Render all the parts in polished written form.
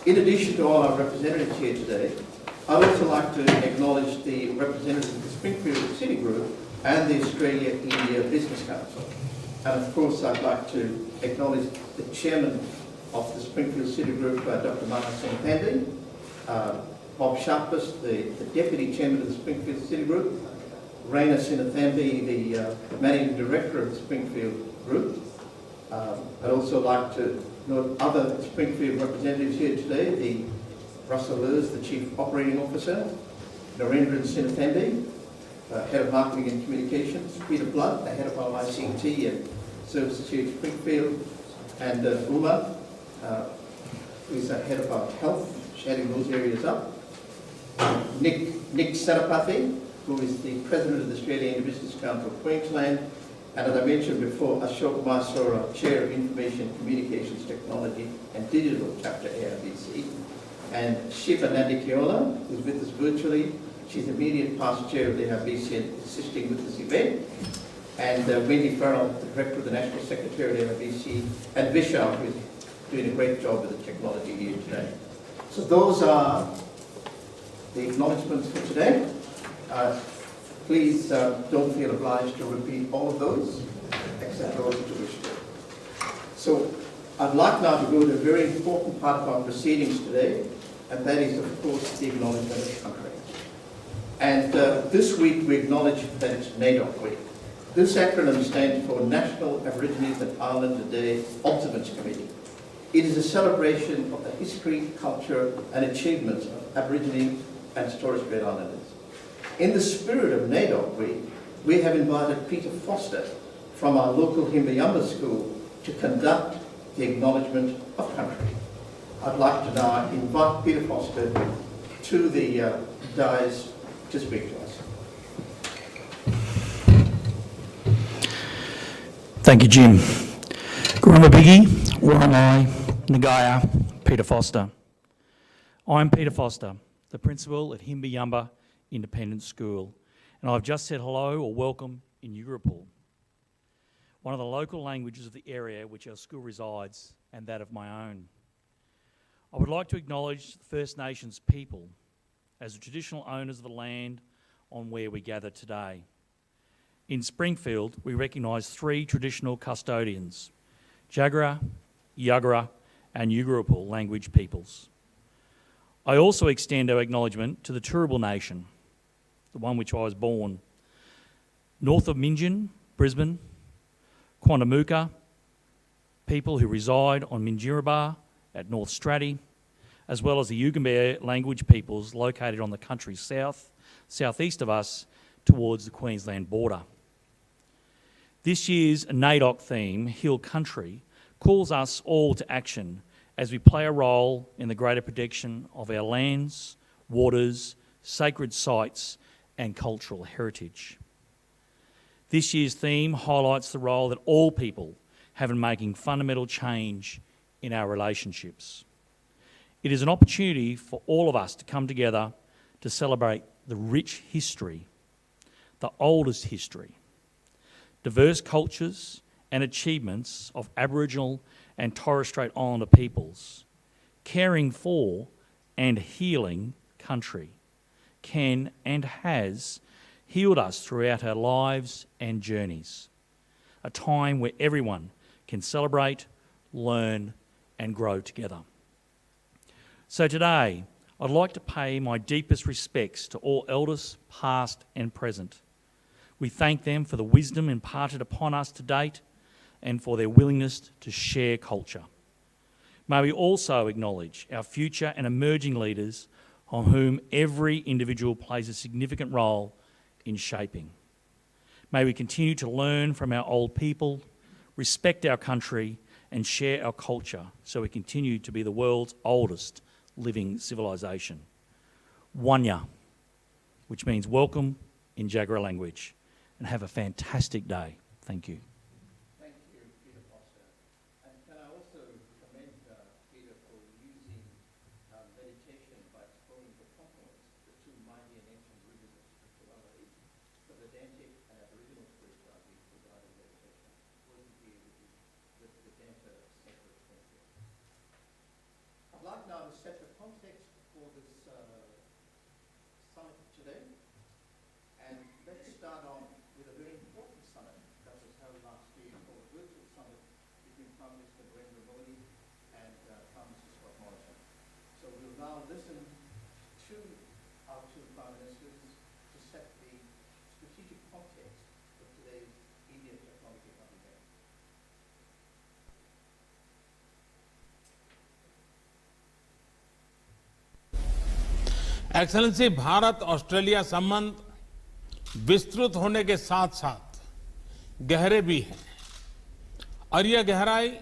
In addition to all our representatives here today, I'd also like to acknowledge the representatives of the Springfield City Group and the Australia-India Business Council. And of course, I'd like to acknowledge the chairman of the Springfield City Group, Dr. Martin Sinathamby, Bob Sharpless, the deputy chairman of the Springfield City Group, Raina Sinathamby, the managing director of the Springfield Group. I'd also like to note other Springfield representatives here today, the Russell Lewis, the Chief Operating Officer, Narendran Sinathamby, Head of Marketing and Communications, Peter Blood, the Head of our ICT and Services here at Springfield, and Uma, who is the Head of our Health, shading those areas up. Nick Sarapathy, who is the President of the Australian Business Council of Queensland, and as I mentioned before, Ashok Masora, Chair of Information Communications Technology and Digital Chapter ARBC, and Shiva Nandikiola, who's with us virtually. She's immediate past chair of the ARBC and assisting with this event, and Wendy Farrell, the Director of the National Secretary of the ARBC, and Vishal, who's doing a great job with the technology here today. So those are the acknowledgements for today. Please don't feel obliged to repeat all of those, except those that you wish to. So I'd like now to go to a very important part of our proceedings today, and that is, of course, the acknowledgement of country. And this week we acknowledge that it's NAIDOC Week. This acronym stands for National Aborigines and Islander Day Observance Committee. It is a celebration of the history, culture, and achievements of Aboriginal and Torres Strait Islanders. In the spirit of NAIDOC Week, we have invited Peter Foster from our local Himbayamba school to conduct the acknowledgement of country. I'd like to now invite Peter Foster to the dais to speak to us. Thank you, Jim. Gurumabigi, Waramai, Nagaya, Peter Foster. I'm Peter Foster, the principal at Himbayamba Independent School, and I've just said hello or welcome in Yugarapool, one of the local languages of the area which our school resides and that of my own. I would like to acknowledge the First Nations people as the traditional owners of the land on where we gather today. In Springfield, we recognise 3 traditional custodians, Jagera, Yagara and Yugarapool language peoples. I also extend our acknowledgement to the Turrbal Nation, the one which I was born, north of Minjin, Brisbane, Quandamuka, people who reside on Minjirrabah at North Straddie, as well as the Yugambeh language peoples located on the country's southeast of us towards the Queensland border. This year's NAIDOC theme, Hill Country, calls us all to action as we play a role in the greater protection of our lands, waters, sacred sites and cultural heritage. This year's theme highlights the role that all people have in making fundamental change in our relationships. It is an opportunity for all of us to come together to celebrate the rich history, the oldest history, diverse cultures and achievements of Aboriginal and Torres Strait Islander peoples, caring for and healing country, can and has healed us throughout our lives and journeys. A time where everyone can celebrate, learn and grow together. So today, I'd like to pay my deepest respects to all elders, past and present. We thank them for the wisdom imparted upon us to date and for their willingness to share culture. May we also acknowledge our future and emerging leaders on whom every individual plays a significant role in shaping. May we continue to learn from our old people, respect our country and share our culture so we continue to be the world's oldest living civilization. Wanya, which means welcome in Jagera language, and have a fantastic day. Thank you. Thank you, Peter Foster. And can I also commend Peter for using meditation by exploring the confluence of the 2 mighty and ancient rivers of spirituality, the Vedantic and Aboriginal spirituality for guided meditation. Working here with the Vedanta Center of Springfield. I'd like now to set the context for this summit today. And let's start on with a very important summit that was held last year, called a virtual summit between Prime Minister Narendra Modi and Prime Minister Scott Morrison. So we'll now listen to our two Prime Ministers to set the strategic context of today's India Technology Hub event. Excellency, Bharat Australia संबंध विस्तृत होने के साथ साथ गहरे भी हैं और यह गहराई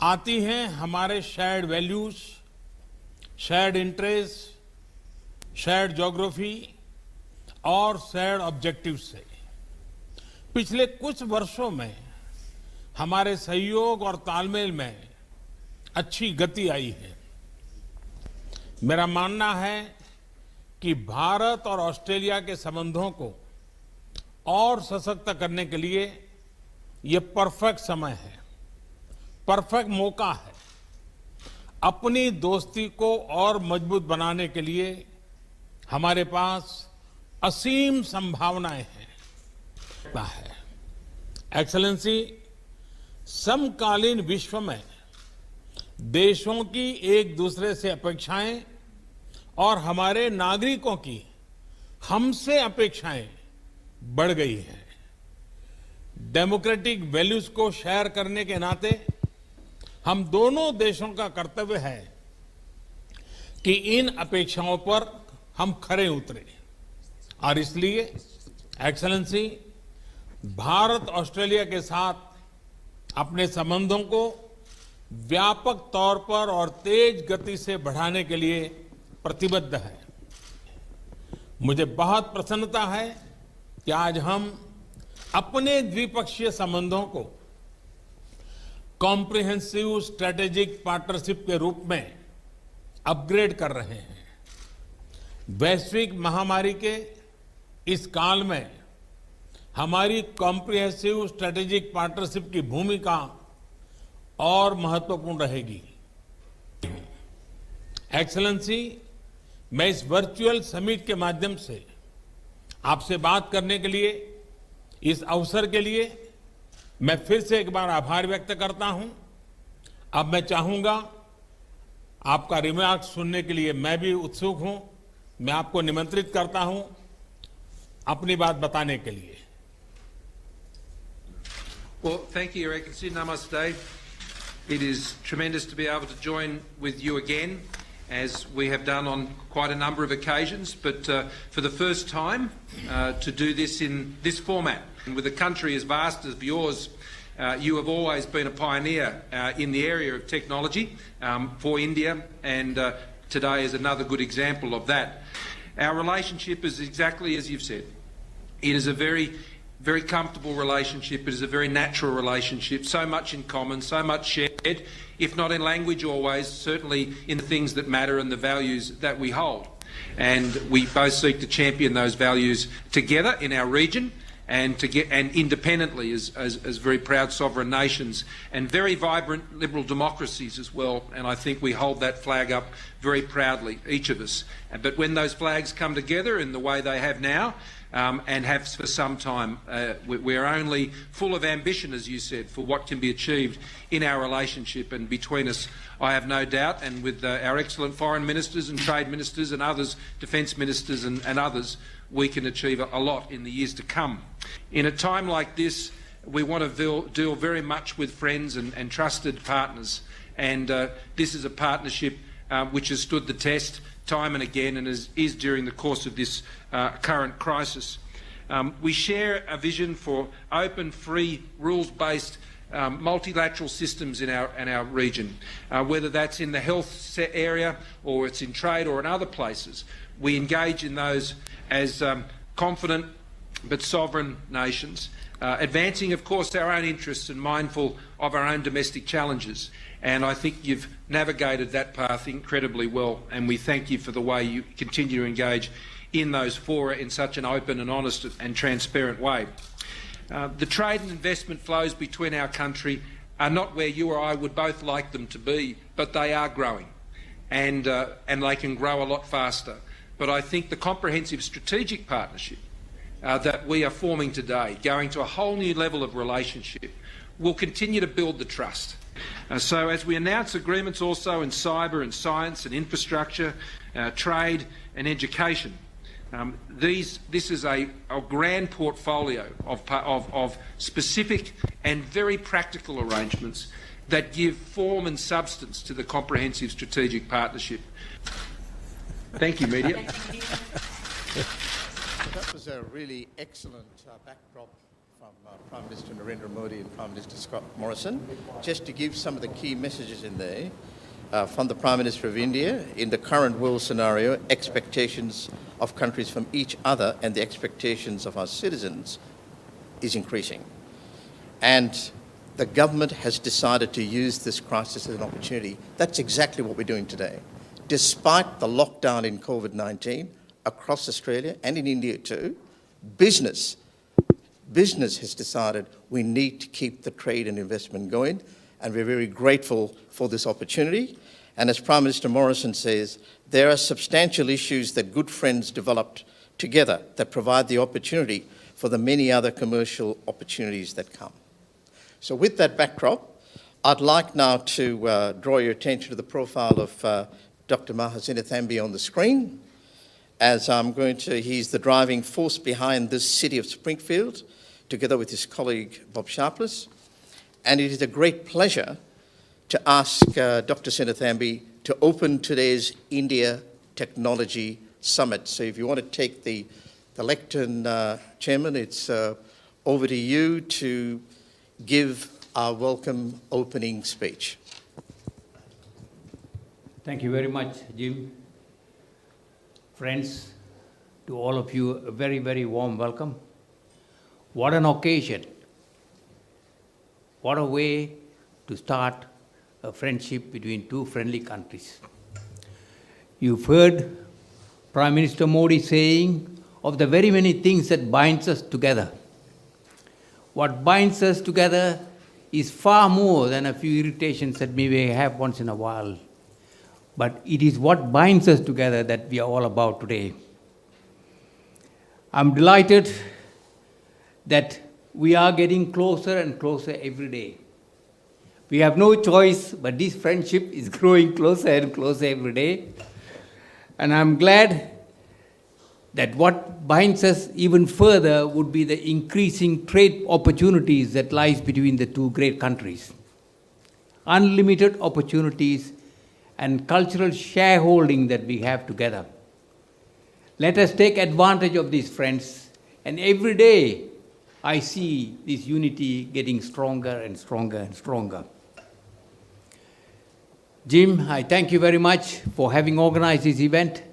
आती है हमारे shared values, shared interest, shared geography और शेयर्ड ऑब्जेक्टिव से। पिछले कुछ वर्षों में हमारे सहयोग और तालमेल में अच्छी गति आई है। मेरा मानना है कि भारत और ऑस्ट्रेलिया के संबंधों को और सशक्त करने के लिए ये परफेक्ट समय है, परफेक्ट मौका है। अपनी दोस्ती को और मजबूत बनाने के लिए हमारे पास असीम संभावनाएं हैं। एक्सेलेंसी, समकालीन विश्व में देशों की एक दूसरे से अपेक्षाएं और हमारे नागरिकों की हमसे अपेक्षाएं बढ़ गई हैं। डेमोक्रेटिक वैल्यूज को शेयर करने के नाते हम दोनों देशों का कर्तव्य है कि इन अपेक्षाओं पर हम खरे उतरे और इसलिए एक्सेलेंसी, भारत ऑस्ट्रेलिया के साथ अपने संबंधों को व्यापक तौर पर और तेज गति से बढ़ाने के लिए प्रतिबद्ध है। मुझे बहुत प्रसन्नता है कि आज हम अपने द्विपक्षीय संबंधों को कॉम्प्रिहेंसिव स्ट्रेटेजिक पार्टनरशिप के रूप में अपग्रेड कर रहे हैं। वैश्विक महामारी के इस काल में हमारी कॉम्प्रिहेंसिव स्ट्रेटेजिक पार्टनरशिप की भूमिका और महत्वपूर्ण रहेगी। एक्सेलेंसी, मैं इस वर्चुअल समिट के माध्यम से आपसे बात करने के लिए, इस अवसर के लिए मैं फिर से एक बार आभार व्यक्त करता हूं। अब मैं चाहूंगा आपका रिमार्क सुनने के लिए मैं भी उत्सुक हूं। मैं आपको निमंत्रित करता हूं अपनी बात बताने के लिए। Well, thank you, Your Excellency. Namaste. It is tremendous to be able to join with you again, as we have done on quite a number of occasions, but for the first time to do this in this format. And with a country as vast as yours, you have always been a pioneer in the area of technology for India, and today is another good example of that. Our relationship is exactly as you've said. It is a very comfortable relationship. It is a very natural relationship, so much in common, so much shared, if not in language always, certainly in the things that matter and the values that we hold. And we both seek to champion those values together in our region and independently as very proud sovereign nations and very vibrant liberal democracies as well. And I think we hold that flag up very proudly, each of us. But when those flags come together in the way they have now, and have for some time, we're only full of ambition, as you said, for what can be achieved in our relationship and between us. I have no doubt, and with our excellent foreign ministers and trade ministers and others, defence ministers and others, we can achieve a lot in the years to come. In a time like this, we want to deal very much with friends and trusted partners, and this is a partnership which has stood the test time and again and is during the course of this current crisis. We share a vision for open, free, rules-based multilateral systems in our region, whether that's in the health area or it's in trade or in other places. We engage in those as confident but sovereign nations, advancing, of course, our own interests and mindful of our own domestic challenges. And I think you've navigated that path incredibly well, and we thank you for the way you continue to engage in those fora in such an open and honest and transparent way. The trade and investment flows between our country are not where you or I would both like them to be, but they are growing. and they can grow a lot faster. But I think the comprehensive strategic partnership that we are forming today, going to a whole new level of relationship, will continue to build the trust. So as we announce agreements also in cyber and science and infrastructure, trade and education, this is a grand portfolio of specific and very practical arrangements that give form and substance to the comprehensive strategic partnership. Thank you, media. That was a really excellent backdrop from Prime Minister Narendra Modi and Prime Minister Scott Morrison. Just to give some of the key messages in there from the Prime Minister of India, in the current world scenario, expectations of countries from each other and the expectations of our citizens is increasing. And the government has decided to use this crisis as an opportunity. That's exactly what we're doing today. Despite the lockdown in COVID-19 across Australia and in India too, business has decided we need to keep the trade and investment going, and we're very grateful for this opportunity. And as Prime Minister Morrison says, there are substantial issues that good friends developed together that provide the opportunity for the many other commercial opportunities that come. So with that backdrop, I'd like now to draw your attention to the profile of Dr. Mahindra Thambi on the screen. As he's the driving force behind this city of Springfield, together with his colleague Bob Sharpless. And it is a great pleasure to ask Dr. Sinnathamby to open today's India Technology Summit. So if you want to take the lectern, Chairman, it's over to you to give our welcome opening speech. Thank you very much, Jim. Friends, to all of you, a very, very warm welcome. What an occasion. What a way to start a friendship between two friendly countries. You've heard Prime Minister Modi saying of the very many things that binds us together. What binds us together is far more than a few irritations that we may have once in a while. But it is what binds us together that we are all about today. I'm delighted that we are getting closer and closer every day. We have no choice, but this friendship is growing closer and closer every day. And I'm glad that what binds us even further would be the increasing trade opportunities that lies between the two great countries. Unlimited opportunities and cultural shareholding that we have together. Let us take advantage of these friends, and every day I see this unity getting stronger and stronger and stronger. Jim, I thank you very much for having organized this event,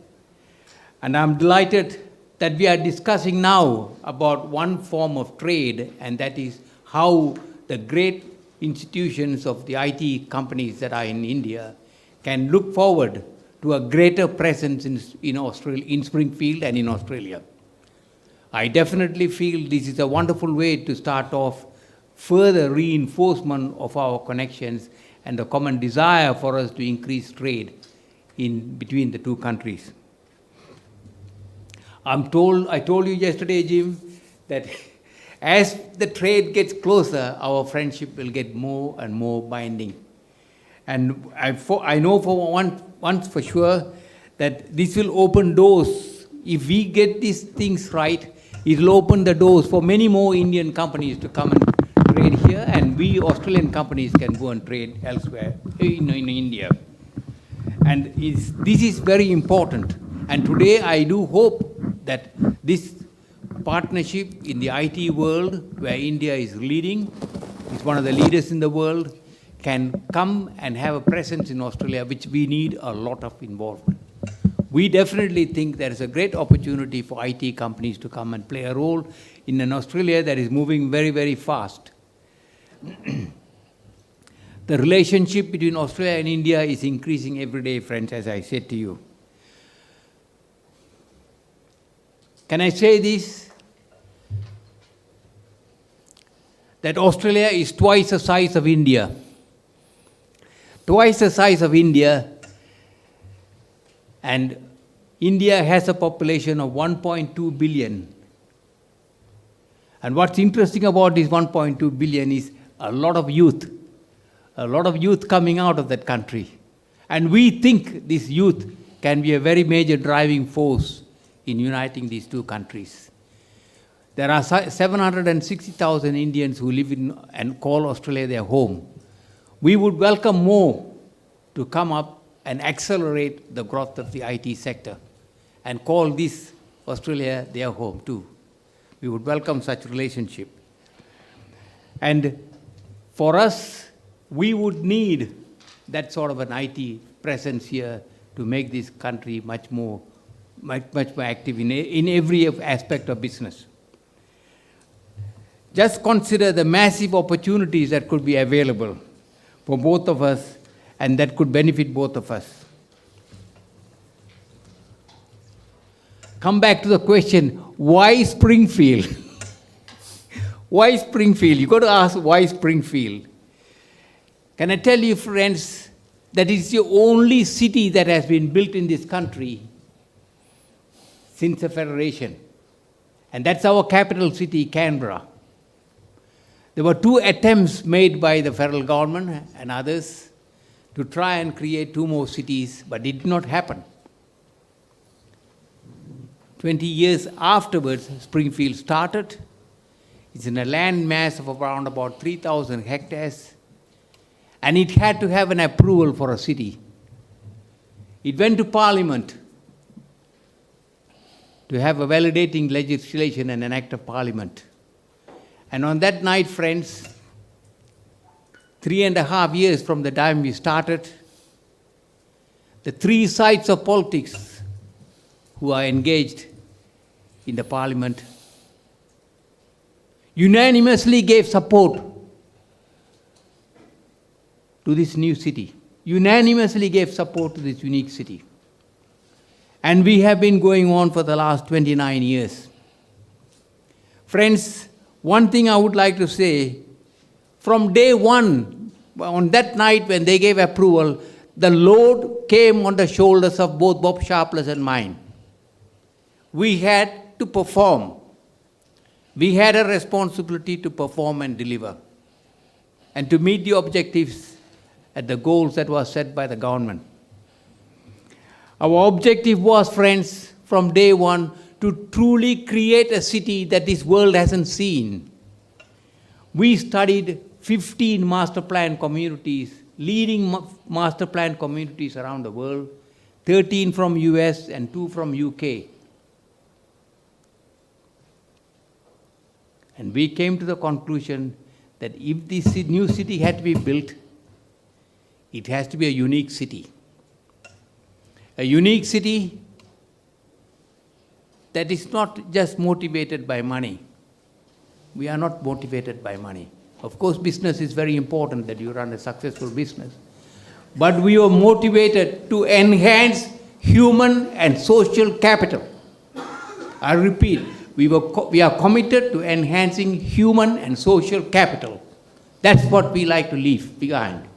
and I'm delighted that we are discussing now about one form of trade, and that is how the great institutions of the IT companies that are in India can look forward to a greater presence in Australia, in Springfield and in Australia. I definitely feel this is a wonderful way to start off further reinforcement of our connections and the common desire for us to increase trade in between the two countries. I told you yesterday, Jim, that as the trade gets closer, our friendship will get more and more binding. And I know for once for sure that this will open doors. If we get these things right, it will open the doors for many more Indian companies to come and trade here, and we Australian companies can go and trade elsewhere in India. And this is very important. And today I do hope that this partnership in the IT world, where India is leading, is one of the leaders in the world, can come and have a presence in Australia, which we need a lot of involvement. We definitely think there is a great opportunity for IT companies to come and play a role in an Australia that is moving very, very fast. The relationship between Australia and India is increasing every day, friends, as I said to you. Can I say this? That Australia is twice the size of India. Twice the size of India, And India has a population of 1.2 billion. And what's interesting about this 1.2 billion is a lot of youth coming out of that country. And we think this youth can be a very major driving force in uniting these two countries. There are 760,000 Indians who live in and call Australia their home. We would welcome more to come up and accelerate the growth of the IT sector and call this Australia their home too. We would welcome such relationship. And for us, we would need that sort of an IT presence here to make this country much more active in every aspect of business. Just consider the massive opportunities that could be available for both of us and that could benefit both of us. Come back to the question, why Springfield? Why Springfield? You've got to ask, why Springfield? Can I tell you, friends, that it's the only city that has been built in this country since the Federation. And that's our capital city, Canberra. There were 2 attempts made by the federal government and others to try and create 2 more cities, but it did not happen. 20 years afterwards, Springfield started. It's in a land mass of around about 3,000 hectares, and it had to have an approval for a city. It went to Parliament to have a validating legislation and an act of Parliament. And on that night, friends, 3.5 years from the time we started, the 3 sides of politics who are engaged in the Parliament unanimously gave support to this new city, unanimously gave support to this unique city. And we have been going on for the last 29 years. Friends, one thing I would like to say, from day one, on that night when they gave approval, the load came on the shoulders of both Bob Sharpless and mine. We had to perform. We had a responsibility to perform and deliver, and to meet the objectives and the goals that were set by the government. Our objective was, friends, from day one, to truly create a city that this world hasn't seen. We studied 15 master plan communities, leading master plan communities around the world, 13 from US and 2 from UK. And we came to the conclusion that if this new city had to be built, it has to be a unique city. A unique city that is not just motivated by money. We are not motivated by money. Of course, business is very important, that you run a successful business. But we are motivated to enhance human and social capital. I repeat, we are committed to enhancing human and social capital. That's what we like to leave behind.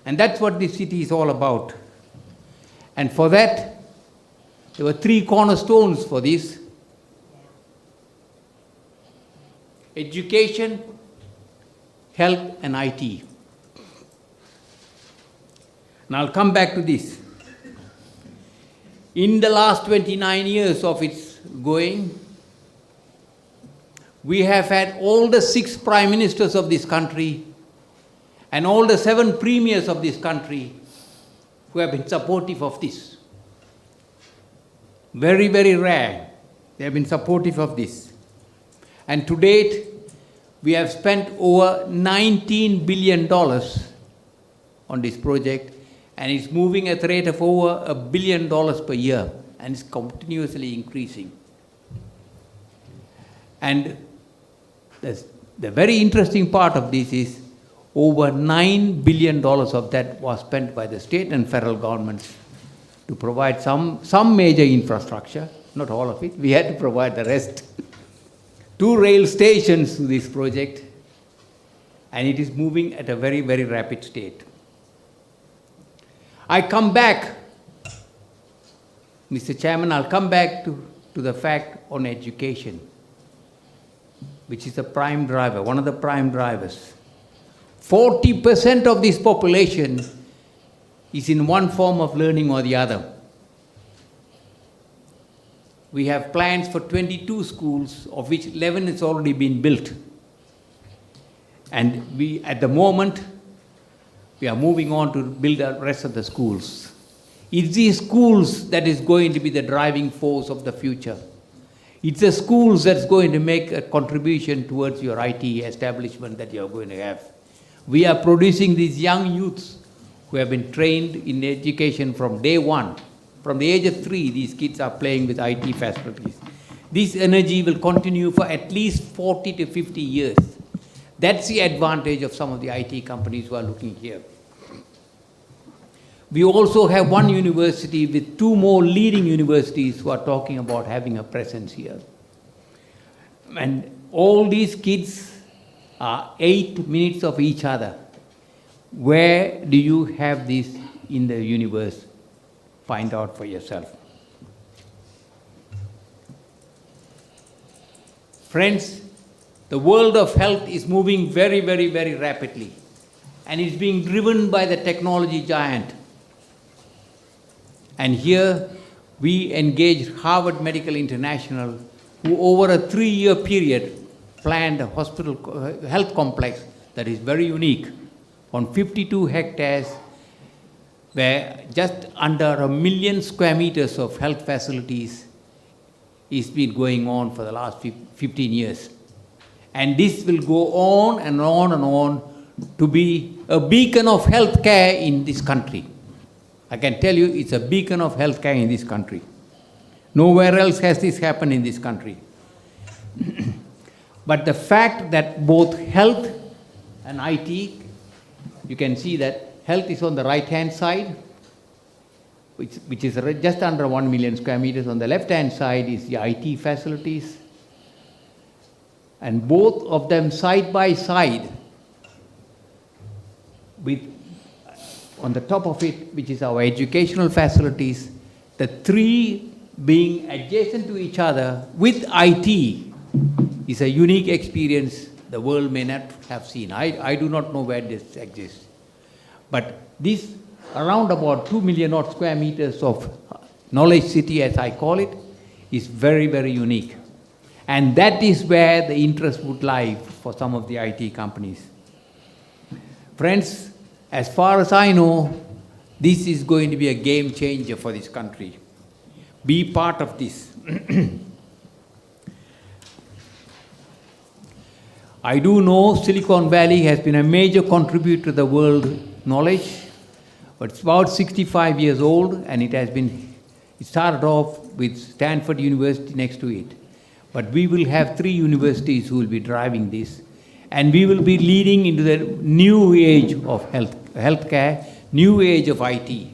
And that's what this city is all about. And for that, there were 3 cornerstones for this: education, health, and IT. And I'll come back to this. In the last 29 years of its going, we have had all the 6 prime ministers of this country and all the 7 premiers of this country who have been supportive of this. Very, very rare. They have been supportive of this. And to date, we have spent over $19 billion on this project, and it's moving at the rate of over $1 billion per year, and it's continuously increasing. And the very interesting part of this is over $9 billion of that was spent by the state and federal governments to provide some major infrastructure, not all of it. We had to provide the rest. 2 rail stations to this project, and it is moving at a very, very rapid state. I come back Mr. Chairman, I'll come back to the fact on education, which is the prime driver, one of the prime drivers. 40% of this population is in one form of learning or the other. We have plans for 22 schools, of which 11 has already been built. And we, at the moment, we are moving on to build the rest of the schools. It's these schools that is going to be the driving force of the future. It's the schools that's going to make a contribution towards your IT establishment that you're going to have. We are producing these young youths who have been trained in education from day one. From the age of 3, these kids are playing with IT facilities. This energy will continue for at least 40 to 50 years. That's the advantage of some of the IT companies who are looking here. We also have one university with 2 more leading universities who are talking about having a presence here. And all these kids are 8 minutes of each other. Where do you have this in the universe? Find out for yourself. Friends, the world of health is moving very, very, very rapidly. And it's being driven by the technology giant. And here we engaged Harvard Medical International, who over a 3-year period planned a hospital health complex that is very unique on 52 hectares, where just under 1 million square meters of health facilities is been going on for the last 15 years. And this will go on and on and on to be a beacon of healthcare in this country. I can tell you it's a beacon of healthcare in this country. Nowhere else has this happened in this country. But the fact that both health and IT, you can see that health is on the right-hand side, which is just under 1 million square meters. On the left-hand side is the IT facilities. And both of them side by side, with on the top of it, which is our educational facilities, the 3 being adjacent to each other with IT is a unique experience the world may not have seen. I do not know where this exists. But this around about 2 million odd square meters of knowledge city, as I call it, is very, very unique. And that is where the interest would lie for some of the IT companies. Friends, as far as I know, this is going to be a game changer for this country. Be part of this. I do know Silicon Valley has been a major contributor to the world knowledge, but it's about 65 years old, and it started off with Stanford University next to it. But we will have 3 universities who will be driving this, and we will be leading into the new age of healthcare, new age of IT.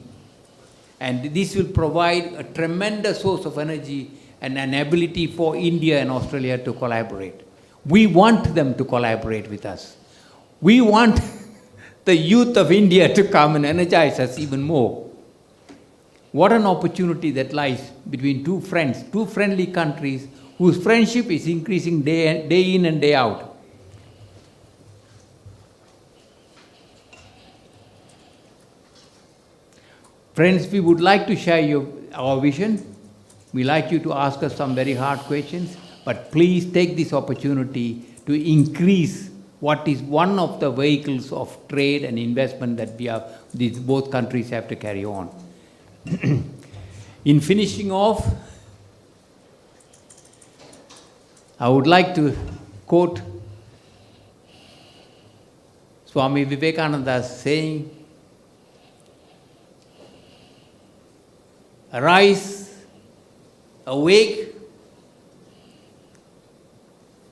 And this will provide a tremendous source of energy and an ability for India and Australia to collaborate. We want them to collaborate with us. We want the youth of India to come and energize us even more. What an opportunity that lies between 2 friends, 2 friendly countries whose friendship is increasing day in and day out. Friends, we would like to share our vision. We like you to ask us some very hard questions, but please take this opportunity to increase what is one of the vehicles of trade and investment that both countries have to carry on. In finishing off, I would like to quote Swami Vivekananda's saying, "Arise, awake,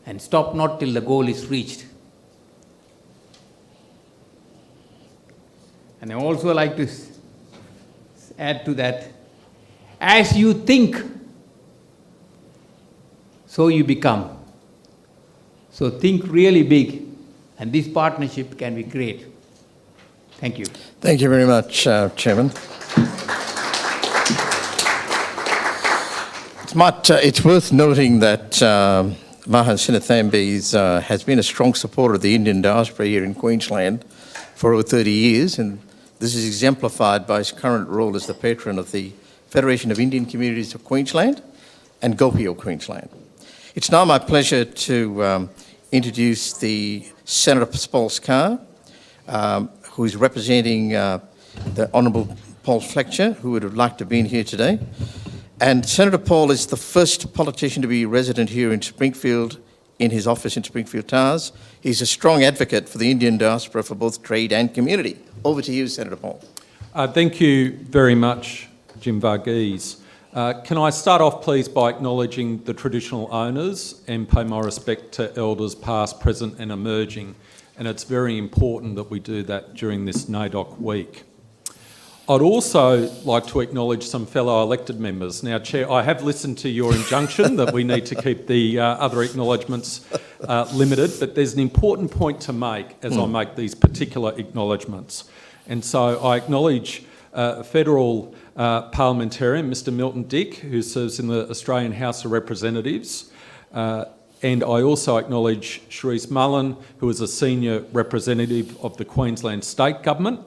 and stop not till the goal is reached." And I also like to add to that, as you think, so you become. So think really big, and this partnership can be great. Thank you. Thank you very much, Chairman. It's worth noting that Mahan Sinnathamby has been a strong supporter of the Indian diaspora here in Queensland for over 30 years, and this is exemplified by his current role as the patron of the Federation of Indian Communities of Queensland and Gopio Queensland. It's now my pleasure to introduce the Senator Spolskar, who is representing the Honourable Paul Fletcher, who would have liked to have been here today. And Senator Paul is the first politician to be resident here in Springfield, in his office in Springfield Towers. He's a strong advocate for the Indian diaspora for both trade and community. Over to you, Senator Paul. Thank you very much, Jim Varghese. Can I start off, please, by acknowledging the traditional owners and pay my respect to elders past, present and emerging. And it's very important that we do that during this NAIDOC week. I'd also like to acknowledge some fellow elected members. Now, Chair, I have listened to your injunction that we need to keep the other acknowledgements limited, but there's an important point to make as I make these particular acknowledgements. And so I acknowledge federal parliamentarian, Mr Milton Dick, who serves in the Australian House of Representatives, and I also acknowledge Sharice Mullen, who is a senior representative of the Queensland State Government,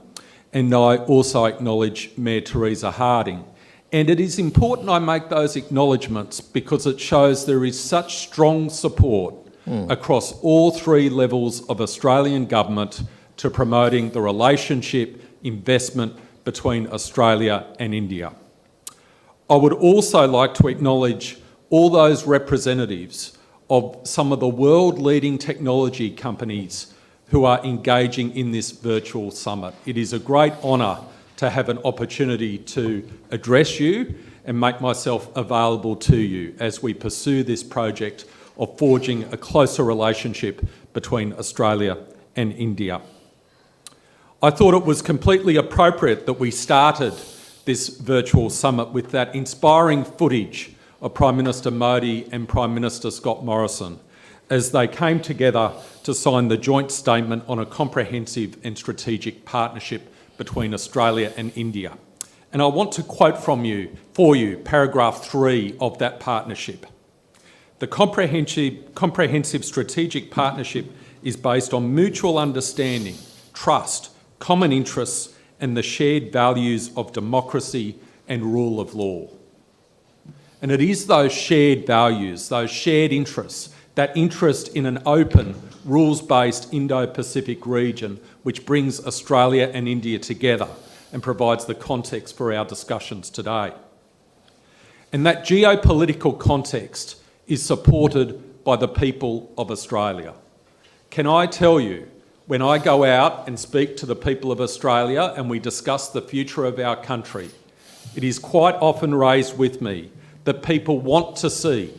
and I also acknowledge Mayor Teresa Harding. And it is important I make those acknowledgements because it shows there is such strong support across all three levels of Australian government to promoting the relationship, investment between Australia and India. I would also like to acknowledge all those representatives of some of the world-leading technology companies who are engaging in this virtual summit. It is a great honour to have an opportunity to address you and make myself available to you as we pursue this project of forging a closer relationship between Australia and India. I thought it was completely appropriate that we started this virtual summit with that inspiring footage of Prime Minister Modi and Prime Minister Scott Morrison as they came together to sign the joint statement on a comprehensive and strategic partnership between Australia and India. And I want to quote for you, paragraph 3 of that partnership. The comprehensive strategic partnership is based on mutual understanding, trust, common interests, and the shared values of democracy and rule of law. And it is those shared values, those shared interests, that interest in an open, rules-based Indo-Pacific region which brings Australia and India together and provides the context for our discussions today. And that geopolitical context is supported by the people of Australia. Can I tell you, when I go out and speak to the people of Australia and we discuss the future of our country, it is quite often raised with me that people want to see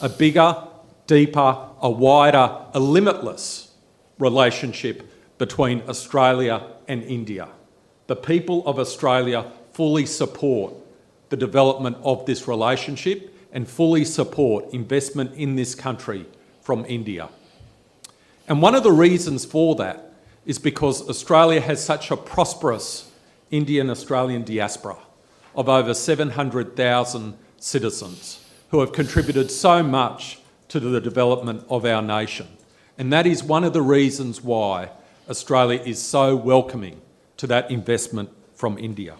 a bigger, deeper, a wider, a limitless relationship between Australia and India. The people of Australia fully support the development of this relationship and fully support investment in this country from India. And one of the reasons for that is because Australia has such a prosperous Indian-Australian diaspora of over 700,000 citizens who have contributed so much to the development of our nation. And that is one of the reasons why Australia is so welcoming to that investment from India.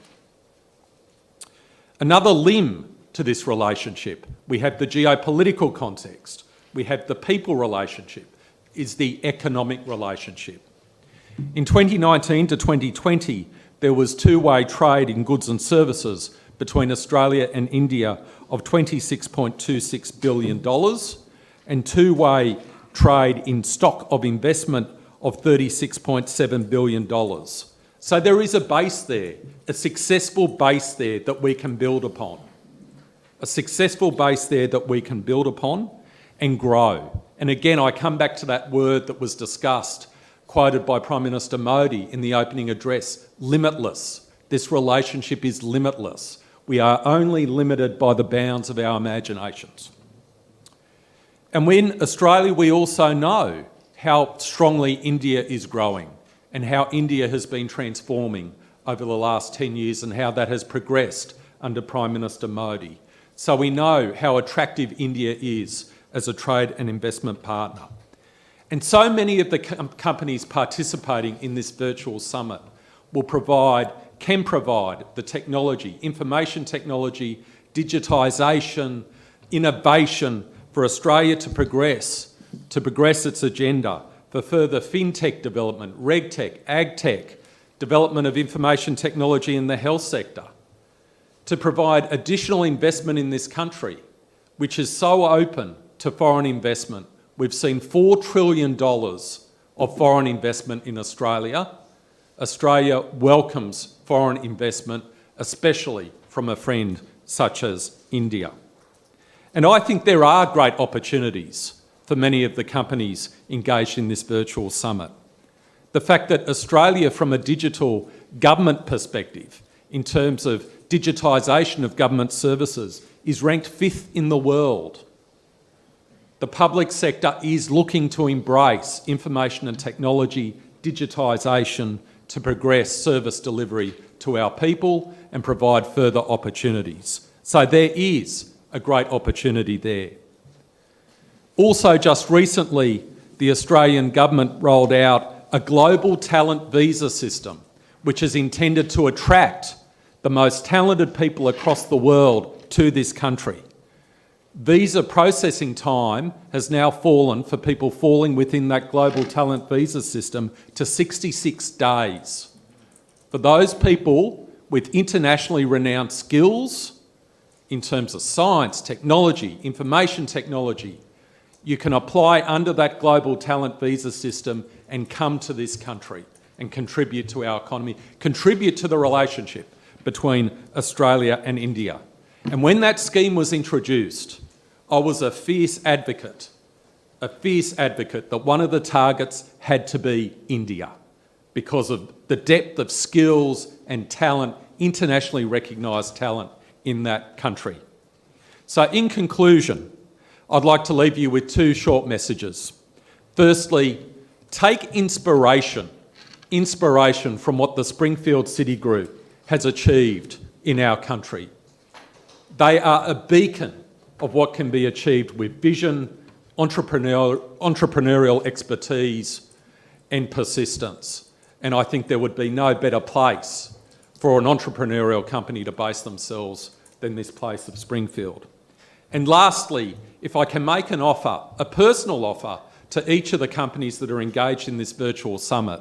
Another limb to this relationship, we have the geopolitical context, we have the people relationship, is the economic relationship. In 2019 to 2020, there was two-way trade in goods and services between Australia and India of $26.26 billion and two-way trade in stock of investment of $36.7 billion. So there is a base there, a successful base there that we can build upon. A successful base there that we can build upon and grow. And again, I come back to that word that was discussed, quoted by Prime Minister Modi in the opening address, limitless. This relationship is limitless. We are only limited by the bounds of our imaginations. And in Australia, we also know how strongly India is growing and how India has been transforming over the last 10 years and how that has progressed under Prime Minister Modi. so we know how attractive India is as a trade and investment partner. And so many of the companies participating in this virtual summit can provide the technology, information technology, digitisation, innovation for Australia to progress its agenda for further fintech development, regtech, agtech, development of information technology in the health sector, to provide additional investment in this country, which is so open to foreign investment. We've seen $4 trillion of foreign investment in Australia. Australia welcomes foreign investment, especially from a friend such as India. And I think there are great opportunities for many of the companies engaged in this virtual summit. The fact that Australia, from a digital government perspective, in terms of digitisation of government services, is ranked 5th in the world. The public sector is looking to embrace information and technology digitisation to progress service delivery to our people and provide further opportunities. So there is a great opportunity there. Also, just recently, the Australian government rolled out a global talent visa system, which is intended to attract the most talented people across the world to this country. Visa processing time has now fallen, for people falling within that global talent visa system, to 66 days. For those people with internationally renowned skills in terms of science, technology, information technology, you can apply under that global talent visa system and come to this country and contribute to our economy, contribute to the relationship between Australia and India. And when that scheme was introduced, I was a fierce advocate that one of the targets had to be India because of the depth of skills and talent, internationally recognised talent in that country. So in conclusion, I'd like to leave you with 2 short messages. Firstly, take inspiration from what the Springfield City Group has achieved in our country. They are a beacon of what can be achieved with vision, entrepreneurial expertise and persistence. And I think there would be no better place for an entrepreneurial company to base themselves than this place of Springfield. And lastly, if I can make an offer, a personal offer, to each of the companies that are engaged in this virtual summit.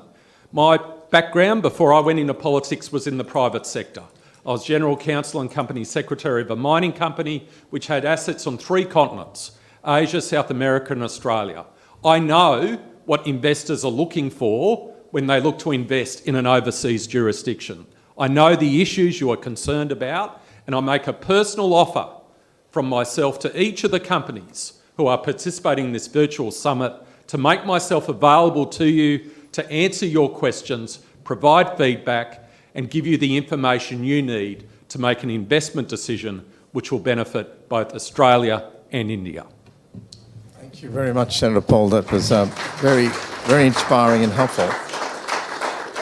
My background before I went into politics was in the private sector. I was General Counsel and Company Secretary of a mining company which had assets on 3 continents, Asia, South America and Australia. I know what investors are looking for when they look to invest in an overseas jurisdiction. I know the issues you are concerned about, and I make a personal offer from myself to each of the companies who are participating in this virtual summit to make myself available to you to answer your questions, provide feedback and give you the information you need to make an investment decision which will benefit both Australia and India. Thank you very much, Senator Paul. That was very, very inspiring and helpful.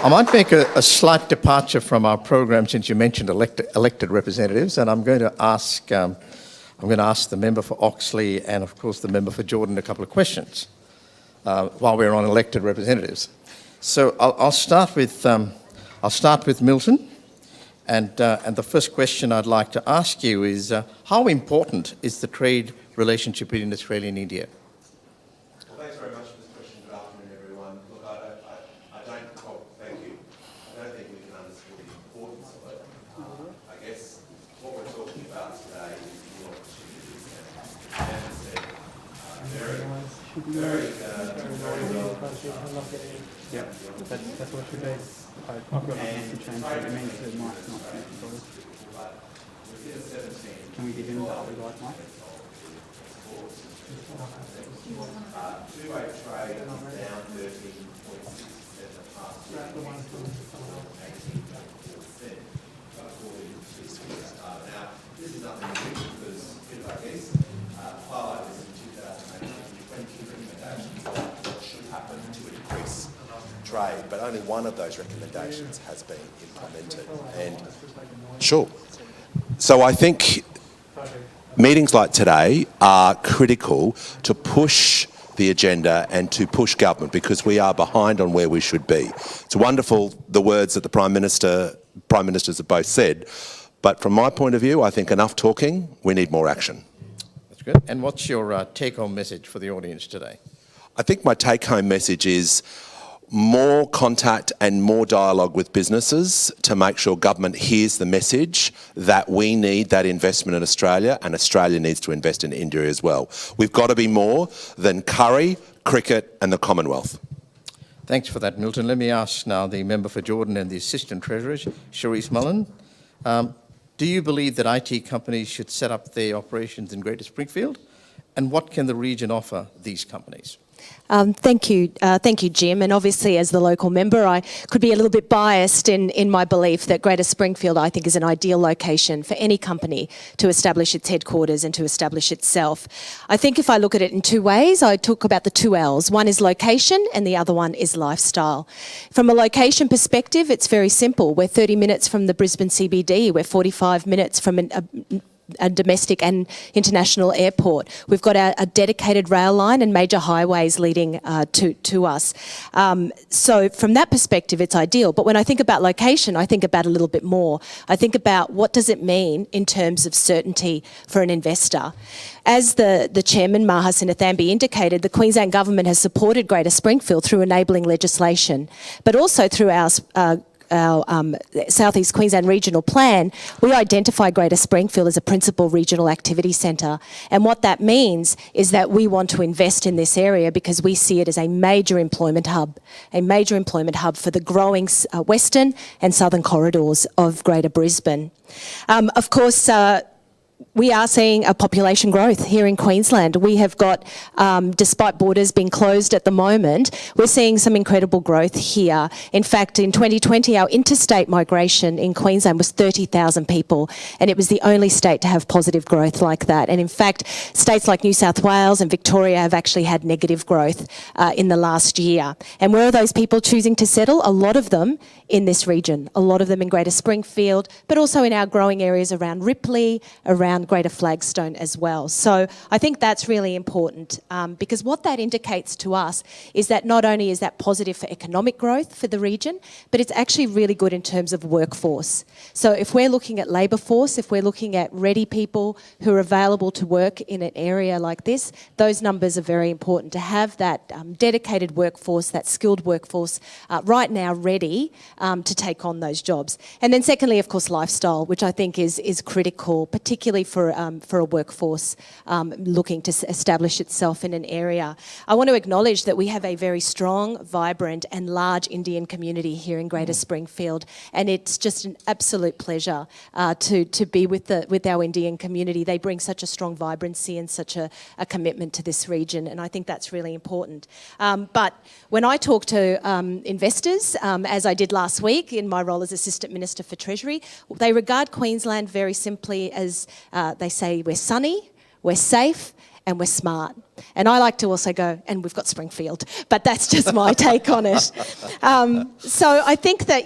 I might make a slight departure from our program since you mentioned elected representatives, and I'm going to ask the member for Oxley and, of course, the member for Jordan a couple of questions while we're on elected representatives. So I'll start with Milton, and the first question I'd like to ask you is how important is the trade relationship between Australia and India? Well, thanks very much for this question. Good afternoon, everyone. Look, thank you. I don't think we can underscore the importance of it. I guess what we're talking about today is the opportunities, and as I said, very well. Yeah, that's what she does. I've got my hand to change it. It means the mic's not connected. Can we give him the other guy's mic? Two-way trade is down 13.6% in the past year. Now, this is nothing new because, I guess, highlight this in 2018, 20 recommendations on what should happen to increase trade, but only one of those recommendations has been implemented. And sure. So I think meetings like today are critical to push the agenda and to push government, because we are behind on where we should be. It's wonderful, the words that the Prime Ministers have both said, but from my point of view, I think enough talking, we need more action. That's good. And what's your take-home message for the audience today? I think my take-home message is more contact and more dialogue with businesses to make sure government hears the message that we need that investment in Australia, and Australia needs to invest in India as well. We've got to be more than curry, cricket and the Commonwealth. Thanks for that, Milton. Let me ask now the member for Jordan and the Assistant Treasurer, Cherise Mullen. Do you believe that IT companies should set up their operations in Greater Springfield? And what can the region offer these companies? Thank you, Jim. And obviously, as the local member, I could be a little bit biased in my belief that Greater Springfield, I think, is an ideal location for any company to establish its headquarters and to establish itself. I think if I look at it in two ways, I talk about the two L's. One is location and the other one is lifestyle. From a location perspective, it's very simple. We're 30 minutes from the Brisbane CBD. We're 45 minutes from a domestic and international airport. We've got a dedicated rail line and major highways leading to us. So from that perspective, it's ideal. But when I think about location, I think about a little bit more. I think about what does it mean in terms of certainty for an investor. As the Chairman, Maha Sinnathamby, indicated, the Queensland Government has supported Greater Springfield through enabling legislation, but also through our South East Queensland Regional Plan, we identify Greater Springfield as a principal regional activity centre. And what that means is that we want to invest in this area because we see it as a major employment hub for the growing western and southern corridors of Greater Brisbane. Of course, we are seeing a population growth here in Queensland. We have got, despite borders being closed at the moment, we're seeing some incredible growth here. In fact, in 2020, our interstate migration in Queensland was 30,000 people, and it was the only state to have positive growth like that. And in fact, states like New South Wales and Victoria have actually had negative growth in the last year. And where are those people choosing to settle? A lot of them in this region, a lot of them in Greater Springfield, but also in our growing areas around Ripley, around Greater Flagstone as well. So I think that's really important because what that indicates to us is that not only is that positive for economic growth for the region, but it's actually really good in terms of workforce. So if we're looking at labour force, if we're looking at ready people who are available to work in an area like this, those numbers are very important to have that dedicated workforce, that skilled workforce right now ready to take on those jobs. And then secondly, of course, lifestyle, which I think is critical, particularly for a workforce looking to establish itself in an area. I want to acknowledge that we have a very strong, vibrant and large Indian community here in Greater Springfield, and it's just an absolute pleasure to be with our Indian community. They bring such a strong vibrancy and such a commitment to this region, and I think that's really important. But when I talk to investors, as I did last week in my role as Assistant Minister for Treasury, they regard Queensland very simply as they say we're sunny, we're safe, and we're smart. And I like to also go, and we've got Springfield, but that's just my take on it. So I think that,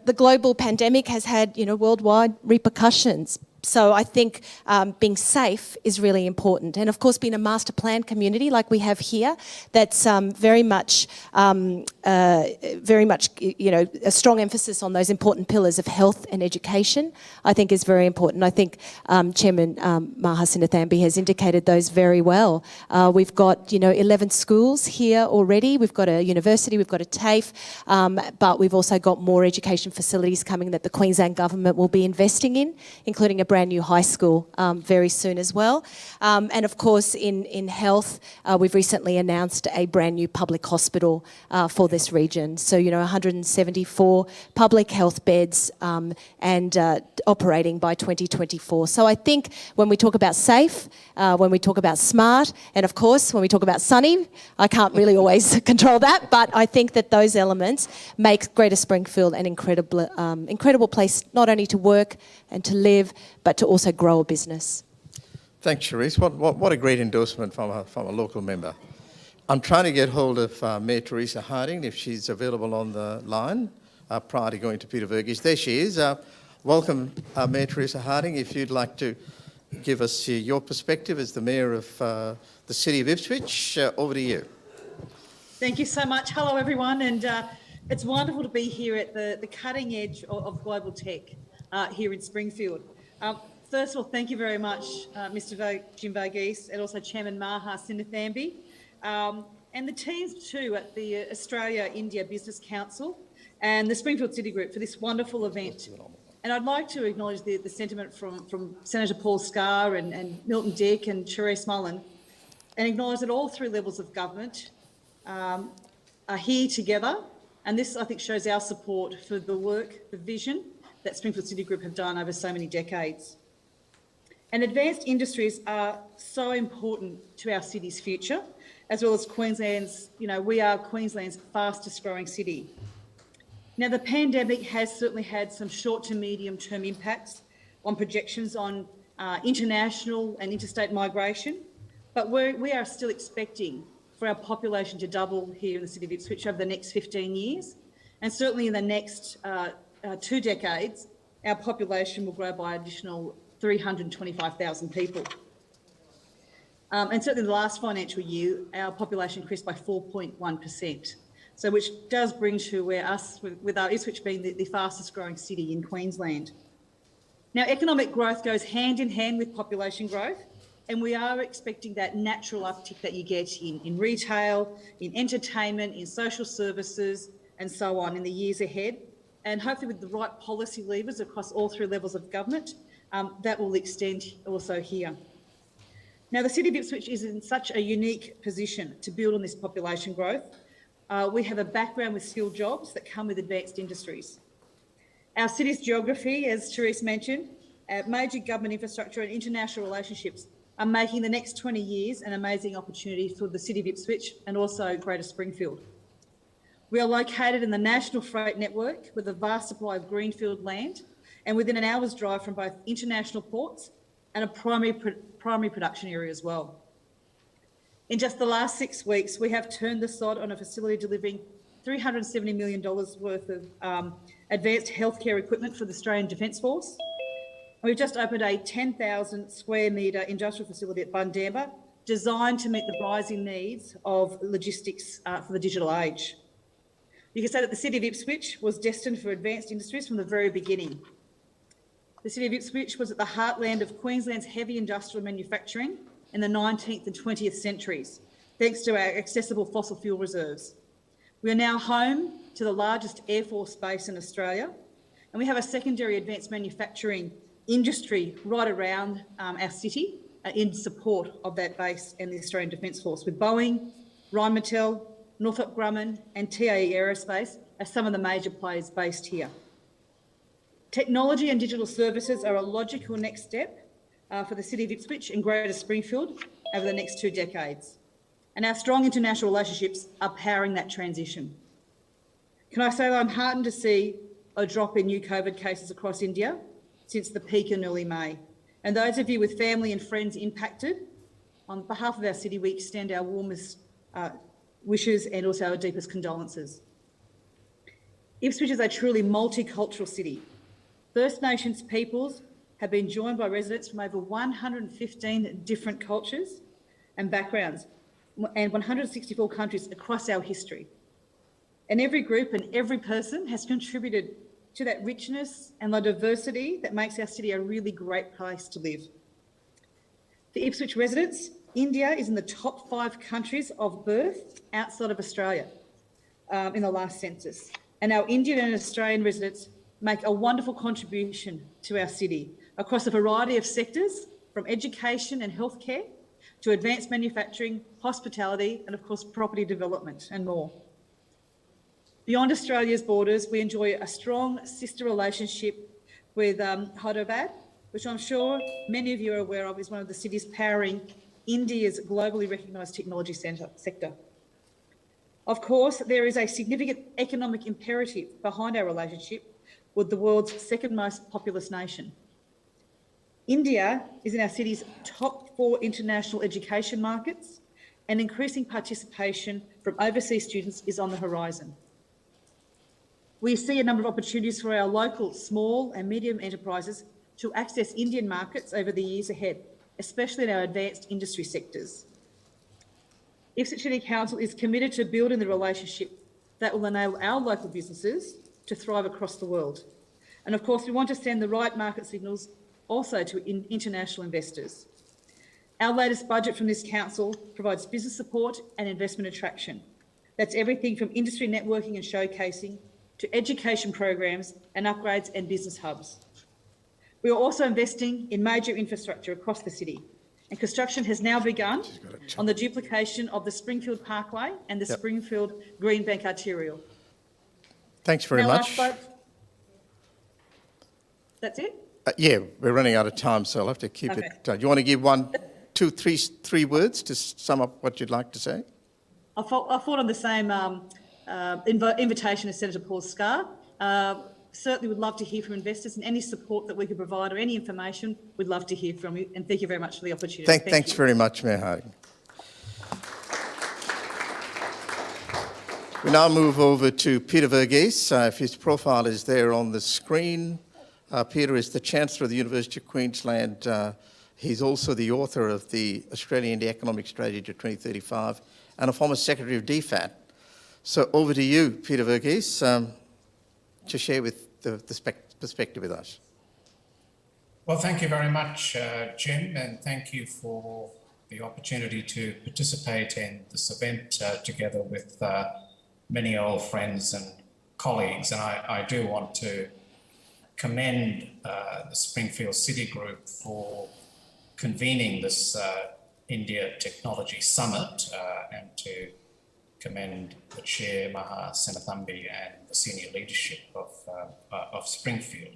the global pandemic has had, worldwide repercussions. So I think being safe is really important. And of course, being a master plan community like we have here, that's very much, a strong emphasis on those important pillars of health and education, I think is very important. I think Chairman Maha Sinnathamby has indicated those very well. We've got, 11 schools here already. We've got a university, we've got a TAFE, but we've also got more education facilities coming that the Queensland Government will be investing in, including a brand new high school very soon as well. And of course, in health, we've recently announced a brand new public hospital for this region. So, 174 public health beds and operating by 2024. So I think when we talk about safe, when we talk about smart, and of course, when we talk about sunny, I can't really always control that, but I think that those elements make Greater Springfield an incredible place not only to work and to live, but to also grow a business. Thanks, Cherise. What a great endorsement from a local member. I'm trying to get hold of Mayor Teresa Harding, if she's available on the line, prior to going to Peter Verghese. There she is. Welcome, Mayor Teresa Harding. If you'd like to give us your perspective as the Mayor of the City of Ipswich. Over to you. Thank you so much. Hello, everyone, and it's wonderful to be here at the cutting edge of global tech here in Springfield. First of all, thank you very much, Mr. Jim Varghese, and also Chairman Maha Sinnathamby, and the teams too at the Australia-India Business Council and the Springfield City Group for this wonderful event. And I'd like to acknowledge the sentiment from Senator Paul Scar and Milton Dick and Therese Mullen, and acknowledge that all three levels of government are here together. And this, I think, shows our support for the work, the vision that Springfield City Group have done over so many decades. And advanced industries are so important to our city's future, as well as Queensland's, we are Queensland's fastest growing city. Now, the pandemic has certainly had some short to medium term impacts on projections on international and interstate migration, but we are still expecting for our population to double here in the City of Ipswich over the next 15 years. And certainly in the next 2 decades, our population will grow by an additional 325,000 people. And certainly in the last financial year, our population increased by 4.1%. So which does bring to where with our Ipswich being the fastest growing city in Queensland. Now, economic growth goes hand in hand with population growth, and we are expecting that natural uptick that you get in retail, in entertainment, in social services, and so on in the years ahead. And hopefully with the right policy levers across all three levels of government, that will extend also here. Now, the City of Ipswich is in such a unique position to build on this population growth. We have a background with skilled jobs that come with advanced industries. Our city's geography, as Therese mentioned, major government infrastructure and international relationships are making the next 20 years an amazing opportunity for the City of Ipswich and also Greater Springfield. We are located in the national freight network with a vast supply of greenfield land and within an hour's drive from both international ports and a primary production area as well. In just the last 6 weeks, we have turned the sod on a facility delivering $370 million worth of advanced healthcare equipment for the Australian Defence Force. We've just opened a 10,000 square metre industrial facility at Bundamba, designed to meet the rising needs of logistics for the digital age. You can say that the City of Ipswich was destined for advanced industries from the very beginning. The City of Ipswich was at the heartland of Queensland's heavy industrial manufacturing in the 19th and 20th centuries, thanks to our accessible fossil fuel reserves. We are now home to the largest Air Force base in Australia, and we have a secondary advanced manufacturing industry right around our city in support of that base and the Australian Defence Force, with Boeing, Rheinmetall, Northrop Grumman and TAE Aerospace as some of the major players based here. Technology and digital services are a logical next step for the City of Ipswich and Greater Springfield over the next 2 decades. And our strong international relationships are powering that transition. Can I say that I'm heartened to see a drop in new COVID cases across India since the peak in early May. And those of you with family and friends impacted, on behalf of our city, we extend our warmest wishes and also our deepest condolences. Ipswich is a truly multicultural city. First Nations peoples have been joined by residents from over 115 different cultures and backgrounds and 164 countries across our history. And every group and every person has contributed to that richness and the diversity that makes our city a really great place to live. For Ipswich residents, India is in the top 5 countries of birth outside of Australia in the last census. And our Indian and Australian residents make a wonderful contribution to our city across a variety of sectors, from education and healthcare to advanced manufacturing, hospitality, and of course, property development and more. Beyond Australia's borders, we enjoy a strong sister relationship with Hyderabad, which I'm sure many of you are aware of is one of the cities powering India's globally recognised technology sector. Of course, there is a significant economic imperative behind our relationship with the world's second most populous nation. India is in our city's top 4 international education markets, and increasing participation from overseas students is on the horizon. We see a number of opportunities for our local small and medium enterprises to access Indian markets over the years ahead, especially in our advanced industry sectors. Ipswich City Council is committed to building the relationship that will enable our local businesses to thrive across the world. And of course, we want to send the right market signals also to international investors. Our latest budget from this council provides business support and investment attraction. That's everything from industry networking and showcasing to education programs and upgrades and business hubs. We are also investing in major infrastructure across the city, and construction has now begun on the duplication of the Springfield Parkway and the Springfield Greenbank Arterial. Thanks very much. That's it? Yeah, we're running out of time, so I'll have to keep it. Do you want to give one, two, three words to sum up what you'd like to say? I thought on the same invitation as Senator Paul Scar. Certainly would love to hear from investors, and any support that we could provide or any information, we'd love to hear from you. And thank you very much for the opportunity. Thanks very much, Mayor Harding. We now move over to Peter Verghese. If his profile is there on the screen. Peter is the Chancellor of the University of Queensland. He's also the author of the Australia-India Economic Strategy to 2035 and a former Secretary of DFAT. So over to you, Peter Verghese, to share with the perspective with us. Well, thank you very much, Jim, and thank you for the opportunity to participate in this event together with many old friends and colleagues. And I do want to commend the Springfield City Group for convening this India Technology Summit and to commend the Chair, Maha Senathambi, and the senior leadership of Springfield.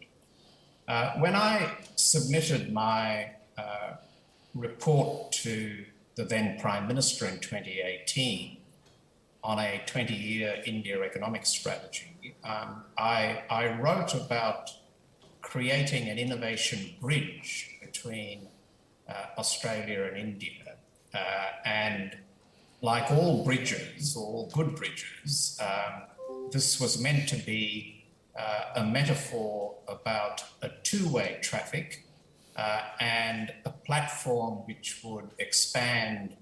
When I submitted my report to the then Prime Minister in 2018 on a 20-year India economic strategy, I wrote about creating an innovation bridge between Australia and India. And like all bridges, all good bridges, this was meant to be a metaphor about a two-way traffic and a platform which would expand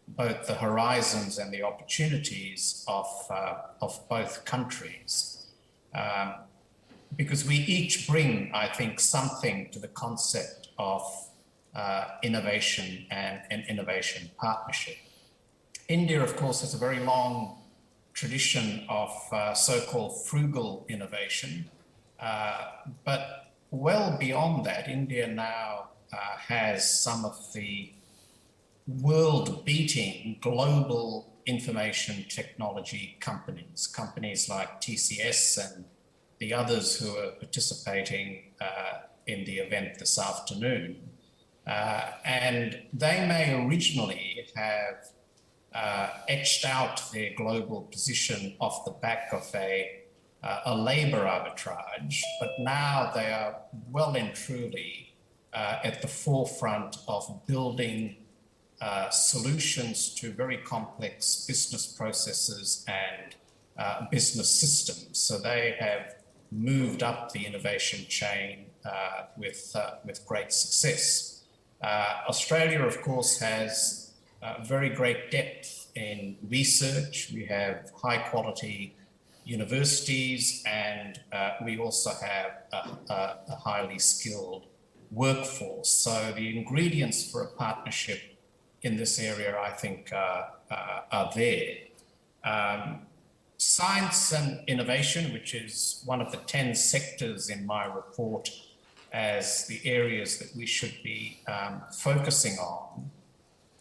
both the horizons and the opportunities of both countries. Because we each bring, I think, something to the concept of innovation and an innovation partnership. India, of course, has a very long tradition of so-called frugal innovation. But well beyond that, India now has some of the world-beating global information technology companies like TCS and the others who are participating in the event this afternoon. And they may originally have etched out their global position off the back of a labour arbitrage, but now they are well and truly at the forefront of building solutions to very complex business processes and business systems. So they have moved up the innovation chain with great success. Australia, of course, has very great depth in research. We have high quality universities, and we also have a highly skilled workforce. So the ingredients for a partnership in this area, I think, are there. Science and innovation, which is one of the 10 sectors in my report as the areas that we should be focusing on,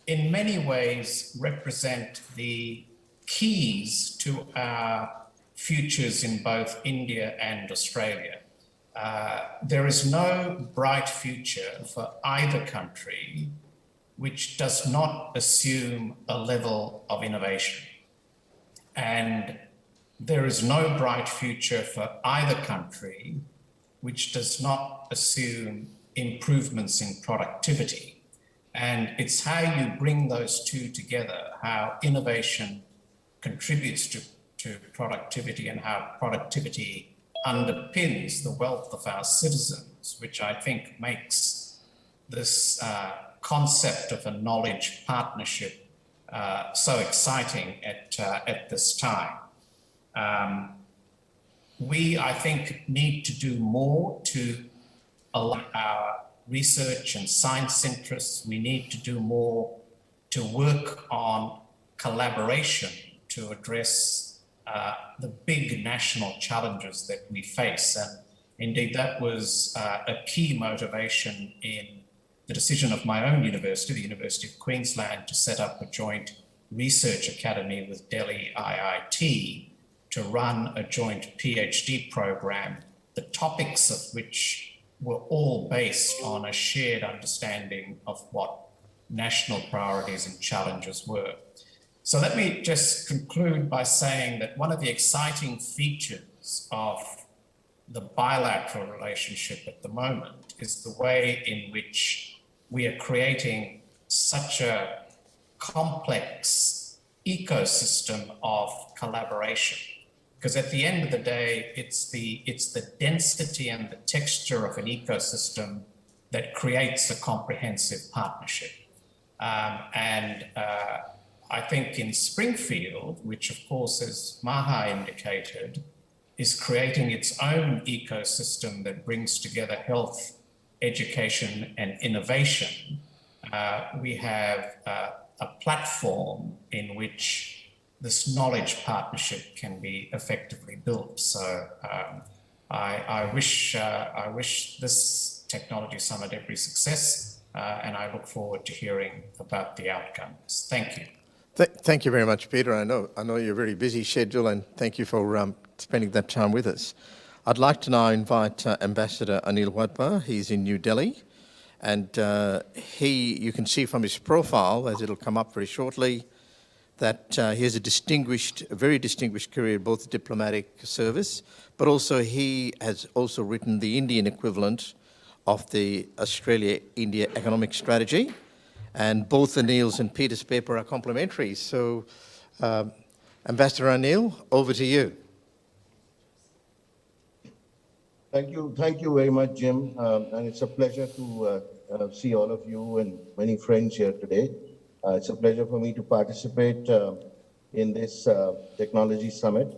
in many ways represent the keys to our futures in both India and Australia. There is no bright future for either country which does not assume a level of innovation. And there is no bright future for either country which does not assume improvements in productivity. And it's how you bring those two together, how innovation contributes to productivity and how productivity underpins the wealth of our citizens, skills, which I think makes this concept of a knowledge partnership so exciting at this time. We, I think, need to do more to align our research and science interests. We need to do more to work on collaboration to address the big national challenges that we face. And indeed, that was a key motivation in the decision of my own university, the University of Queensland, to set up a joint research academy with Delhi IIT to run a joint PhD program, the topics of which were all based on a shared understanding of what national priorities and challenges were. So let me just conclude by saying that one of the exciting features of the bilateral relationship at the moment is the way in which we are creating such a complex ecosystem of collaboration. Because at the end of the day, it's the density and the texture of an ecosystem that creates a comprehensive partnership. I think in Springfield, which of course, as Maha indicated, is creating its own ecosystem that brings together health, education, and innovation, we have a platform in which this knowledge partnership can be effectively built. So I wish this technology summit every success, and I look forward to hearing about the outcomes. Thank you. Thank you very much, Peter. I know you're a very busy schedule, and thank you for spending that time with us. I'd like to now invite Ambassador Anil Wadhwa. He's in New Delhi, and you can see from his profile, as it'll come up very shortly, that he has a very distinguished career, both diplomatic service, but also he has also written the Indian equivalent of the Australia-India Economic Strategy, and both Anil's and Peter's paper are complementary. So, Ambassador Anil, over to you. Thank you very much, Jim, and it's a pleasure to see all of you and many friends here today. It's a pleasure for me to participate in this technology summit.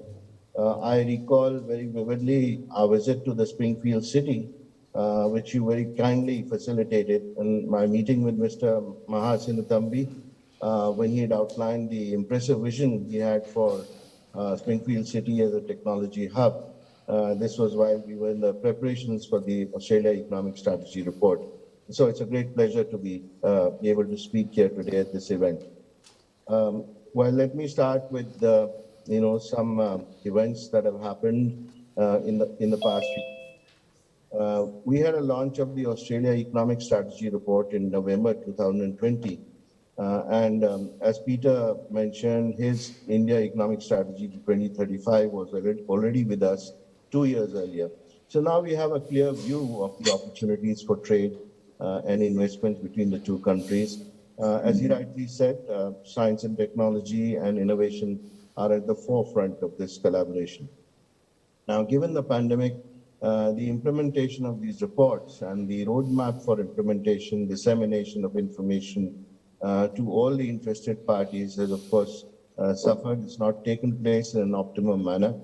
I recall very vividly our visit to the Springfield city, which you very kindly facilitated, and my meeting with Mr. Maha Sinnathambi, when he had outlined the impressive vision he had for Springfield city as a technology hub. This was while we were in the preparations for the Australia Economic Strategy report. So it's a great pleasure to be able to speak here today at this event. Well, let me start with some events that have happened in the past week. We had a launch of the Australia Economic Strategy report in November 2020. As Peter mentioned, his India Economic Strategy to 2035 was already with us 2 years earlier. So now we have a clear view of the opportunities for trade and investment between the two countries. As he rightly said, science and technology and innovation are at the forefront of this collaboration. Now, given the pandemic, the implementation of these reports and the roadmap for implementation, dissemination of information to all the interested parties has, of course, suffered. It's not taken place in an optimum manner.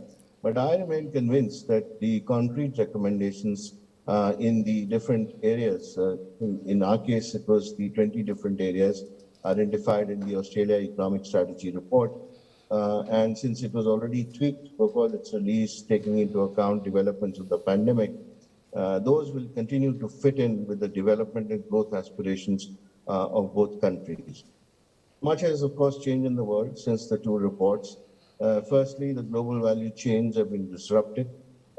But I remain convinced that the concrete recommendations in the different areas, in our case, it was the 20 different areas identified in the Australia Economic Strategy report. And since it was already tweaked before its release, taking into account developments of the pandemic, those will continue to fit in with the development and growth aspirations of both countries. Much has, of course, changed in the world since the two reports. Firstly, the global value chains have been disrupted.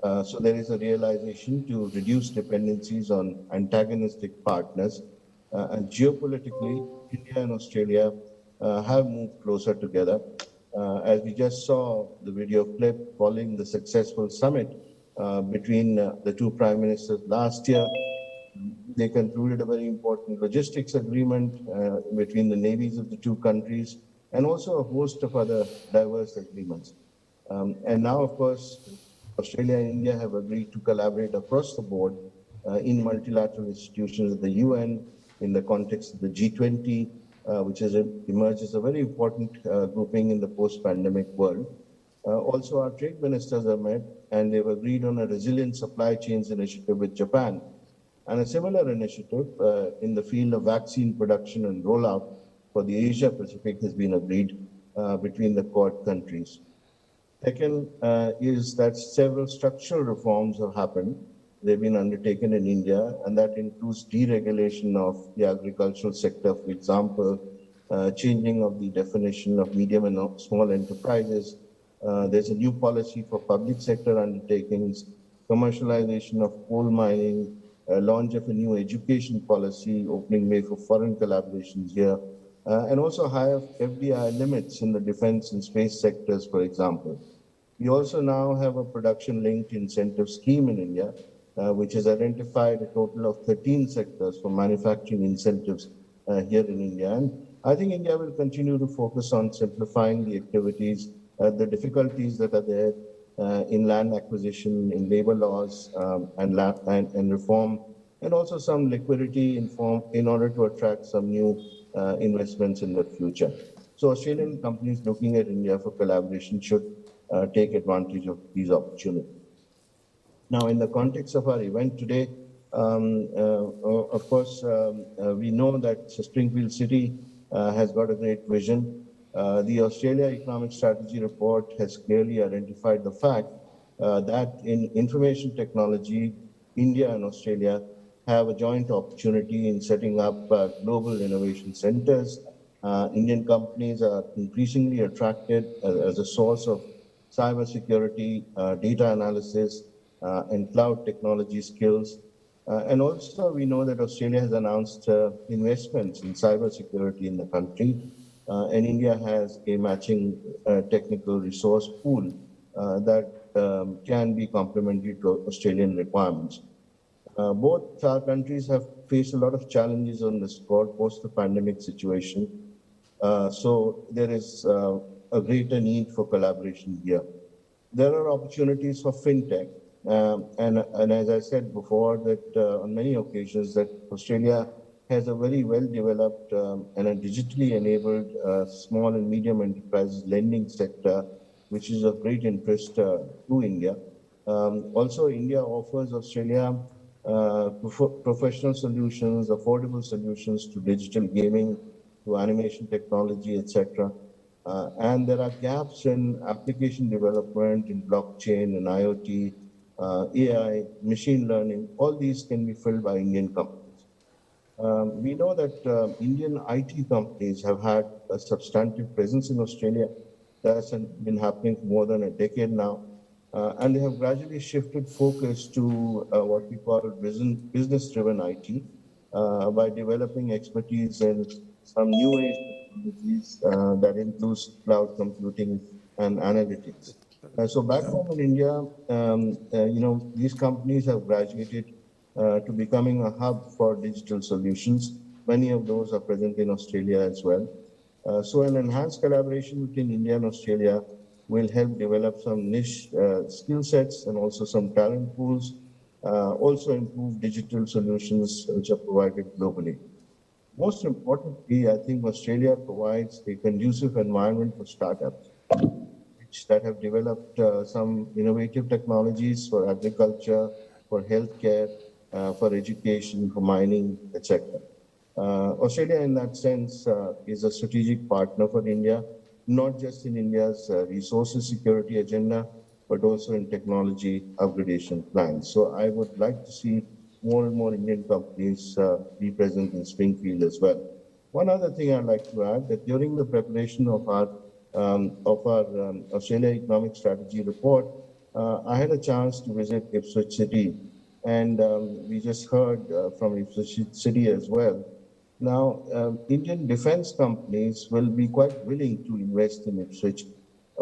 So there is a realization to reduce dependencies on antagonistic partners. And geopolitically, India and Australia have moved closer together. As we just saw the video clip following the successful summit between the two prime ministers last year, they concluded a very important logistics agreement between the navies of the two countries, and also a host of other diverse agreements. And now, of course, Australia and India have agreed to collaborate across the board in multilateral institutions at the UN, in the context of the G20, which has emerged as a very important grouping in the post-pandemic world. Also, our trade ministers have met and they've agreed on a resilient supply chains initiative with Japan. And a similar initiative in the field of vaccine production and rollout for the Asia Pacific has been agreed between the Quad countries. Second is that several structural reforms have happened. They've been undertaken in India, and that includes deregulation of the agricultural sector, for example, changing of the definition of medium and small enterprises. There's a new policy for public sector undertakings, commercialization of coal mining, launch of a new education policy, opening way for foreign collaborations here, and also higher FDI limits in the defense and space sectors, for example. We also now have a production-linked incentive scheme in India, which has identified a total of 13 sectors for manufacturing incentives here in India. And I think India will continue to focus on simplifying the activities, the difficulties that are there in land acquisition, in labor laws, and reform, and also some liquidity in order to attract some new investments in the future. So Australian companies looking at India for collaboration should take advantage of these opportunities. Now, in the context of our event today, of course, we know that Springfield City has got a great vision. The Australia Economic Strategy Report has clearly identified the fact that in information technology, India and Australia have a joint opportunity in setting up global innovation centers. Indian companies are increasingly attracted as a source of cybersecurity, data analysis, and cloud technology skills. And also, we know that Australia has announced investments in cybersecurity in the country, and India has a matching technical resource pool that can be complementary to Australian requirements. Both our countries have faced a lot of challenges on the score post the pandemic situation. So there is a greater need for collaboration here. There are opportunities for fintech. And as I said before, that on many occasions that Australia has a very well-developed and a digitally enabled small and medium enterprises lending sector, which is of great interest to India. Also, India offers Australia professional solutions, affordable solutions to digital gaming, to animation technology, etc. And there are gaps in application development, in blockchain and IoT, AI, machine learning. All these can be filled by Indian companies. We know that Indian IT companies have had a substantive presence in Australia. That's been happening for more than a decade now. And they have gradually shifted focus to what we call business-driven IT by developing expertise in some new age technologies that includes cloud computing and analytics. So back home in India, these companies have graduated to becoming a hub for digital solutions. Many of those are present in Australia as well. So an enhanced collaboration between India and Australia will help develop some niche skill sets and also some talent pools, also improve digital solutions which are provided globally. Most importantly, I think Australia provides a conducive environment for startups that have developed some innovative technologies for agriculture, for healthcare, for education, for mining, etc. Australia, in that sense, is a strategic partner for India, not just in India's resources security agenda, but also in technology upgradation plans. So I would like to see more and more Indian companies be present in Springfield as well. One other thing I'd like to add, that during the preparation of our Australia Economic Strategy Report, I had a chance to visit Ipswich City, and we just heard from Ipswich City as well. Now, Indian defense companies will be quite willing to invest in Ipswich,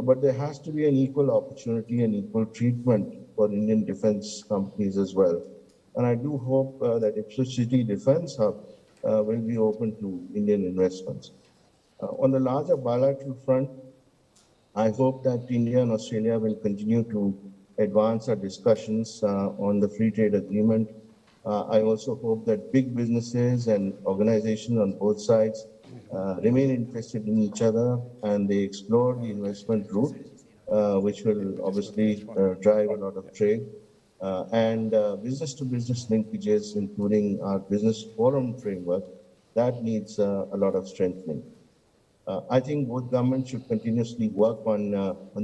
but there has to be an equal opportunity and equal treatment for Indian defense companies as well. And I do hope that Ipswich City Defense Hub will be open to Indian investments. On the larger bilateral front, I hope that India and Australia will continue to advance our discussions on the free trade agreement, I also hope that big businesses and organizations on both sides remain interested in each other and they explore the investment route, which will obviously drive a lot of trade. And business-to-business linkages, including our business forum framework, that needs a lot of strengthening. I think both governments should continuously work on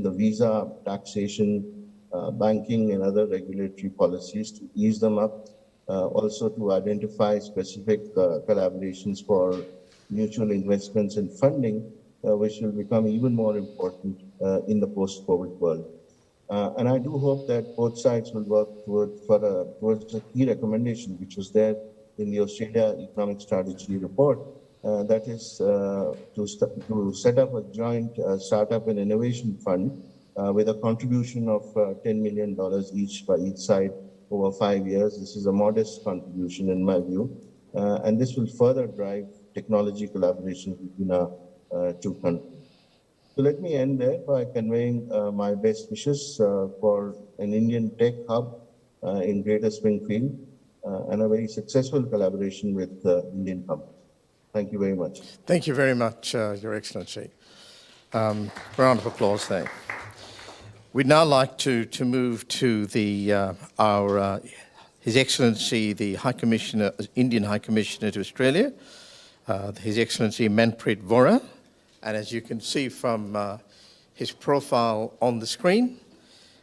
the visa, taxation, banking, and other regulatory policies to ease them up. Also to identify specific collaborations for mutual investments and funding, which will become even more important in the post-COVID world. And I do hope that both sides will work towards a key recommendation, which was there in the Australia Economic Strategy report, that is to set up a joint startup and innovation fund with a contribution of $10 million each by each side over 5 years. This is a modest contribution in my view, and this will further drive technology collaboration between our two countries. So let me end there by conveying my best wishes for an Indian tech hub in Greater Springfield and a very successful collaboration with Indian companies. Thank you very much. Thank you very much, Your Excellency. Round of applause there. We'd now like to move to His Excellency, the High Commissioner, Indian High Commissioner to Australia, His Excellency Manpreet Vora. And as you can see from his profile on the screen,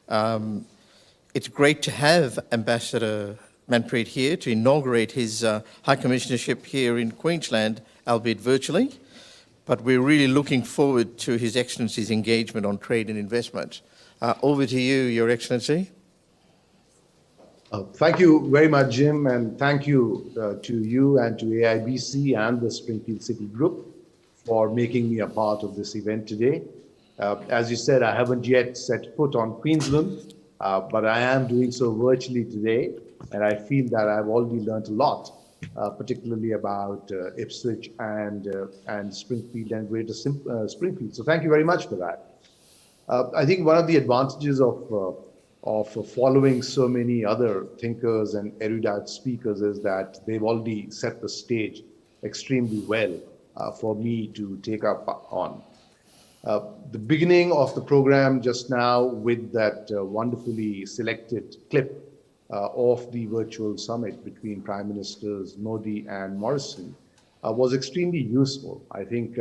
it's great to have Ambassador Manpreet here to inaugurate his High Commissionership here in Queensland, albeit virtually. But we're really looking forward to His Excellency's engagement on trade and investment. Over to you, Your Excellency. Thank you very much, Jim, and thank you to you and to AIBC and the Springfield City Group for making me a part of this event today. As you said, I haven't yet set foot on Queensland, but I am doing so virtually today, and I feel that I've already learned a lot, particularly about Ipswich and Springfield and Greater Springfield. So thank you very much for that. I think one of the advantages of following so many other thinkers and erudite speakers is that they've already set the stage extremely well for me to take up on. The beginning of the program just now with that wonderfully selected clip of the virtual summit between Prime Ministers Modi and Morrison was extremely useful. I think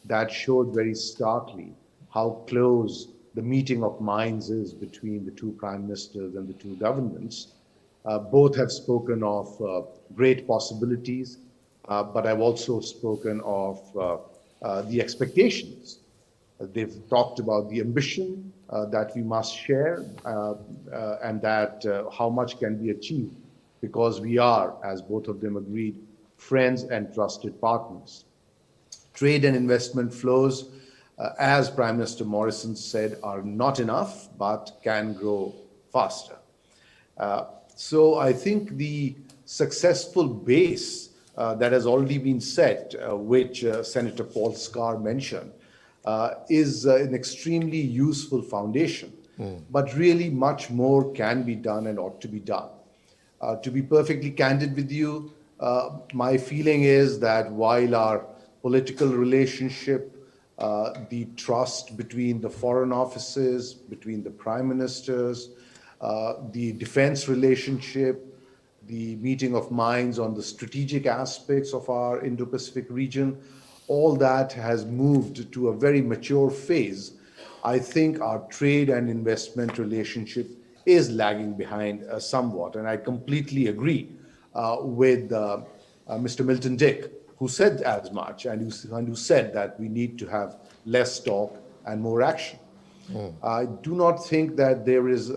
that showed very starkly how close the meeting of minds is between the two prime ministers and the two governments. Both have spoken of great possibilities, but I've also spoken of the expectations. They've talked about the ambition that we must share and that how much can be achieved because we are, as both of them agreed, friends and trusted partners. Trade and investment flows, as Prime Minister Morrison said, are not enough, but can grow faster. So I think the successful base that has already been set, which Senator Paul Scar mentioned, is an extremely useful foundation. But really much more can be done and ought to be done. To be perfectly candid with you, my feeling is that while our political relationship, the trust between the foreign offices, between the prime ministers, the defense relationship, the meeting of minds on the strategic aspects of our Indo-Pacific region, all that has moved to a very mature phase. I think our trade and investment relationship is lagging behind somewhat. And I completely agree with Mr. Milton Dick, who said as much and who said that we need to have less talk and more action. I do not think that there is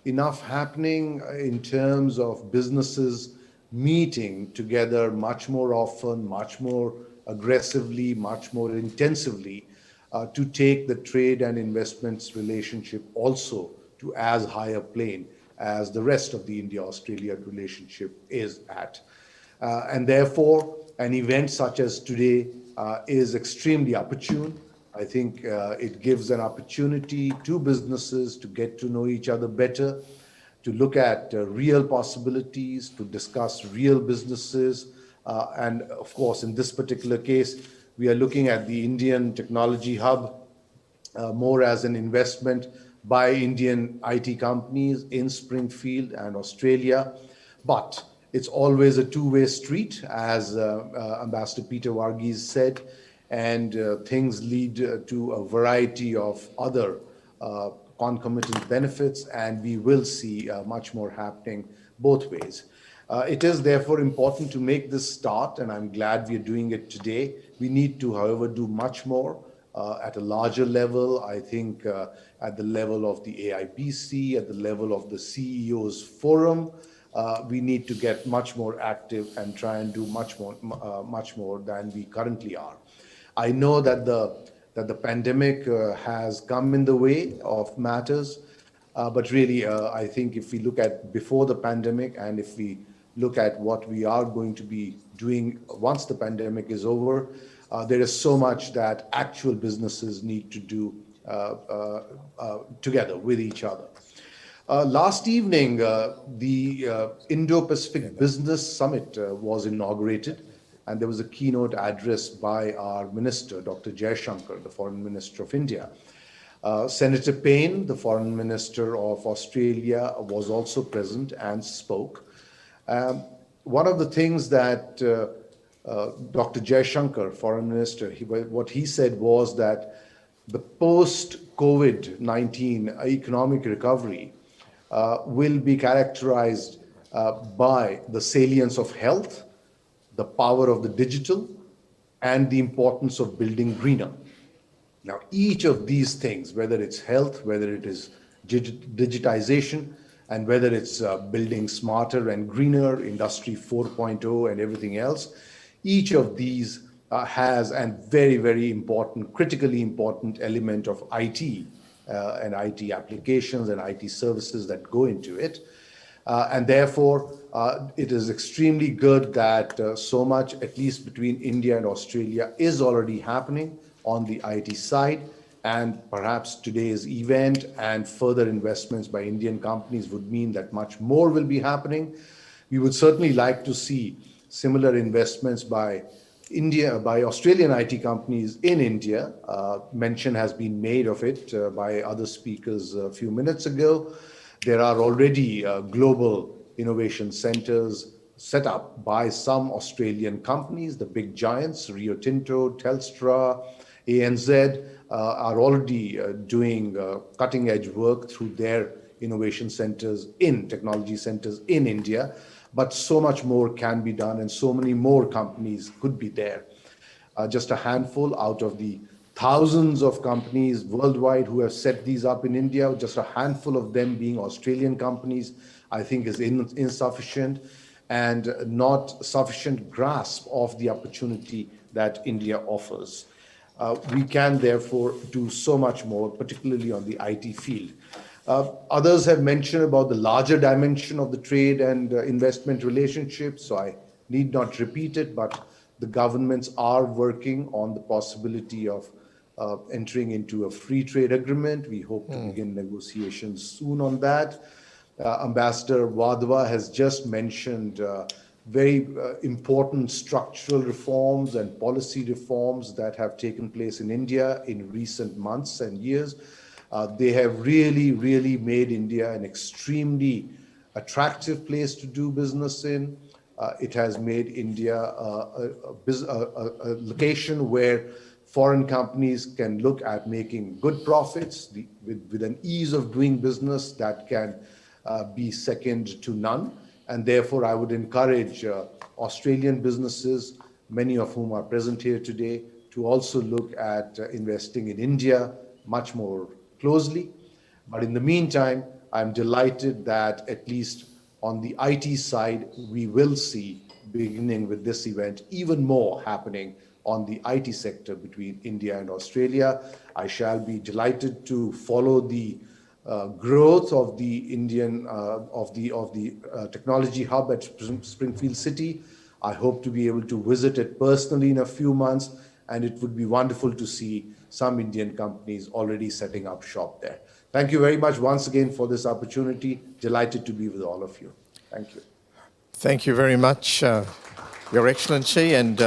enough happening in terms of businesses meeting together much more often, much more aggressively, much more intensively to take the trade and investments relationship also to as high a plane as the rest of the India-Australia relationship is at. And therefore, an event such as today is extremely opportune. I think it gives an opportunity to businesses to get to know each other better, to look at real possibilities, to discuss real businesses. And of course, in this particular case, we are looking at the Indian Technology Hub more as an investment by Indian IT companies in Springfield and Australia. But it's always a two-way street, as Ambassador Peter Varghese said, and things lead to a variety of other concomitant benefits, and we will see much more happening both ways. It is therefore important to make this start, and I'm glad we are doing it today. We need to, however, do much more at a larger level. I think at the level of the AIBC, at the level of the CEOs Forum, we need to get much more active and try and do much more than we currently are. I know that the pandemic has come in the way of matters, but really, I think if we look at before the pandemic and if we look at what we are going to be doing once the pandemic is over, there is so much that actual businesses need to do together with each other. Last evening, the Indo-Pacific Business Summit was inaugurated, and there was a keynote address by our minister, Dr. Jaishankar, the Foreign Minister of India. Senator Payne, the Foreign Minister of Australia, was also present and spoke. One of the things that Dr. Jaishankar, Foreign Minister, what he said was that the post-COVID-19 economic recovery will be characterized by the salience of health, the power of the digital, and the importance of building greener. Now, each of these things, whether it's health, whether it is digitization, and whether it's building smarter and greener, Industry 4.0 and everything else, each of these has a very, very important, critically important element of IT and IT applications and IT services that go into it. And therefore, it is extremely good that so much, at least between India and Australia, is already happening on the IT side. And perhaps today's event and further investments by Indian companies would mean that much more will be happening. We would certainly like to see similar investments by Australian IT companies in India. Mention has been made of it by other speakers a few minutes ago. There are already global innovation centers set up by some Australian companies, the big giants, Rio Tinto, Telstra, ANZ, are already doing cutting edge work through their innovation centers technology centers in India. But so much more can be done and so many more companies could be there. Just a handful out of the thousands of companies worldwide who have set these up in India, just a handful of them being Australian companies, I think is insufficient and not sufficient grasp of the opportunity that India offers. We can therefore do so much more, particularly on the IT field. Others have mentioned about the larger dimension of the trade and investment relationship, so I need not repeat it, but the governments are working on the possibility of entering into a free trade agreement. We hope to begin negotiations soon on that. Ambassador Wadhwa has just mentioned very important structural reforms and policy reforms that have taken place in India in recent months and years. They have really, really made India an extremely attractive place to do business in. It has made India a location where foreign companies can look at making good profits with an ease of doing business that can be second to none. And therefore, I would encourage Australian businesses, many of whom are present here today, to also look at investing in India much more closely. But in the meantime, I'm delighted that at least on the IT side, we will see, beginning with this event, even more happening on the IT sector between India and Australia. I shall be delighted to follow the growth of the Indian technology hub at Springfield City. I hope to be able to visit it personally in a few months, and it would be wonderful to see some Indian companies already setting up shop there. Thank you very much once again for this opportunity. Delighted to be with all of you. Thank you. Thank you very much, Your Excellency, and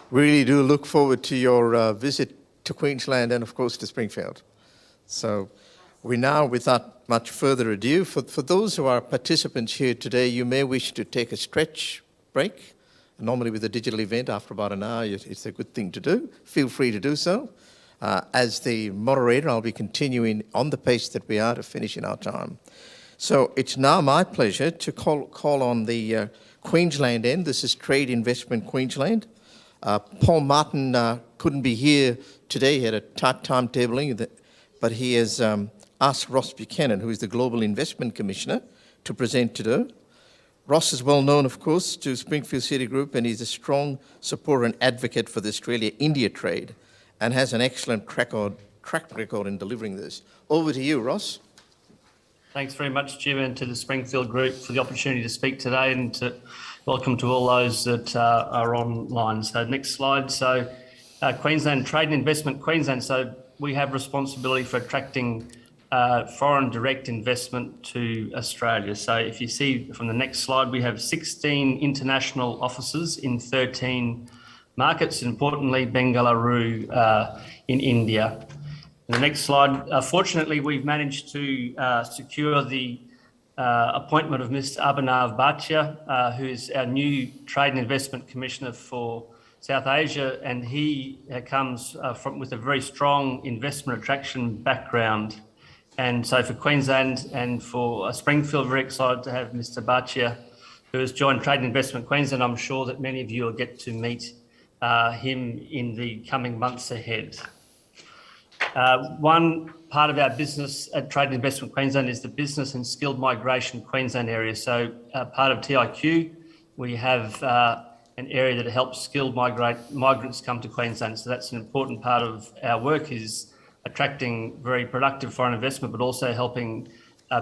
really do look forward to your visit to Queensland and, of course, to Springfield. So we now, without much further ado, for those who are participants here today, you may wish to take a stretch break. Normally with a digital event, after about an hour, it's a good thing to do. Feel free to do so. As the moderator, I'll be continuing on the pace that we are to finish in our time. So it's now my pleasure to call on the Queensland end. This is Trade Investment Queensland. Paul Martin couldn't be here today. He had a tight timetabling, but he has asked Ross Buchanan, who is the Global Investment Commissioner, to present today. Ross is well known, of course, to Springfield City Group, and he's a strong supporter and advocate for the Australia-India trade and has an excellent track record in delivering this. Over to you, Ross. Thanks very much, Jim, and to the Springfield Group for the opportunity to speak today, and to welcome to all those that are online. So next slide. So Queensland, Trade and Investment Queensland. So we have responsibility for attracting foreign direct investment to Australia. So if you see from the next slide, we have 16 international offices in 13 markets, importantly Bengaluru in India. The next slide. Fortunately, we've managed to secure the appointment of Mr. Abhinav Bhatia, who is our new Trade and Investment Commissioner for South Asia, and he comes with a very strong investment attraction background. And so for Queensland and for Springfield, very excited to have Mr. Bhatia, who has joined Trade and Investment Queensland. I'm sure that many of you will get to meet him in the coming months ahead. One part of our business at Trade and Investment Queensland is the Business and Skilled Migration Queensland area. So part of TIQ, we have an area that helps skilled migrants come to Queensland. So that's an important part of our work, is attracting very productive foreign investment, but also helping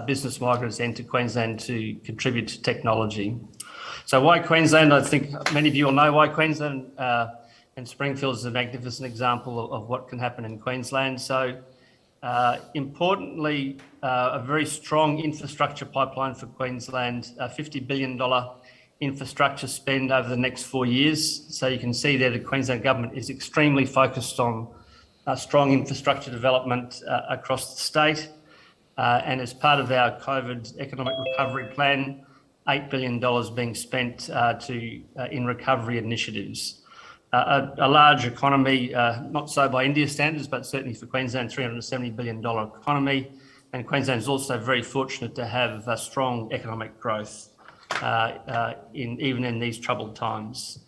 business migrants enter Queensland to contribute to technology. So why Queensland? I think many of you will know why Queensland, and Springfield is a magnificent example of what can happen in Queensland. So importantly, a very strong infrastructure pipeline for Queensland, $50 billion infrastructure spend over the next 4 years. So you can see there the Queensland government is extremely focused on strong infrastructure development across the state. And as part of our COVID economic recovery plan, $8 billion being spent in recovery initiatives. A large economy, not so by India standards, but certainly for Queensland, $370 billion economy. And Queensland is also very fortunate to have strong economic growth even in these troubled times.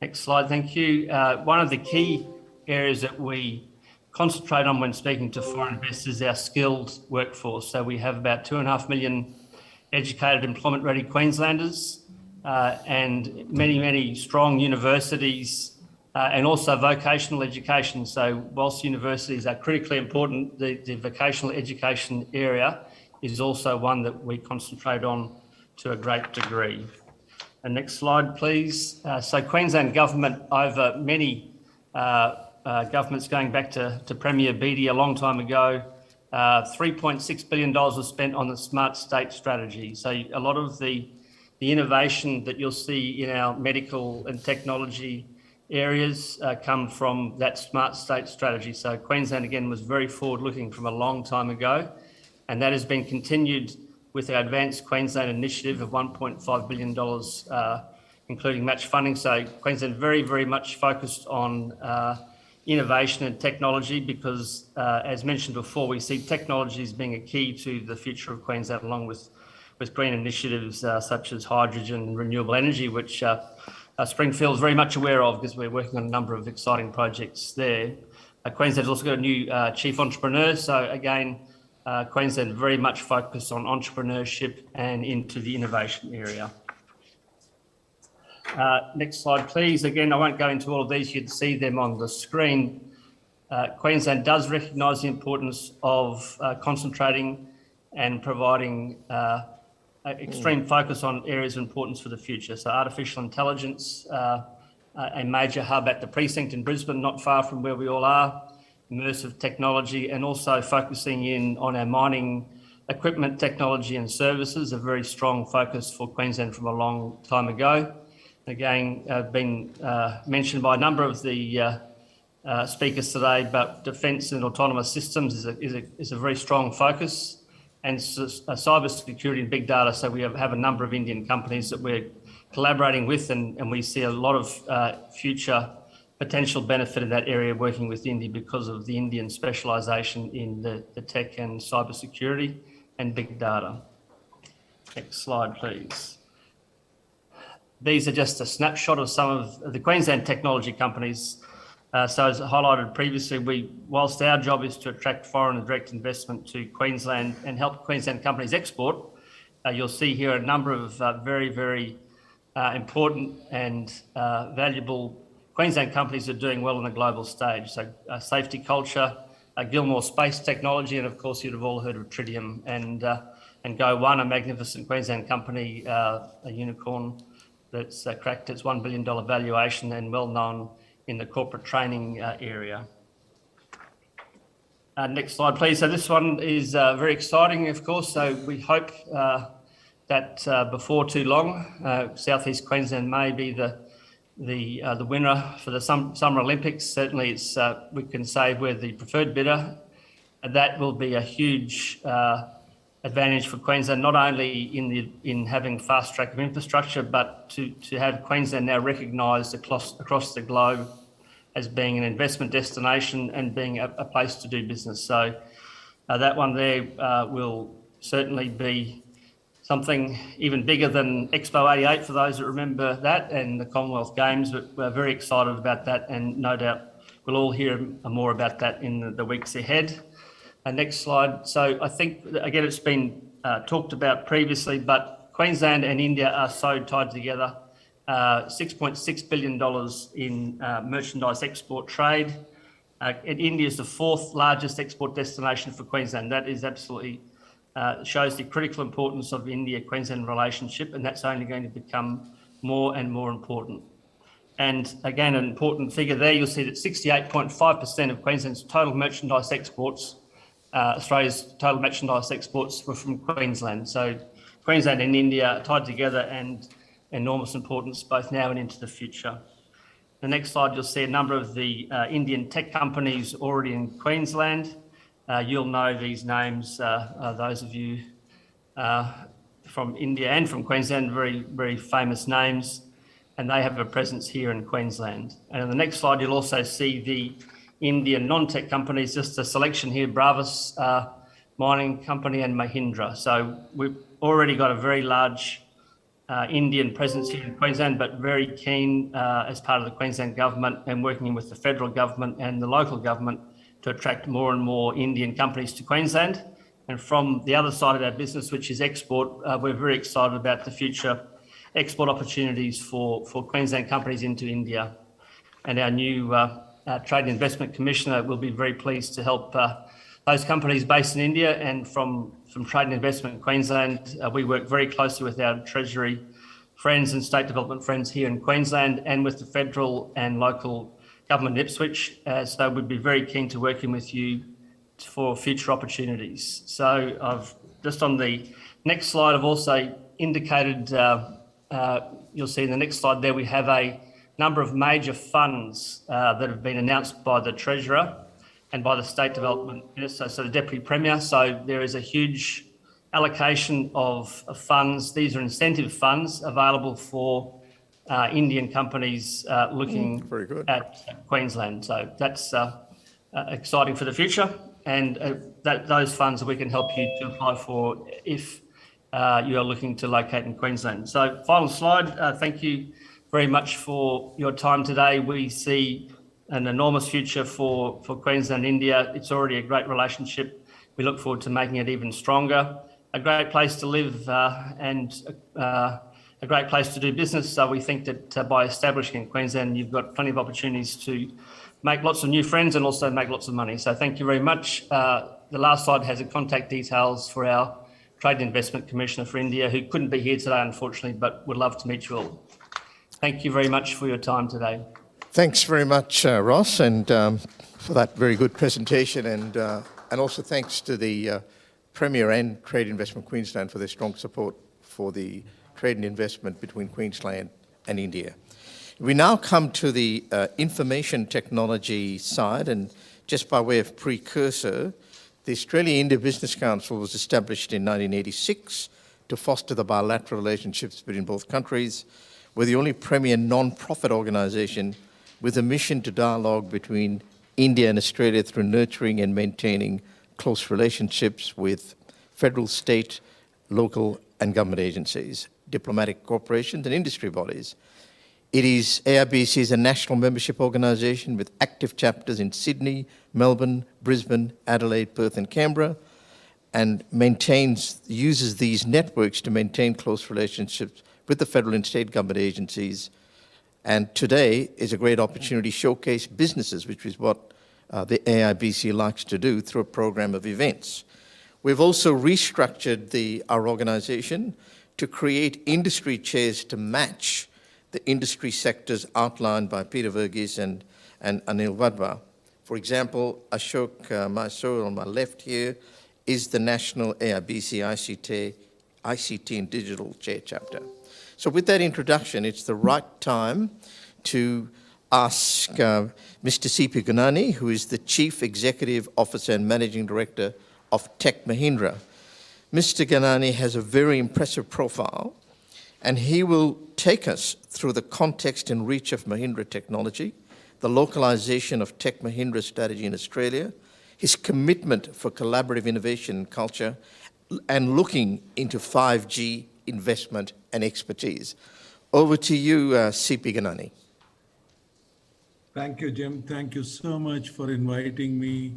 Next slide, thank you. One of the key areas that we concentrate on when speaking to foreign investors is our skilled workforce. So we have about 2.5 million educated, employment-ready Queenslanders and many strong universities and also vocational education. So whilst universities are critically important, the vocational education area is also one that we concentrate on to a great degree. And next slide, please. So Queensland government, over many governments going back to Premier Beattie a long time ago, $3.6 billion was spent on the Smart State strategy. So a lot of the innovation that you'll see in our medical and technology areas come from that Smart State strategy. So Queensland, again, was very forward-looking from a long time ago, and that has been continued with our Advanced Queensland initiative of $1.5 billion, including match funding. So Queensland very much focused on innovation and technology because, as mentioned before, we see technology as being a key to the future of Queensland, along with green initiatives such as hydrogen and renewable energy, which Springfield is very much aware of because we're working on a number of exciting projects there. Queensland's also got a new chief entrepreneur. So again, Queensland very much focused on entrepreneurship and into the innovation area. Next slide, please. Again, I won't go into all of these. You'd see them on the screen. Queensland does recognise the importance of concentrating and providing extreme focus on areas of importance for the future. So artificial intelligence, a major hub at the precinct in Brisbane, not far from where we all are. immersive technology, and also focusing in on our mining equipment, technology and services, a very strong focus for Queensland from a long time ago. Again, been mentioned by a number of the speakers today, but defence and autonomous systems is a very strong focus, and cyber security and big data. So we have a number of Indian companies that we're collaborating with, and we see a lot of future potential benefit in that area working with India because of the Indian specialisation in the tech and cyber security and big data. Next slide, please. These are just a snapshot of some of the Queensland technology companies. So as highlighted previously, whilst our job is to attract foreign and direct investment to Queensland and help Queensland companies export, you'll see here a number of very, very important and valuable Queensland companies are doing well on the global stage. So Safety Culture, Gilmore Space Technology, and of course you'd have all heard of Tritium, and Go One, a magnificent Queensland company, a unicorn that's cracked its $1 billion valuation and well known in the corporate training area. Next slide, please. So this one is very exciting, of course. So we hope that before too long, Southeast Queensland may be the winner for the Summer Olympics. Certainly, it's we can say we're the preferred bidder. That will be a huge advantage for Queensland, not only in having fast track of infrastructure, but to have Queensland now recognised across the globe as being an investment destination and being a place to do business. So that one there will certainly be something even bigger than Expo 88 for those that remember that, and the Commonwealth Games. But we're very excited about that, and no doubt we'll all hear more about that in the weeks ahead. Next slide. So I think, again, it's been talked about previously, but Queensland and India are so tied together. $6.6 billion in merchandise export trade. And India is the fourth largest export destination for Queensland. That is absolutely shows the critical importance of the India-Queensland relationship, and that's only going to become more and more important. And again, an important figure there, you'll see that 68.5% of Queensland's total merchandise exports, Australia's total merchandise exports, were from Queensland. So Queensland and India are tied together, and enormous importance both now and into the future. The next slide, you'll see a number of the Indian tech companies already in Queensland. You'll know these names, those of you from India and from Queensland, very, very famous names, and they have a presence here in Queensland. And on the next slide, you'll also see the Indian non-tech companies, just a selection here, Bravis Mining Company and Mahindra. So we've already got a very large Indian presence here in Queensland, but very keen as part of the Queensland government and working with the federal government and the local government to attract more and more Indian companies to Queensland. And from the other side of our business, which is export, we're very excited about the future export opportunities for Queensland companies into India. And our new Trade and Investment Commissioner will be very pleased to help those companies based in India. And from Trade and Investment Queensland, we work very closely with our Treasury friends and state development friends here in Queensland and with the federal and local government in Ipswich. So we'd be very keen to working with you for future opportunities. So I've just on the next slide, I've also indicated, you'll see in the next slide there, we have a number of major funds that have been announced by the Treasurer and by the State Development Minister, so the Deputy Premier. So there is a huge allocation of funds. These are incentive funds available for Indian companies looking at Queensland. So that's exciting for the future, and those funds we can help you to apply for if you are looking to locate in Queensland. So final slide, thank you very much for your time today. We see an enormous future for Queensland and India. It's already a great relationship. We look forward to making it even stronger. A great place to live and a great place to do business. So we think that by establishing in Queensland, you've got plenty of opportunities to make lots of new friends and also make lots of money. So thank you very much. The last slide has the contact details for our Trade and Investment Commissioner for India, who couldn't be here today, unfortunately, but would love to meet you all. Thank you very much for your time today. Thanks very much, Ross, and for that very good presentation, and also thanks to the Premier and Trade Investment Queensland for their strong support for the trade and investment between Queensland and India. We now come to the information technology side, and just by way of precursor, the Australia-India Business Council was established in 1986 to foster the bilateral relationships between both countries. We're the only premier non-profit organisation with a mission to dialogue between India and Australia through nurturing and maintaining close relationships with federal, state, local and government agencies, diplomatic corporations and industry bodies. AIBC is a national membership organisation with active chapters in Sydney, Melbourne, Brisbane, Adelaide, Perth and Canberra, and uses these networks to maintain close relationships with the federal and state government agencies. And today is a great opportunity to showcase businesses, which is what the AIBC likes to do through a program of events. We've also restructured our organisation to create industry chairs to match the industry sectors outlined by Peter Verghese and Anil Wadhwa. For example, Ashok Mysore on my left here is the National AIBC ICT and Digital Chair Chapter. So with that introduction, it's the right time to ask Mr. C.P. Gunani, who is the Chief Executive Officer and Managing Director of Tech Mahindra. Mr. Gunani has a very impressive profile, and he will take us through the context and reach of Mahindra technology, the localization of Tech Mahindra's strategy in Australia, his commitment for collaborative innovation and culture, and looking into 5G investment and expertise. Over to you, C.P. Gunani. Thank you, Jim. Thank you so much for inviting me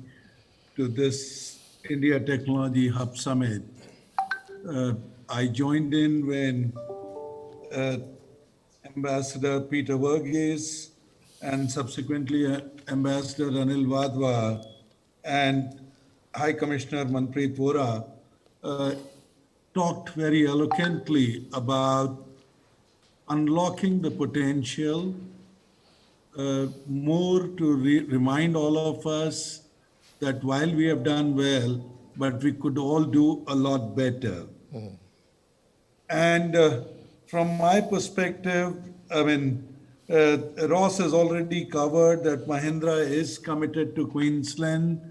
to this India Technology Hub Summit. I joined in when Ambassador Peter Verghese and subsequently Ambassador Anil Wadhwa and High Commissioner Manpreet Vora talked very eloquently about unlocking the potential, more to remind all of us that while we have done well, but we could all do a lot better. And from my perspective, I mean, Ross has already covered that Mahindra is committed to Queensland,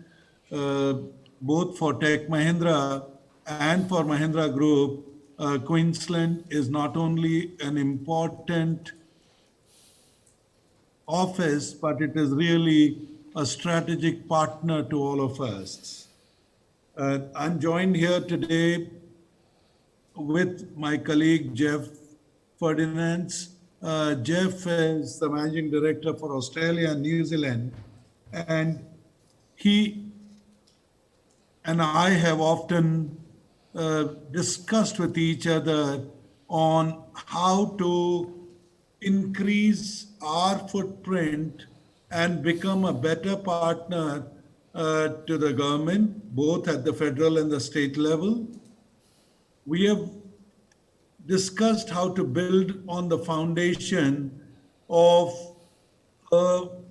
both for Tech Mahindra and for Mahindra Group. Queensland is not only an important office, but it is really a strategic partner to all of us. I'm joined here today with my colleague Jeff Ferdinands. Jeff is the Managing Director for Australia and New Zealand, and he and I have often discussed with each other on how to increase our footprint and become a better partner to the government, both at the federal and the state level. We have discussed how to build on the foundation of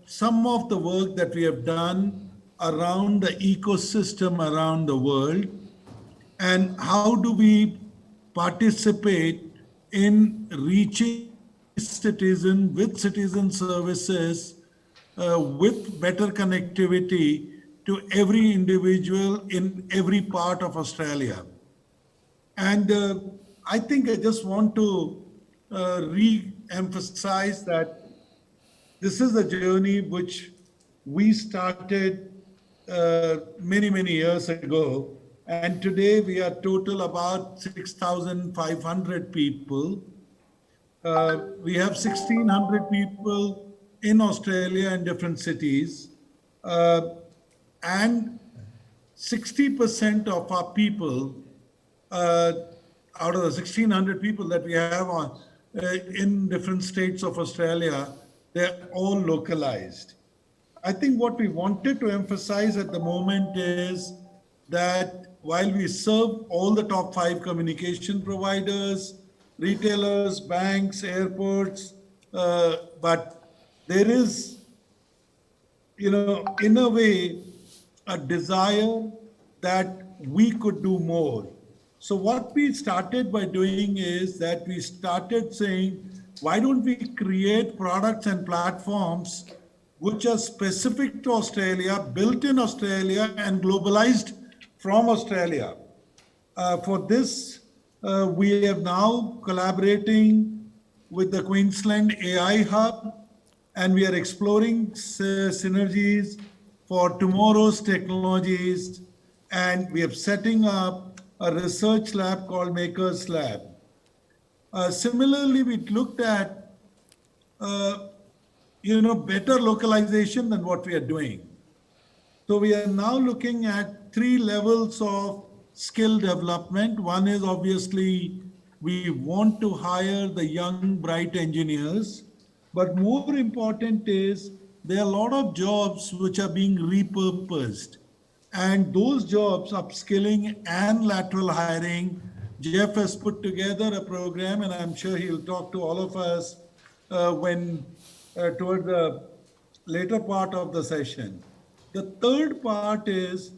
some of the work that we have done around the ecosystem around the world, and how do we participate in reaching citizen with citizen services with better connectivity to every individual in every part of Australia. And I think I just want to re-emphasize that this is a journey which we started many, many years ago. And today we are total about 6,500 people. We have 1,600 people in Australia in different cities. And 60% of our people, out of the 1,600 people that we have in different states of Australia, they're all localized. I think what we wanted to emphasize at the moment is that while we serve all the top 5 communication providers, retailers, banks, airports, but there is, in a way, a desire that we could do more. So what we started by doing is that we started saying, why don't we create products and platforms which are specific to Australia, built in Australia, and globalized from Australia. For this, we are now collaborating with the Queensland AI Hub, and we are exploring synergies for tomorrow's technologies, and we are setting up a research lab called Makers Lab. Similarly, we looked at better localization than what we are doing. So we are now looking at 3 levels of skill development. One is obviously we want to hire the young, bright engineers, but more important is there are a lot of jobs which are being repurposed. And those jobs, upskilling and lateral hiring, Jeff has put together a program, and I'm sure he'll talk to all of us toward the later part of the session. The third part is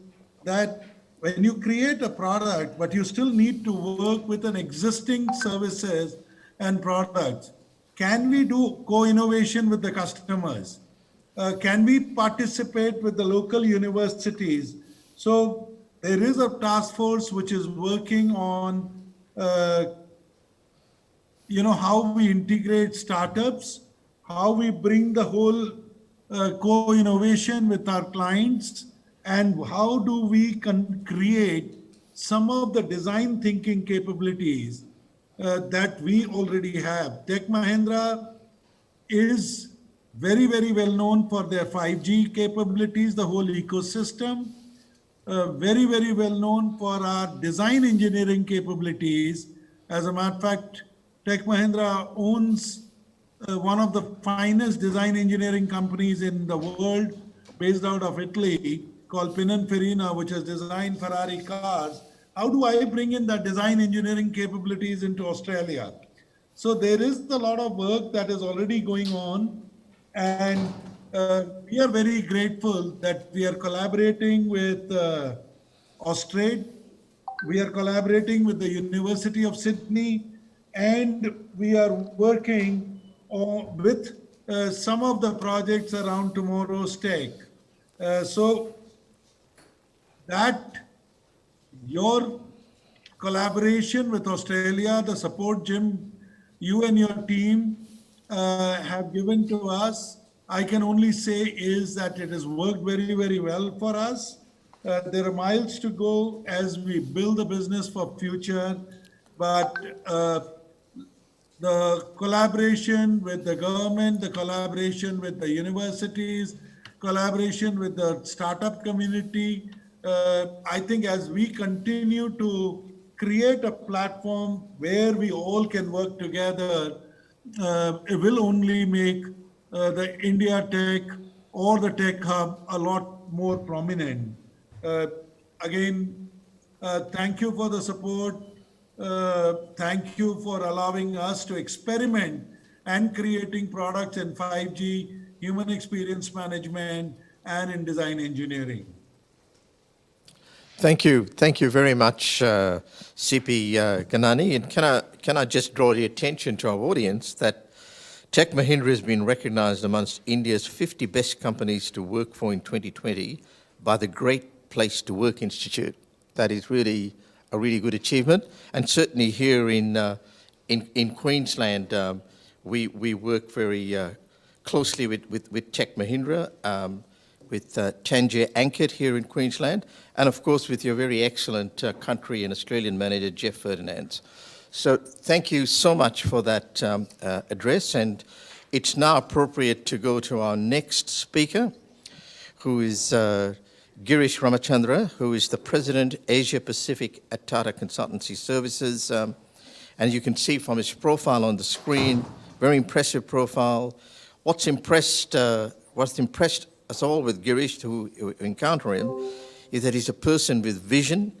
that when you create a product, but you still need to work with an existing services and products, can we do co-innovation with the customers? Can we participate with the local universities? So there is a task force which is working on how we integrate startups, how we bring the whole co-innovation with our clients, and how do we create some of the design thinking capabilities that we already have. Tech Mahindra is very, very well known for their 5G capabilities, the whole ecosystem. Very, very well known for our design engineering capabilities. As a matter of fact, Tech Mahindra owns one of the finest design engineering companies in the world, based out of Italy, called Pininfarina, which has designed Ferrari cars. How do I bring in that design engineering capabilities into Australia? So there is a lot of work that is already going on, and we are very grateful that we are collaborating with Austrade, we are collaborating with the University of Sydney, and we are working with some of the projects around tomorrow's tech. So that your collaboration with Australia, the support, Jim, you and your team have given to us, I can only say is that it has worked very, very well for us. There are miles to go as we build the business for future, but the collaboration with the government, the collaboration with the universities, collaboration with the startup community, I think as we continue to create a platform where we all can work together, it will only make the India Tech or the Tech Hub a lot more prominent. Again, thank you for the support. Thank you for allowing us to experiment and creating products in 5G, human experience management, and in design engineering. Thank you. Thank you very much, CP Ganani. And can I just draw the attention to our audience that Tech Mahindra has been recognised amongst India's 50 best companies to work for in 2020 by the Great Place to Work Institute. That is really a really good achievement. And certainly here in Queensland, we work very closely with Tech Mahindra, with Tangier Ankit here in Queensland, and of course with your very excellent country and Australian manager, Jeff Ferdinand. So thank you so much for that address, and it's now appropriate to go to our next speaker, who is Girish Ramachandra, who is the President, Asia Pacific at Tata Consultancy Services. And you can see from his profile on the screen, very impressive profile. What's impressed us all with Girish, who encounter him, is that he's a person with vision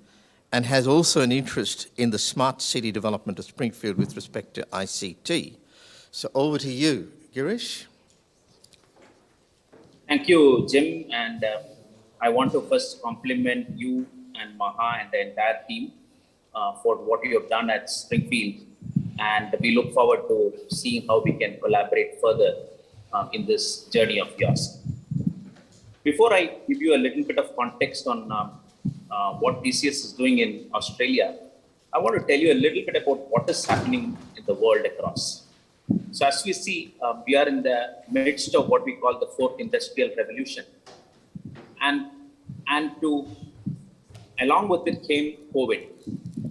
and has also an interest in the smart city development of Springfield with respect to ICT. So over to you, Girish. Thank you, Jim. And I want to first compliment you and Maha and the entire team for what you have done at Springfield. And we look forward to seeing how we can collaborate further in this journey of yours. Before I give you a little bit of context on what TCS is doing in Australia, I want to tell you a little bit about what is happening in the world across. So as we see, we are in the midst of what we call the fourth industrial revolution. And along with it came COVID.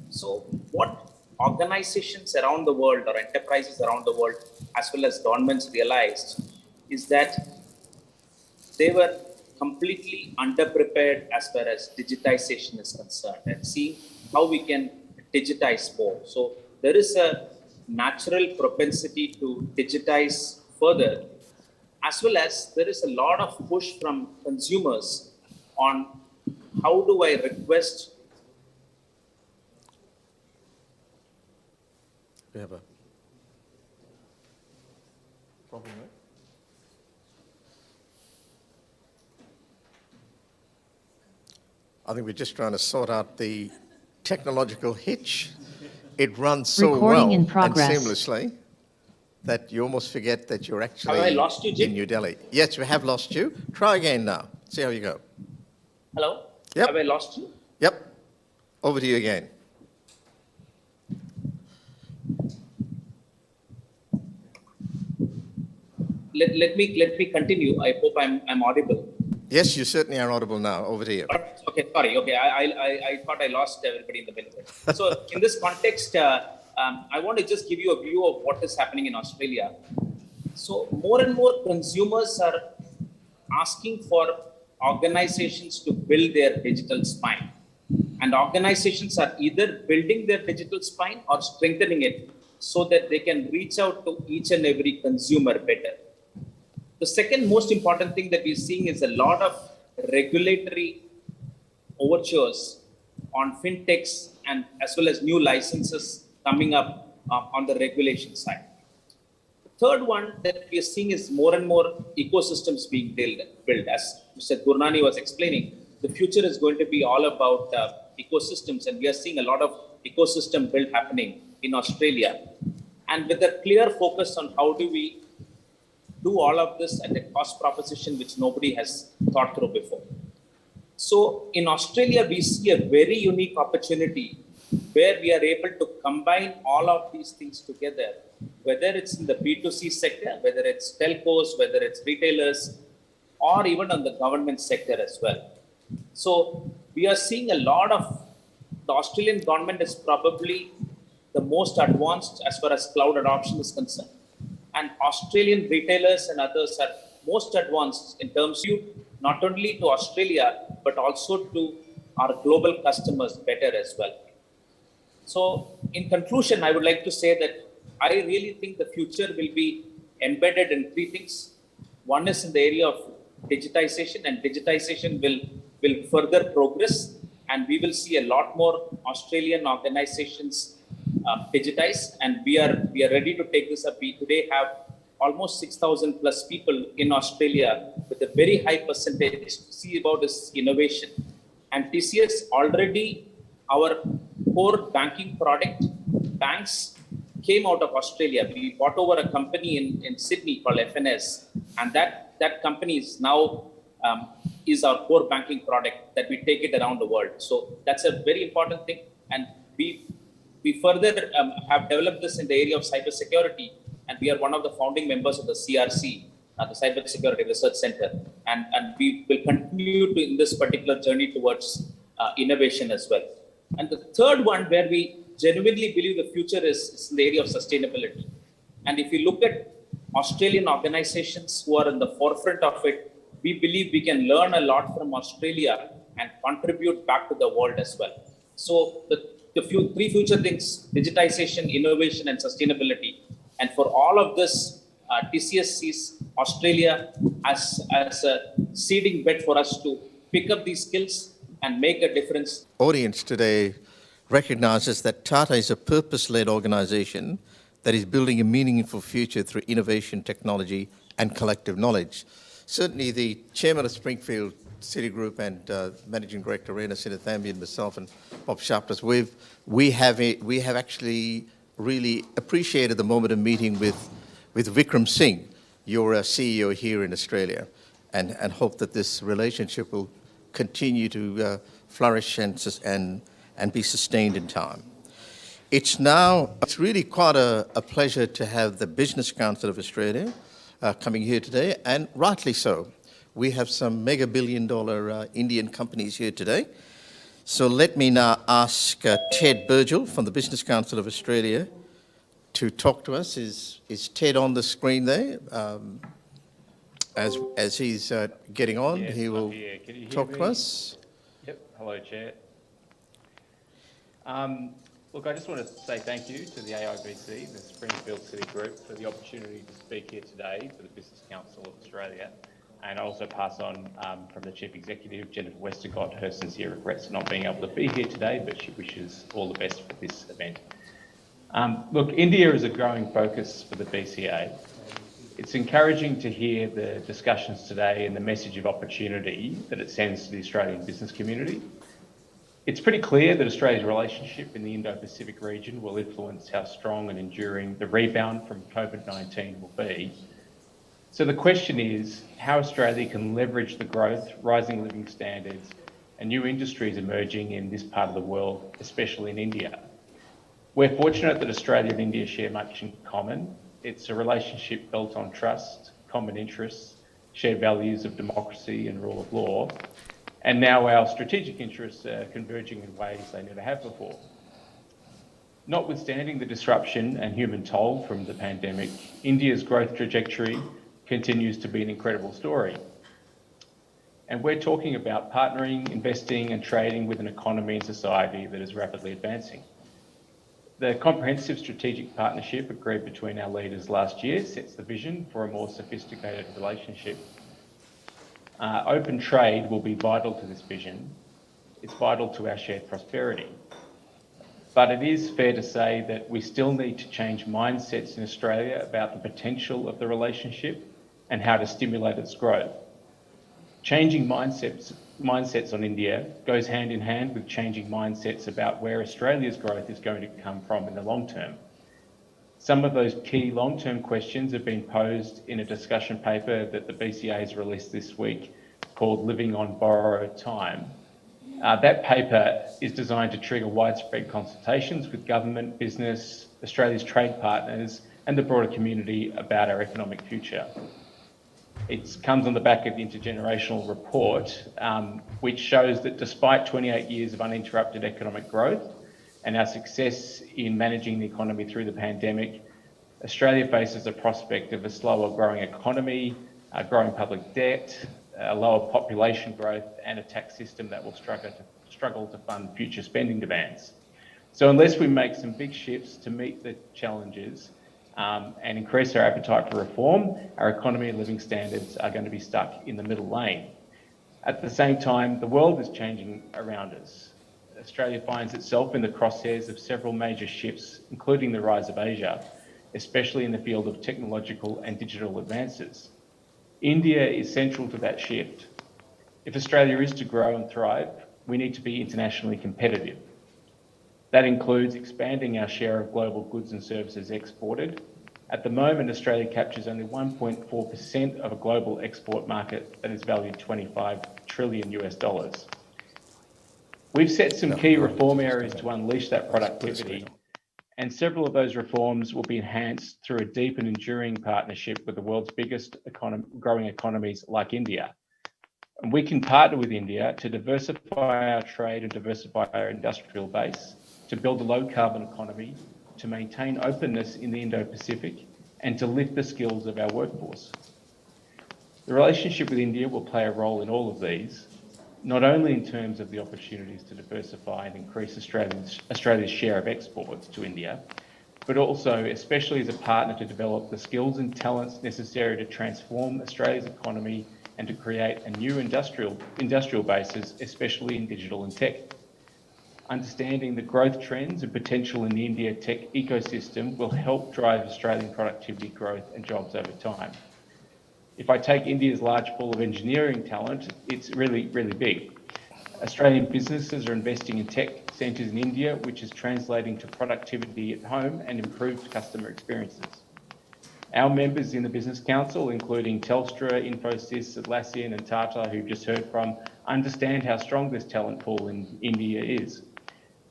So what organizations around the world or enterprises around the world, as well as governments, realized is that they were completely underprepared as far as digitization is concerned, and seeing how we can digitize more. So there is a natural propensity to digitize further, as well as there is a lot of push from consumers on how do I request. We have a problem, right? I think we're just trying to sort out the technological hitch. It runs so Recording well in and progress. seamlessly that you almost forget that you're actually Have I lost you, Jim? in New Delhi. Yes, we have lost you. Try again now. See how you go. Hello? Yep. Have I lost you? Yep. Over to you again. Let me continue. I hope I'm audible. Yes, you certainly are audible now. Over to you. Okay, sorry. Okay, I thought I lost everybody in the middle. So in this context, I want to just give you a view of what is happening in Australia. So more and more consumers are asking for organizations to build their digital spine. And organizations are either building their digital spine or strengthening it so that they can reach out to each and every consumer better. The second most important thing that we're seeing is a lot of regulatory overtures on fintechs and as well as new licenses coming up on the regulation side. The third one that we are seeing is more and more ecosystems being built. As Mr. Gurnani was explaining, the future is going to be all about ecosystems, and we are seeing a lot of ecosystem build happening in Australia. And with a clear focus on how do we do all of this at a cost proposition which nobody has thought through before. So in Australia, we see a very unique opportunity where we are able to combine all of these things together, whether it's in the B2C sector, whether it's telcos, whether it's retailers, or even on the government sector as well. So we are seeing a lot of, the Australian government is probably the most advanced as far as cloud adoption is concerned. And Australian retailers and others are most advanced in terms of not only to Australia, but also to our global customers better as well. So in conclusion, I would like to say that I really think the future will be embedded in three things. One is in the area of digitization, and digitization will further progress, and we will see a lot more Australian organizations digitize, and we are ready to take this up. We today have almost 6,000 plus people in Australia with a very high percentage to see about this innovation. And TCS already, our core banking product, banks came out of Australia. We bought over a company in Sydney called FNS, and that company is now is our core banking product that we take it around the world. So that's a very important thing. And we further have developed this in the area of cybersecurity, and we are one of the founding members of the CRC, the Cybersecurity Research Center, and we will continue to in this particular journey towards innovation as well. And the third one where we genuinely believe the future is in the area of sustainability. And if you look at Australian organizations who are in the forefront of it, we believe we can learn a lot from Australia and contribute back to the world as well. So the three future things: digitization, innovation, and sustainability. And for all of this, TCS sees Australia as a seeding bed for us to pick up these skills and make a difference. Audience today recognizes that Tata is a purpose-led organization that is building a meaningful future through innovation, technology, and collective knowledge. Certainly the chairman of Springfield City Group and Managing Director Rena Sinnathamby and myself and Bob Sharpless, we have actually really appreciated the moment of meeting with Vikram Singh, your CEO here in Australia, and hope that this relationship will continue to flourish and be sustained in time. It's really quite a pleasure to have the Business Council of Australia coming here today, and rightly so. We have some mega billion-dollar Indian companies here today. So let me now ask Ted Burgell from the Business Council of Australia to talk to us. Is Ted on the screen there? As he's getting on, yes, he will talk to us. Yep. Hello, Chair. Look, I just want to say thank you to the AIBC, the Springfield City Group, for the opportunity to speak here today for the Business Council of Australia. And I also pass on from the Chief Executive, Jennifer Westacott, her sincere regrets not being able to be here today, but she wishes all the best for this event. Look, India is a growing focus for the BCA. It's encouraging to hear the discussions today and the message of opportunity that it sends to the Australian business community. It's pretty clear that Australia's relationship in the Indo-Pacific region will influence how strong and enduring the rebound from COVID-19 will be. So the question is how Australia can leverage the growth, rising living standards, and new industries emerging in this part of the world, especially in India. We're fortunate that Australia and India share much in common. It's a relationship built on trust, common interests, shared values of democracy and rule of law. And now our strategic interests are converging in ways they never have before. Notwithstanding the disruption and human toll from the pandemic, India's growth trajectory continues to be an incredible story. And we're talking about partnering, investing and trading with an economy and society that is rapidly advancing. The comprehensive strategic partnership agreed between our leaders last year sets the vision for a more sophisticated relationship. Open trade will be vital to this vision. It's vital to our shared prosperity. But it is fair to say that we still need to change mindsets in Australia about the potential of the relationship and how to stimulate its growth. Changing mindsets on India goes hand in hand with changing mindsets about where Australia's growth is going to come from in the long term. Some of those key long-term questions have been posed in a discussion paper that the BCA has released this week called Living on Borrowed Time. That paper is designed to trigger widespread consultations with government, business, Australia's trade partners and the broader community about our economic future. It comes on the back of the intergenerational report, which shows that despite 28 years of uninterrupted economic growth and our success in managing the economy through the pandemic, Australia faces a prospect of a slower growing economy, growing public debt, lower population growth and a tax system that will struggle to fund future spending demands. So unless we make some big shifts to meet the challenges and increase our appetite for reform, our economy and living standards are going to be stuck in the middle lane. At the same time, the world is changing around us. Australia finds itself in the crosshairs of several major shifts, including the rise of Asia, especially in the field of technological and digital advances. India is central to that shift. If Australia is to grow and thrive, we need to be internationally competitive. That includes expanding our share of global goods and services exported. At the moment, Australia captures only 1.4% of a global export market that is valued $25 trillion. We've set some key reform areas to unleash that productivity, and several of those reforms will be enhanced through a deep and enduring partnership with the world's biggest growing economies like India. And we can partner with India to diversify our trade and diversify our industrial base, to build a low-carbon economy, to maintain openness in the Indo-Pacific, and to lift the skills of our workforce. The relationship with India will play a role in all of these, not only in terms of the opportunities to diversify and increase Australia's share of exports to India, but also especially as a partner to develop the skills and talents necessary to transform Australia's economy and to create a new industrial bases, especially in digital and tech. Understanding the growth trends and potential in the India tech ecosystem will help drive Australian productivity growth and jobs over time. If I take India's large pool of engineering talent, it's really, really big. Australian businesses are investing in tech centres in India, which is translating to productivity at home and improved customer experiences. Our members in the Business Council, including Telstra, Infosys, Atlassian and Tata, who you've just heard from, understand how strong this talent pool in India is.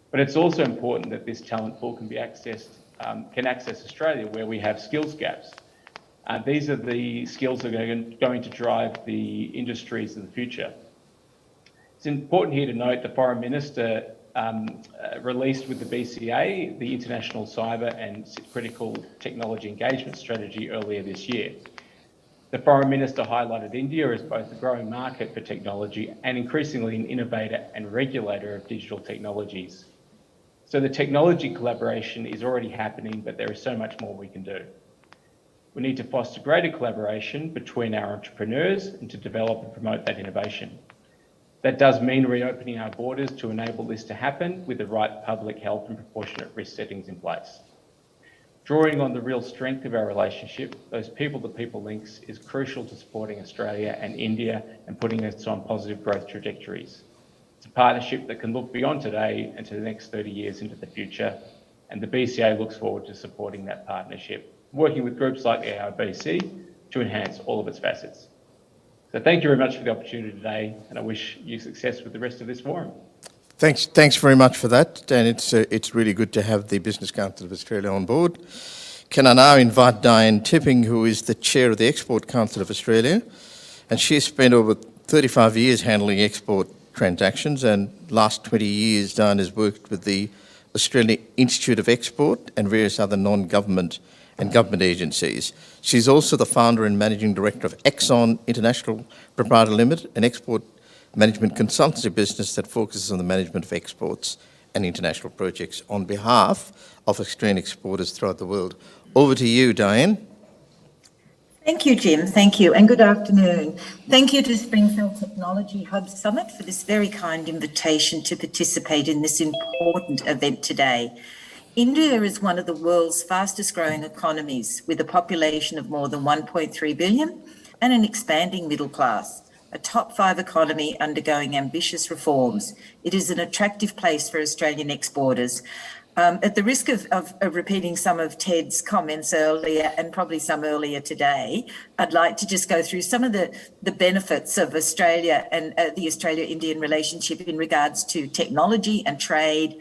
But it's also important that this talent pool can access Australia, where we have skills gaps. These are the skills that are going to drive the industries of the future. It's important here to note the Foreign Minister released with the BCA the International Cyber and Critical Technology Engagement Strategy earlier this year. The Foreign Minister highlighted India as both a growing market for technology and increasingly an innovator and regulator of digital technologies. So the technology collaboration is already happening, but there is so much more we can do. We need to foster greater collaboration between our entrepreneurs and to develop and promote that innovation. That does mean reopening our borders to enable this to happen with the right public health and proportionate risk settings in place. Drawing on the real strength of our relationship, those people-to-people links is crucial to supporting Australia and India and putting us on positive growth trajectories. It's a partnership that can look beyond today and to the next 30 years into the future, and the BCA looks forward to supporting that partnership, working with groups like AIBC to enhance all of its facets. So thank you very much for the opportunity today, and I wish you success with the rest of this forum. Thanks very much for that, and it's really good to have the Business Council of Australia on board. Can I now invite Diane Tipping, who is the chair of the Export Council of Australia, and she has spent over 35 years handling export transactions, and last 20 years Diane has worked with the Australian Institute of Export and various other non-government and government agencies. She's also the founder and managing director of Exxon International Proprietary Limited, an export management consultancy business that focuses on the management of exports and international projects on behalf of Australian exporters throughout the world. Over to you, Diane. Thank you, Jim. Thank you, and good afternoon. Thank you to Springfield Technology Hub Summit for this very kind invitation to participate in this important event today. India is one of the world's fastest growing economies, with a population of more than 1.3 billion and an expanding middle class, a top 5 economy undergoing ambitious reforms. It is an attractive place for Australian exporters. At the risk of repeating some of Ted's comments earlier, and probably some earlier today, I'd like to just go through some of the benefits of Australia and the Australia-Indian relationship in regards to technology and trade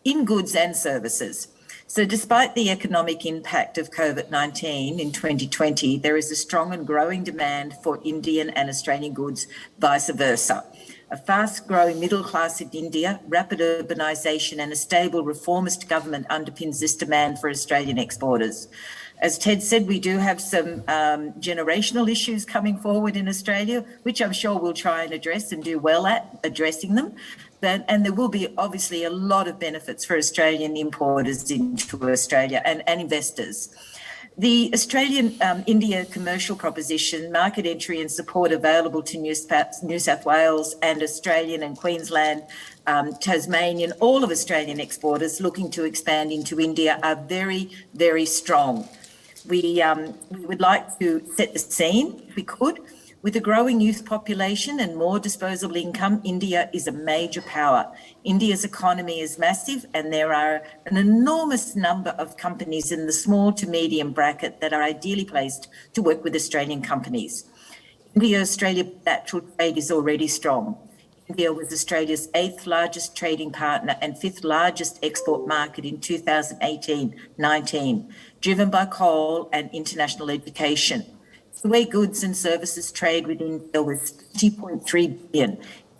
in goods and services. So despite the economic impact of COVID-19 in 2020, there is a strong and growing demand for Indian and Australian goods, vice versa. A fast-growing middle class in India, rapid urbanisation and a stable reformist government underpins this demand for Australian exporters. As Ted said, we do have some generational issues coming forward in Australia, which I'm sure we'll try and address and do well at addressing them. And there will be obviously a lot of benefits for Australian importers into Australia and investors. The Australian-India commercial proposition, market entry and support available to New South Wales and Australian and Queensland, Tasmanian, all of Australian exporters looking to expand into India are very, very strong. We would like to set the scene, if we could. With a growing youth population and more disposable income, India is a major power. India's economy is massive, and there are an enormous number of companies in the small to medium bracket that are ideally placed to work with Australian companies. India-Australia bilateral trade is already strong. India was Australia's 8th largest trading partner and 5th largest export market in 2018-19, driven by coal and international education. The way goods and services trade with India was $30.3 billion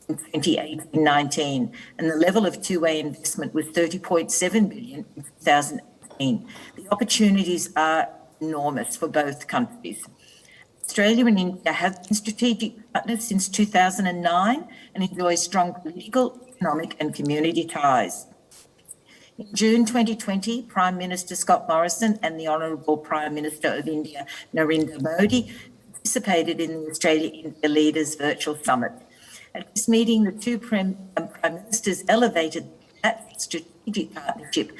in 2018-19, and the level of two-way investment was $30.7 billion in 2018. The opportunities are enormous for both countries. Australia and India have been strategic partners since 2009 and enjoy strong political, economic and community ties. In June 2020, Prime Minister Scott Morrison and the Honourable Prime Minister of India, Narendra Modi, participated in the Australia-India Leaders Virtual Summit. At this meeting, the two Prime Ministers elevated that strategic partnership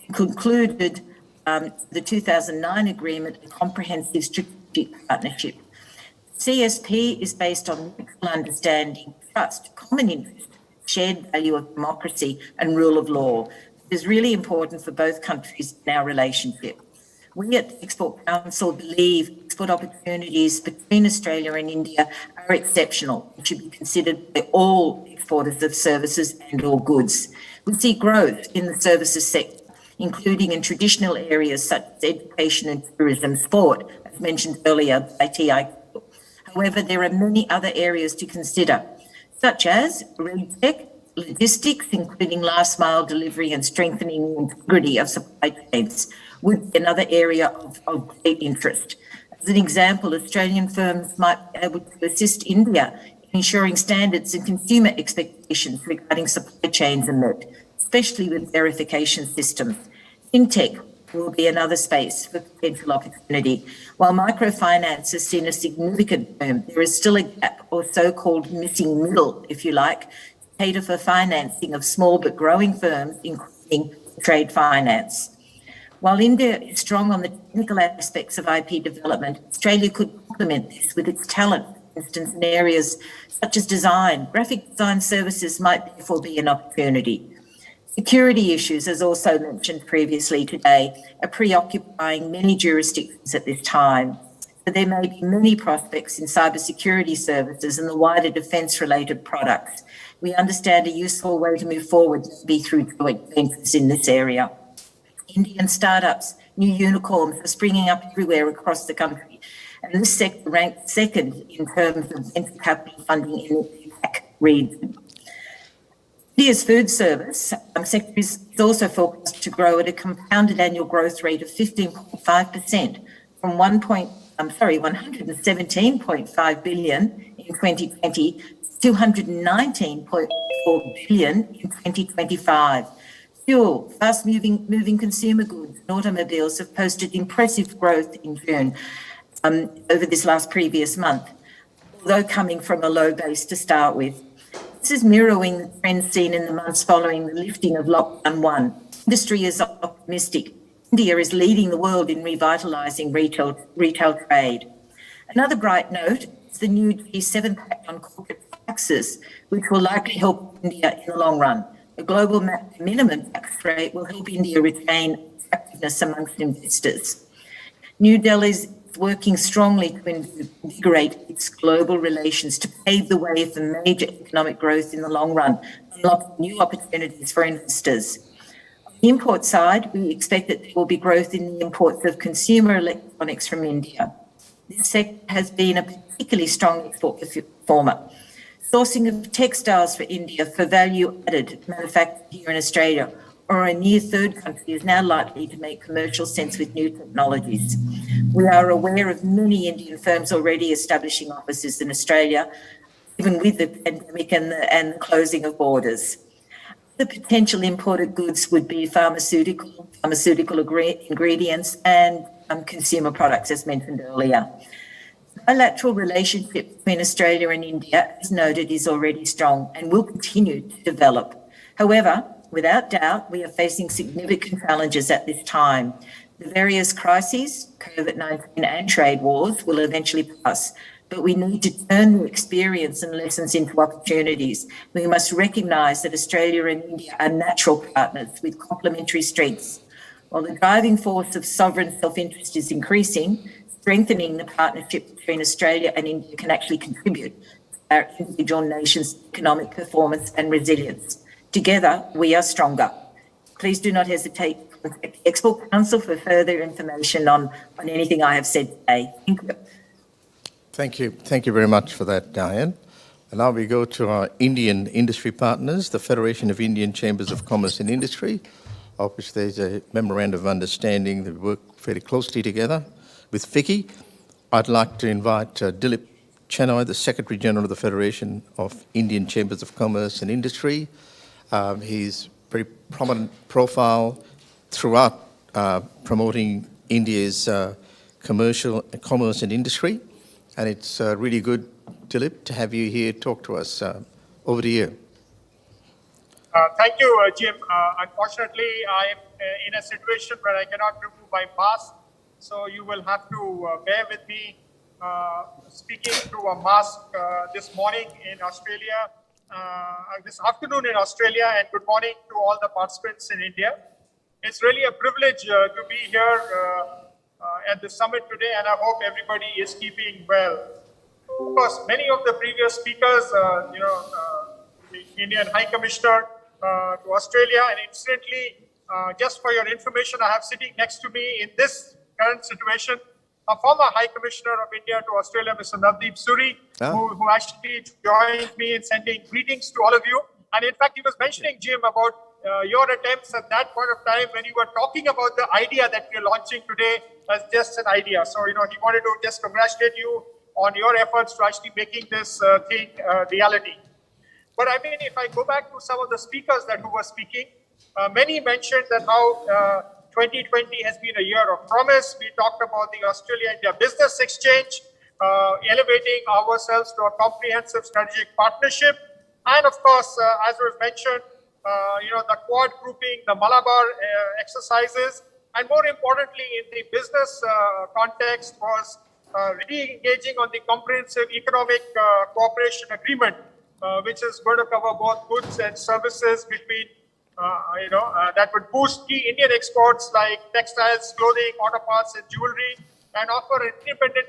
and concluded the 2009 agreement, a comprehensive strategic partnership. CSP is based on mutual understanding, trust, common interest, shared value of democracy and rule of law. It is really important for both countries in our relationship. We at the Export Council believe export opportunities between Australia and India are exceptional and should be considered by all exporters of services and or goods. We see growth in the services sector, including in traditional areas such as education and tourism, sport, as mentioned earlier by TI. However, there are many other areas to consider, such as RegTech, logistics, including last mile delivery and strengthening the integrity of supply chains, would be another area of great interest. As an example, Australian firms might be able to assist India in ensuring standards and consumer expectations regarding supply chains are met, especially with verification systems. FinTech will be another space for potential opportunity. While microfinance has seen a significant boom, there is still a gap, or so-called missing middle, if you like, to cater for financing of small but growing firms, including trade finance. While India is strong on the technical aspects of IP development, Australia could complement this with its talent. For instance, in areas such as design, graphic design services might therefore be an opportunity. Security issues, as also mentioned previously today, are preoccupying many jurisdictions at this time. But there may be many prospects in cybersecurity services and the wider defence-related products. We understand a useful way to move forward would be through joint ventures in this area. Indian startups, new unicorns are springing up everywhere across the country, and this sector ranked second in terms of venture capital funding in the APAC region. India's food service sector is also forecast to grow at a compounded annual growth rate of 15.5% from 117.5 billion in 2020 to 219.4 billion in 2025. Fuel, fast-moving consumer goods and automobiles have posted impressive growth in June over this previous month, although coming from a low base to start with. This is mirroring the trends seen in the months following the lifting of Lockdown 1. Industry is optimistic. India is leading the world in revitalising retail trade. Another bright note is the new G7 Pact on corporate taxes, which will likely help India in the long run. A global minimum tax rate will help India retain attractiveness amongst investors. New Delhi is working strongly to invigorate its global relations to pave the way for major economic growth in the long run, unlock new opportunities for investors. On the import side, we expect that there will be growth in the imports of consumer electronics from India. This sector has been a particularly strong export performer. Sourcing of textiles for India for value-added manufactured here in Australia or a near third country is now likely to make commercial sense with new technologies. We are aware of many Indian firms already establishing offices in Australia, even with the pandemic and the closing of borders. The potential imported goods would be pharmaceutical ingredients and consumer products, as mentioned earlier. The bilateral relationship between Australia and India, as noted, is already strong and will continue to develop. However, without doubt, we are facing significant challenges at this time. The various crises, COVID-19 and trade wars, will eventually pass, but we need to turn the experience and lessons into opportunities. We must recognise that Australia and India are natural partners with complementary strengths. While the driving force of sovereign self-interest is increasing, strengthening the partnership between Australia and India can actually contribute to our individual nations' economic performance and resilience. Together, we are stronger. Please do not hesitate to contact the Export Council for further information on anything I have said today. Thank you. Thank you. Thank you very much for that, Diane. And now we go to our Indian industry partners, the Federation of Indian Chambers of Commerce and Industry, of which there's a memorandum of understanding that we work fairly closely together with Vicky. I'd like to invite Dilip Chenoy, the Secretary General of the Federation of Indian Chambers of Commerce and Industry. He's very prominent profile throughout promoting India's commerce and industry. And it's really good, Dilip, to have you here talk to us. Over to you. Thank you, Jim. Unfortunately, I am in a situation where I cannot remove my mask, so you will have to bear with me speaking through a mask this morning in Australia, this afternoon in Australia, and good morning to all the participants in India. It's really a privilege to be here at the summit today, and I hope everybody is keeping well. Of course, many of the previous speakers, the Indian High Commissioner to Australia, and incidentally, just for your information, I have sitting next to me in this current situation a former High Commissioner of India to Australia, Mr. Navdeep Suri, who actually joined me in sending greetings to all of you. And in fact, he was mentioning, Jim, about your attempts at that point of time when you were talking about the idea that we are launching today as just an idea. So, he wanted to just congratulate you on your efforts to actually making this thing reality. But I mean, if I go back to some of the speakers who were speaking, many mentioned that how 2020 has been a year of promise. We talked about the Australia-India Business Exchange, elevating ourselves to a comprehensive strategic partnership. And of course, as was mentioned, the Quad grouping, the Malabar exercises, and more importantly, in the business context was re-engaging on the comprehensive economic cooperation agreement, which is going to cover both goods and services between that would boost key Indian exports like textiles, clothing, auto parts, and jewelry, and offer an independent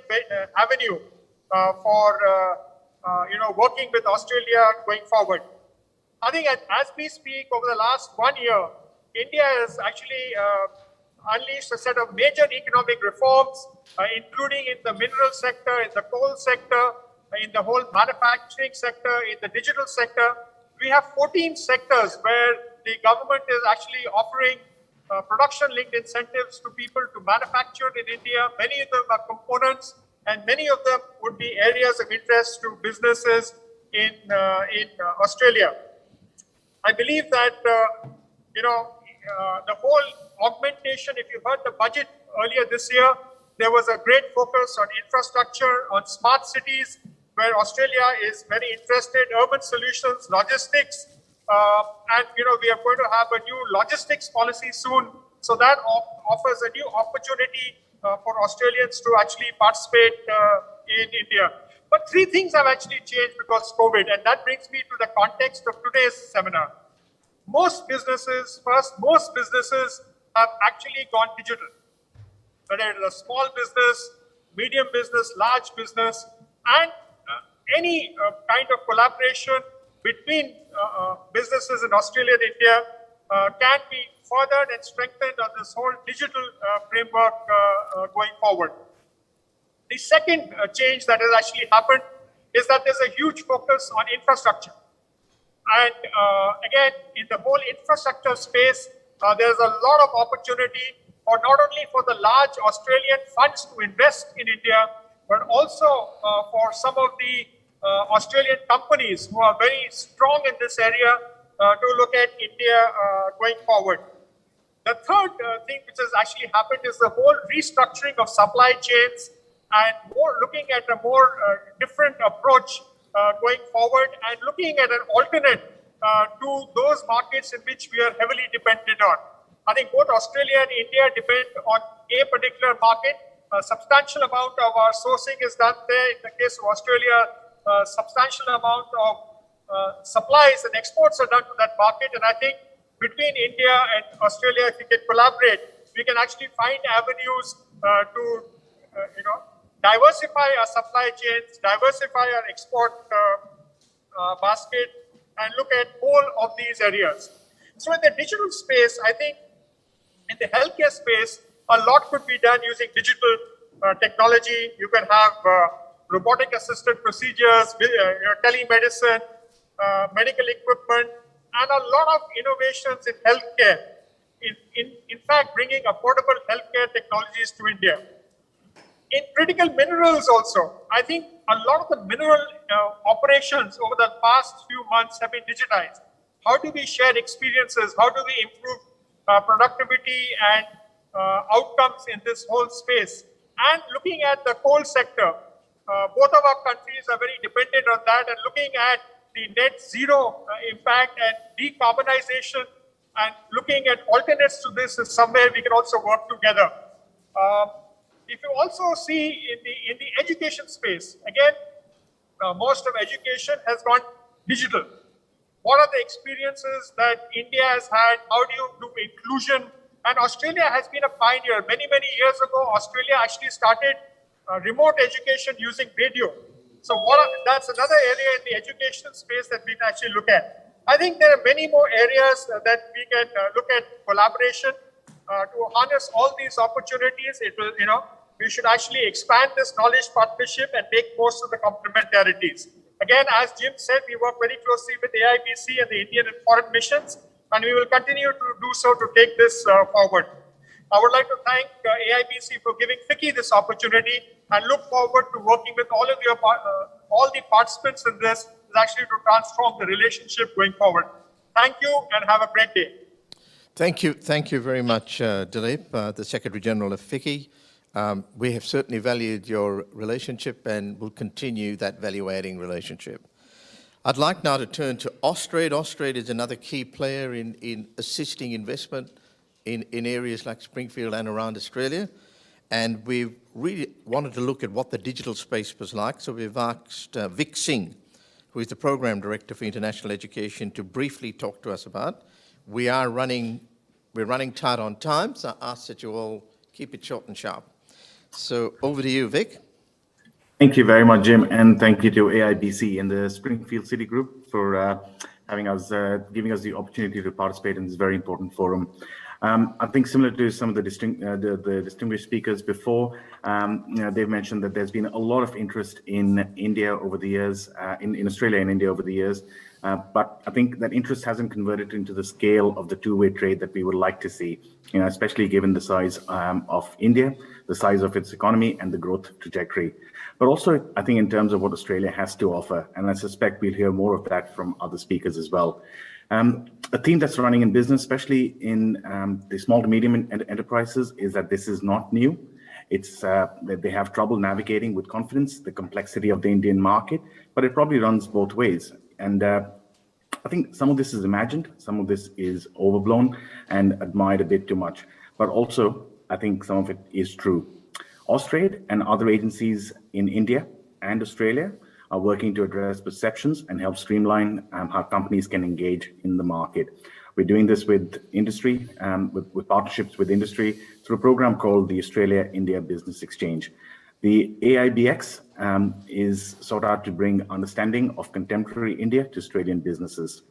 avenue for working with Australia going forward. I think as we speak, over the last 1 year, India has actually unleashed a set of major economic reforms, including in the mineral sector, in the coal sector, in the whole manufacturing sector, in the digital sector. We have 14 sectors where the government is actually offering production-linked incentives to people to manufacture in India. Many of them are components, and many of them would be areas of interest to businesses in Australia. I believe that, the whole augmentation, if you heard the budget earlier this year, there was a great focus on infrastructure, on smart cities, where Australia is very interested, urban solutions, logistics, and we are going to have a new logistics policy soon. So that offers a new opportunity for Australians to actually participate in India. But three things have actually changed because of COVID, and that brings me to the context of today's seminar. Most businesses have actually gone digital. Whether it is a small business, medium business, large business, and any kind of collaboration between businesses in Australia and India can be furthered and strengthened on this whole digital framework going forward. The second change that has actually happened is that there's a huge focus on infrastructure. And again, in the whole infrastructure space, there's a lot of opportunity for not only for the large Australian funds to invest in India, but also for some of the Australian companies who are very strong in this area to look at India going forward. The third thing which has actually happened is the whole restructuring of supply chains and looking at a more different approach going forward and looking at an alternate to those markets in which we are heavily dependent on. I think both Australia and India depend on a particular market. A substantial amount of our sourcing is done there. In the case of Australia, a substantial amount of supplies and exports are done to that market. And I think between India and Australia, if we can collaborate, we can actually find avenues to, diversify our supply chains, diversify our export basket, and look at all of these areas. So in the digital space, I think in the healthcare space, a lot could be done using digital technology. You can have robotic assisted procedures, telemedicine, medical equipment, and a lot of innovations in healthcare. In fact, bringing affordable healthcare technologies to India. In critical minerals also, I think a lot of the mineral operations over the past few months have been digitized. How do we share experiences? How do we improve productivity and outcomes in this whole space? And looking at the coal sector, both of our countries are very dependent on that, and looking at the net zero impact and decarbonization and looking at alternates to this is somewhere we can also work together. If you also see in the education space, again, most of education has gone digital. What are the experiences that India has had? How do you do inclusion? And Australia has been a pioneer. Many, many years ago, Australia actually started remote education using radio. So that's another area in the education space that we can actually look at. I think there are many more areas that we can look at collaboration to harness all these opportunities. It will, we should actually expand this knowledge partnership and make most of the complementarities. Again, as Jim said, we work very closely with AIBC and the Indian and foreign missions, and we will continue to do so to take this forward. I would like to thank AIBC for giving FICCI this opportunity and look forward to working with all of your all the participants in this is actually to transform the relationship going forward. Thank you and have a great day. Thank you very much, Dilip, the Secretary General of FICCI. We have certainly valued your relationship and will continue that value-adding relationship. I'd like now to turn to Austrade. Austrade is another key player in assisting investment in areas like Springfield and around Australia. And we really wanted to look at what the digital space was like. So we've asked Vic Singh, who is the Program Director for International Education, to briefly talk to us about. We're running tight on time, so I ask that you all keep it short and sharp. So over to you, Vic. Thank you very much, Jim, and thank you to AIBC and the Springfield City Group for giving us the opportunity to participate in this very important forum. I think similar to some of the distinguished speakers before, they've mentioned that there's been a lot of interest in India over the years, in Australia and India over the years. But I think that interest hasn't converted into the scale of the two-way trade that we would like to see, especially given the size of India, the size of its economy and the growth trajectory. But also, I think in terms of what Australia has to offer, and I suspect we'll hear more of that from other speakers as well. A theme that's running in business, especially in the small to medium enterprises, is that this is not new. It's that they have trouble navigating with confidence the complexity of the Indian market, but it probably runs both ways. And I think some of this is imagined, some of this is overblown and admired a bit too much. But also, I think some of it is true. Austrade and other agencies in India and Australia are working to address perceptions and help streamline how companies can engage in the market. We're doing this with industry, with partnerships with industry through a program called the Australia-India Business Exchange. The AIBX is sought out to bring understanding of contemporary India to Australian businesses.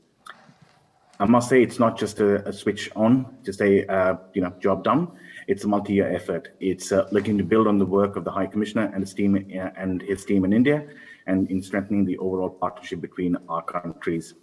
I must say it's not just a switch on, just a job done. It's a multi-year effort. It's looking to build on the work of the High Commissioner and his team in India, and in strengthening the overall partnership between our countries.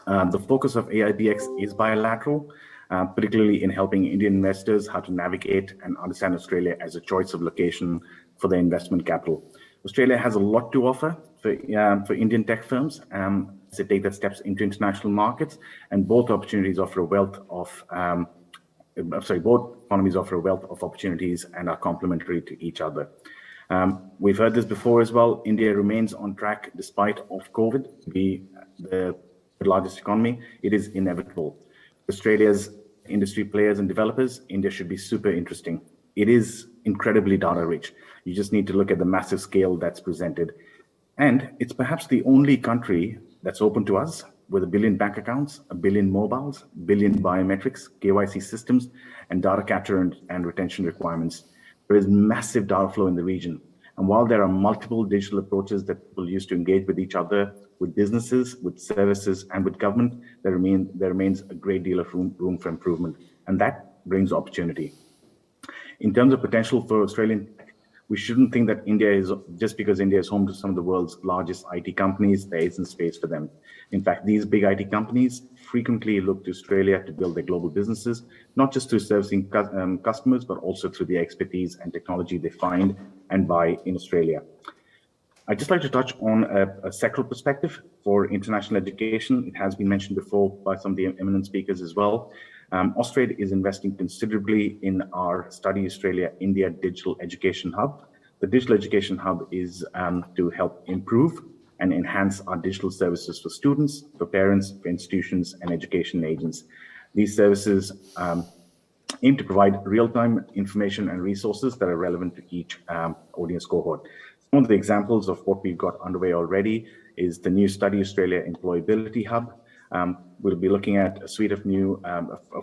The focus of AIBX is bilateral, particularly in helping Indian investors how to navigate and understand Australia as a choice of location for their investment capital. Australia has a lot to offer for Indian tech firms as they take their steps into international markets, and both opportunities offer a wealth of both economies offer a wealth of opportunities and are complementary to each other. We've heard this before as well. India remains on track despite of COVID to be the largest economy. It is inevitable. Australia's industry players and developers, India should be super interesting. It is incredibly data rich. You just need to look at the massive scale that's presented. And it's perhaps the only country that's open to us, with 1 billion bank accounts, 1 billion mobiles, 1 billion biometrics, KYC systems, and data capture and retention requirements. There is massive data flow in the region. And while there are multiple digital approaches that people use to engage with each other, with businesses, with services, and with government, there remains a great deal of room for improvement. And that brings opportunity. In terms of potential for Australian, we shouldn't think that India is, just because India is home to some of the world's largest IT companies, there isn't space for them. In fact, these big IT companies frequently look to Australia to build their global businesses, not just through servicing customers, but also through the expertise and technology they find and buy in Australia. I'd just like to touch on a sectoral perspective for international education. It has been mentioned before by some of the eminent speakers as well. Austrade is investing considerably in our Study Australia India Digital Education Hub. The Digital Education Hub is to help improve and enhance our digital services for students, for parents, for institutions, and education agents. These services aim to provide real-time information and resources that are relevant to each audience cohort. Some of the examples of what we've got underway already is the new Study Australia Employability Hub. We'll be looking at a suite of new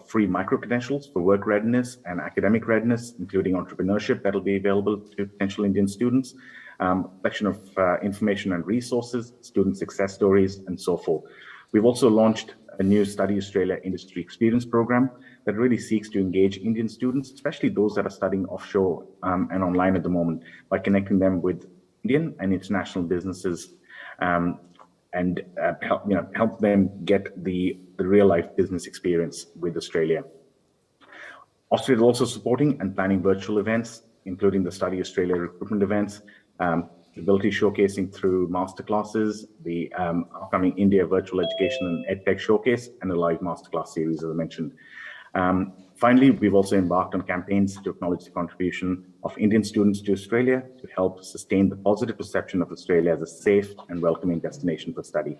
free micro-credentials for work readiness and academic readiness, including entrepreneurship that'll be available to potential Indian students, collection of information and resources, student success stories, and so forth. We've also launched a new Study Australia Industry Experience Program that really seeks to engage Indian students, especially those that are studying offshore and online at the moment, by connecting them with Indian and international businesses and help them get the real life business experience with Australia. Australia is also supporting and planning virtual events, including the Study Australia recruitment events, ability showcasing through masterclasses, the upcoming India Virtual Education and EdTech Showcase, and a live masterclass series, as I mentioned. Finally, we've also embarked on campaigns to acknowledge the contribution of Indian students to Australia to help sustain the positive perception of Australia as a safe and welcoming destination for study.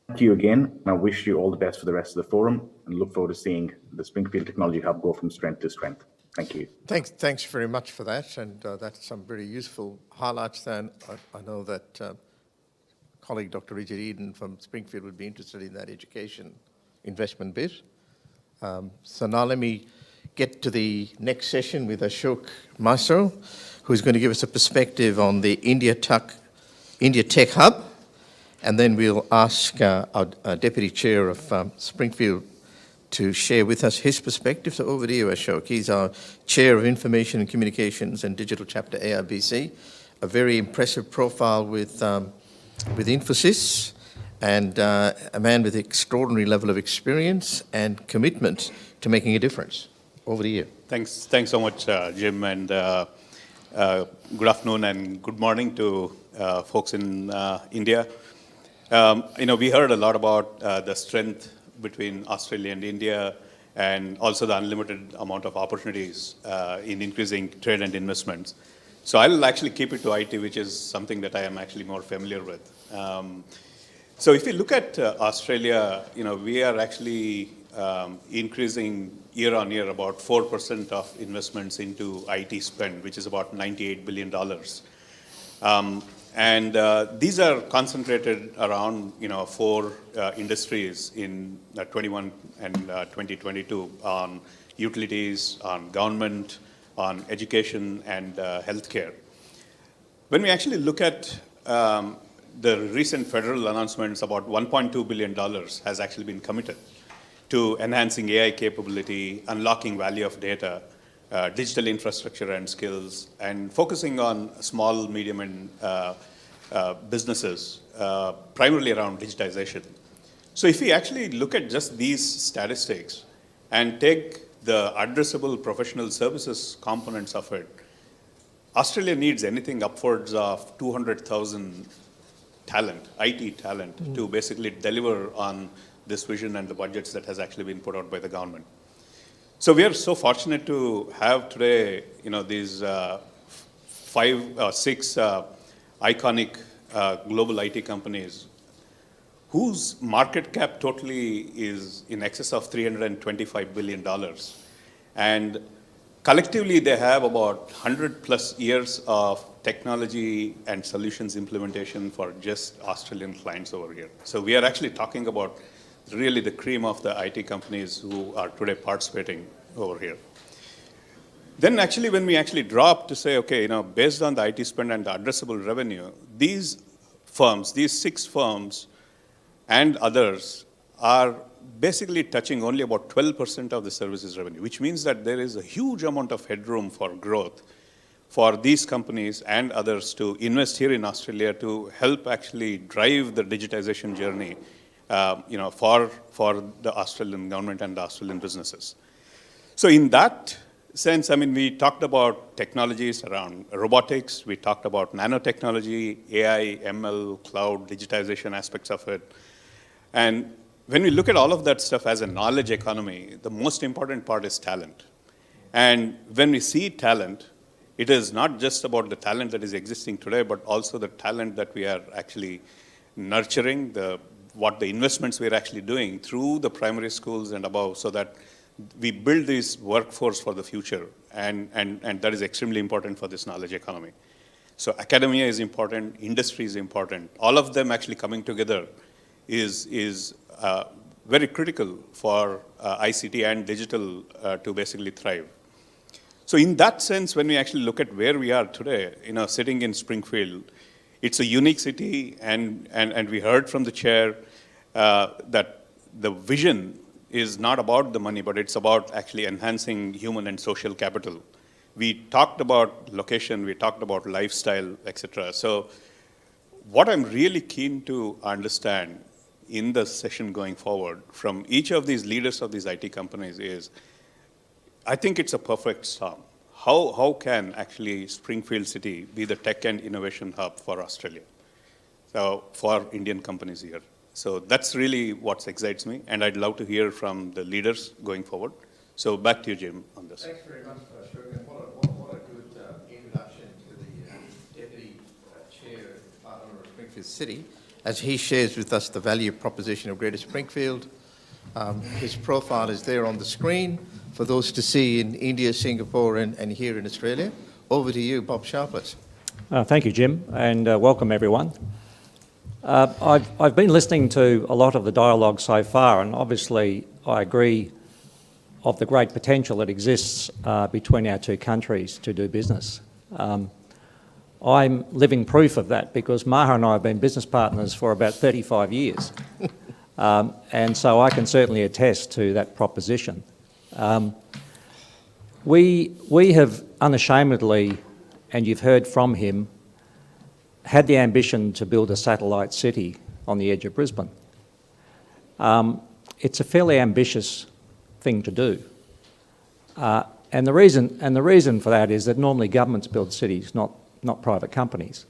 Thank you again, and I wish you all the best for the rest of the forum and look forward to seeing the Springfield Technology Hub go from strength to strength. Thank you. Thanks very much for that, and that's some very useful highlights. And I know that colleague Dr. Richard Eden from Springfield would be interested in that education investment bit. So now let me get to the next session with Ashok Maestro, who's going to give us a perspective on the India Tech Hub, and then we'll ask our Deputy Chair of Springfield to share with us his perspective. So over to you, Ashok. He's our Chair of Information and Communications and Digital Chapter AIBC, a very impressive profile with Infosys, and a man with extraordinary level of experience and commitment to making a difference. Over to you. Thanks so much, Jim, and good afternoon and good morning to folks in India. We heard a lot about the strength between Australia and India, and also the unlimited amount of opportunities in increasing trade and investments. So I'll actually keep it to IT, which is something that I am actually more familiar with. So if you look at Australia, we are actually increasing year on year about 4% of investments into IT spend, which is about $98 billion. And these are concentrated around, 4 industries in 21 and 2022 on utilities, on government, on education, and healthcare. When we actually look at the recent federal announcements, about $1.2 billion has actually been committed to enhancing AI capability, unlocking value of data, digital infrastructure and skills, and focusing on small, medium, and businesses, primarily around digitization. So if we actually look at just these statistics and take the addressable professional services components of it, Australia needs anything upwards of 200,000 talent, IT talent, to basically deliver on this vision and the budgets that has actually been put out by the government. So we are so fortunate to have today, these 5 or 6 iconic global IT companies whose market cap totally is in excess of $325 billion. And collectively, they have about 100 plus years of technology and solutions implementation for just Australian clients over here. So we are actually talking about really the cream of the IT companies who are today participating over here. Then actually, when we actually drop to say, okay, based on the IT spend and the addressable revenue, these firms, these 6 firms and others are basically touching only about 12% of the services revenue, which means that there is a huge amount of headroom for growth for these companies and others to invest here in Australia to help actually drive the digitization journey, for the Australian government and the Australian businesses. So in that sense, we talked about technologies around robotics, we talked about nanotechnology, AI, ML, cloud, digitization aspects of it. And when we look at all of that stuff as a knowledge economy, the most important part is talent. And when we see talent, it is not just about the talent that is existing today, but also the talent that we are actually nurturing, what the investments we're actually doing through the primary schools and above, so that we build this workforce for the future, and that is extremely important for this knowledge economy. So academia is important, industry is important. All of them actually coming together is very critical for ICT and digital to basically thrive. So in that sense, when we actually look at where we are today, sitting in Springfield, it's a unique city, and we heard from the chair that the vision is not about the money, but it's about actually enhancing human and social capital. We talked about location, we talked about lifestyle, etc. So what I'm really keen to understand in the session going forward from each of these leaders of these IT companies is, I think it's a perfect storm. How can actually Springfield City be the tech and innovation hub for Australia, so for Indian companies here? So that's really what excites me, and I'd love to hear from the leaders going forward. So back to you, Jim, on this. Thanks very much, Ashok, and what a good introduction to the Deputy Chair and Partner of Springfield City, As he shares with us the value proposition of Greater Springfield. His profile is there on the screen for those to see in India, Singapore, and here in Australia. Over to you, Bob Sharpless. Thank you, Jim, and welcome everyone. I've been listening to a lot of the dialogue so far, and obviously I agree of the great potential that exists between our two countries to do business. I'm living proof of that because Maha and I have been business partners for about 35 years. And so I can certainly attest to that proposition. We have unashamedly, and you've heard from him, had the ambition to build a satellite city on the edge of Brisbane. It's a fairly ambitious thing to do. And the reason for that is that normally governments build cities, not private companies.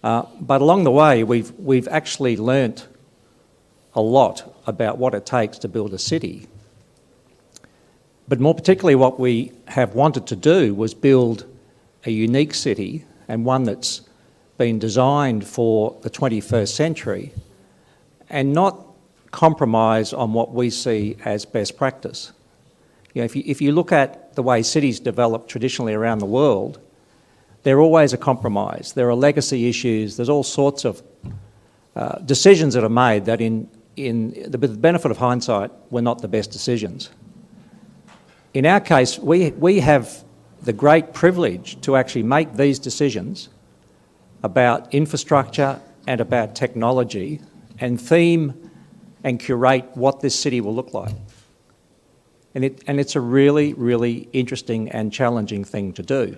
But along the way, we've actually learnt a lot about what it takes to build a city. But more particularly, what we have wanted to do was build a unique city, and one that's been designed for the 21st century, and not compromise on what we see as best practice. If you look at the way cities develop traditionally around the world, they're always a compromise. There are legacy issues. There's all sorts of decisions that are made that with the benefit of hindsight, were not the best decisions. In our case, we have the great privilege to actually make these decisions about infrastructure and about technology and theme and curate what this city will look like. And it's a really, really interesting and challenging thing to do.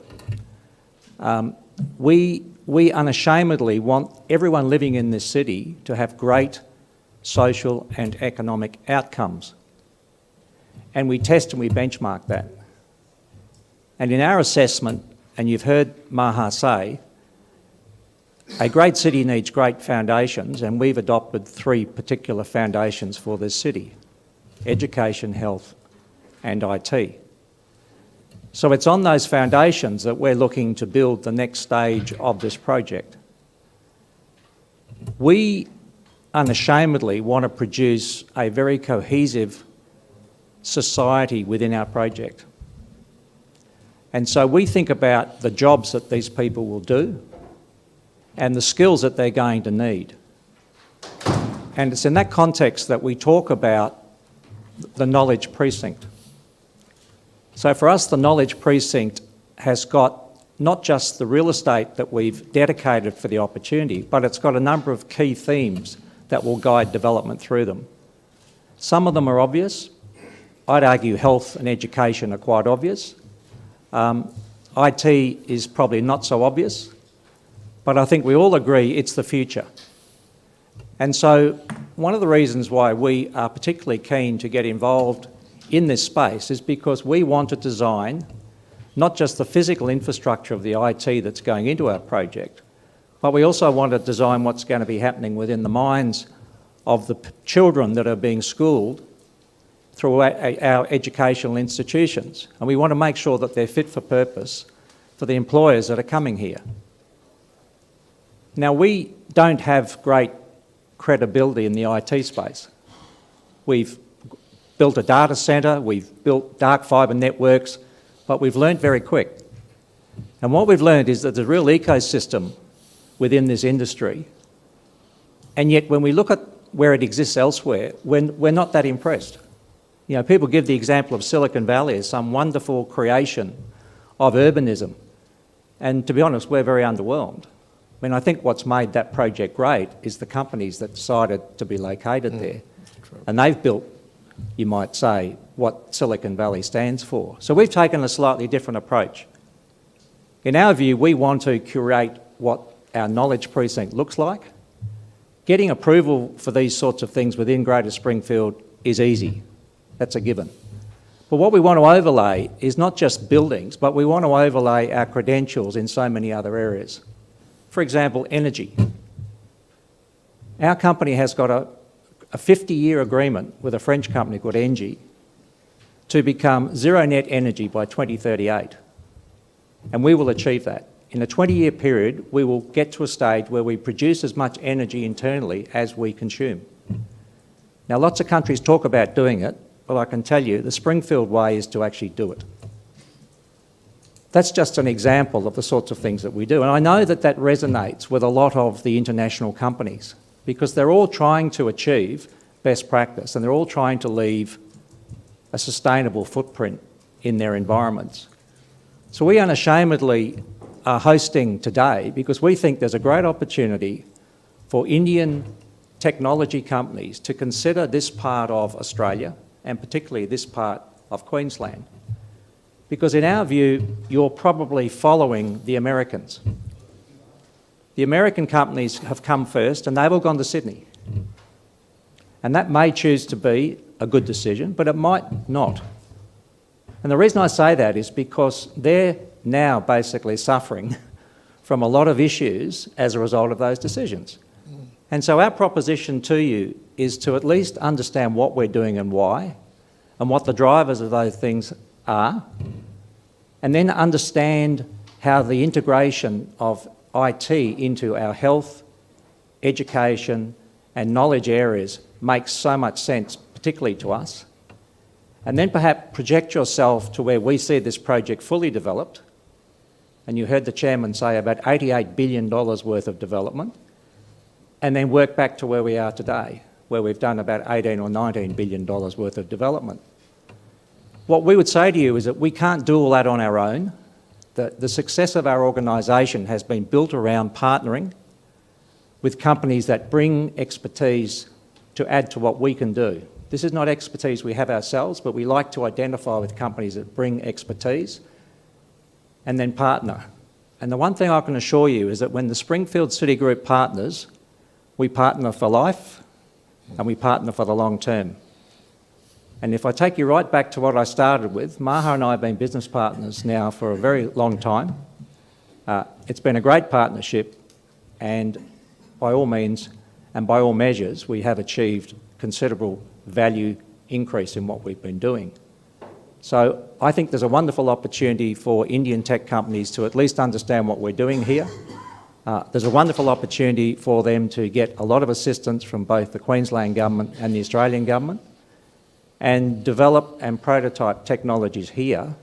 We unashamedly want everyone living in this city to have great social and economic outcomes. And we test and we benchmark that. And in our assessment, and you've heard Maha say, a great city needs great foundations, and we've adopted 3 particular foundations for this city: education, health, and IT. So it's on those foundations that we're looking to build the next stage of this project. We unashamedly want to produce a very cohesive society within our project. And so we think about the jobs that these people will do and the skills that they're going to need. And it's in that context that we talk about the knowledge precinct. So for us, the knowledge precinct has got not just the real estate that we've dedicated for the opportunity, but it's got a number of key themes that will guide development through them. Some of them are obvious. I'd argue health and education are quite obvious. IT is probably not so obvious, but I think we all agree it's the future. And so one of the reasons why we are particularly keen to get involved in this space is because we want to design not just the physical infrastructure of the IT that's going into our project, but we also want to design what's going to be happening within the minds of the children that are being schooled through our educational institutions. And we want to make sure that they're fit for purpose for the employers that are coming here. Now, we don't have great credibility in the IT space. We've built a data centre, we've built dark fibre networks, but we've learned very quick. And what we've learned is that there's a real ecosystem within this industry, and yet when we look at where it exists elsewhere, we're not that impressed. You know, people give the example of Silicon Valley as some wonderful creation of urbanism, and to be honest, we're very underwhelmed. I mean, I think what's made that project great is the companies that decided to be located there. And they've built, you might say, what Silicon Valley stands for. So we've taken a slightly different approach. In our view, we want to curate what our knowledge precinct looks like. Getting approval for these sorts of things within Greater Springfield is easy. That's a given. But what we want to overlay is not just buildings, but we want to overlay our credentials in so many other areas. For example, energy. Our company has got a 50-year agreement with a French company called Engie to become zero net energy by 2038. And we will achieve that. In a 20-year period, we will get to a stage where we produce as much energy internally as we consume. Now, lots of countries talk about doing it, but I can tell you the Springfield way is to actually do it. That's just an example of the sorts of things that we do. And I know that that resonates with a lot of the international companies because they're all trying to achieve best practice and they're all trying to leave a sustainable footprint in their environments. So we unashamedly are hosting today because we think there's a great opportunity for Indian technology companies to consider this part of Australia and particularly this part of Queensland. Because in our view, you're probably following the Americans. The American companies have come first and they've all gone to Sydney. And that may choose to be a good decision, but it might not. And the reason I say that is because they're now basically suffering from a lot of issues as a result of those decisions. And so our proposition to you is to at least understand what we're doing and why, and what the drivers of those things are, and then understand how the integration of IT into our health, education, and knowledge areas makes so much sense, particularly to us. And then perhaps project yourself to where we see this project fully developed, and you heard the chairman say about $88 billion worth of development, and then work back to where we are today, where we've done about $18 or $19 billion worth of development. What we would say to you is that we can't do all that on our own. The success of our organisation has been built around partnering with companies that bring expertise to add to what we can do. This is not expertise we have ourselves, but we like to identify with companies that bring expertise and then partner. And the one thing I can assure you is that when the Springfield City Group partners, we partner for life and we partner for the long term. And if I take you right back to what I started with, Maha and I have been business partners now for a very long time. It's been a great partnership, and by all means and by all measures, we have achieved considerable value increase in what we've been doing. So I think there's a wonderful opportunity for Indian tech companies to at least understand what we're doing here. There's a wonderful opportunity for them to get a lot of assistance from both the Queensland Government and the Australian Government and develop and prototype technologies here,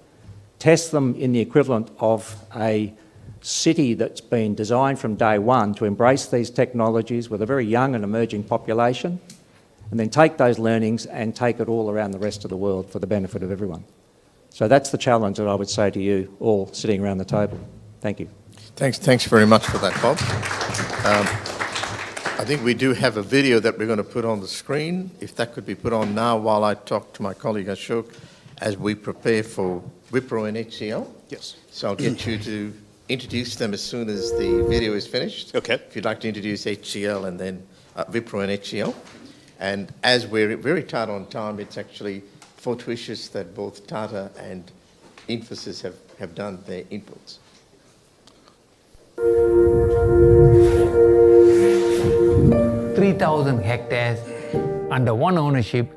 test them in the equivalent of a city that's been designed from day one to embrace these technologies with a very young and emerging population, and then take those learnings and take it all around the rest of the world for the benefit of everyone. So that's the challenge that I would say to you all sitting around the table. Thank you. Thanks very much for that, Bob. I think we do have a video that we're going to put on the screen. If that could be put on now while I talk to my colleague Ashok as we prepare for Wipro and HCL. Yes. So I'll get you to introduce them as soon as the video is finished. Okay. If you'd like to introduce HCL and then Wipro and HCL. And as we're very tight on time, it's actually fortuitous that both Tata and Infosys have done their inputs. 3,000 hectares under one ownership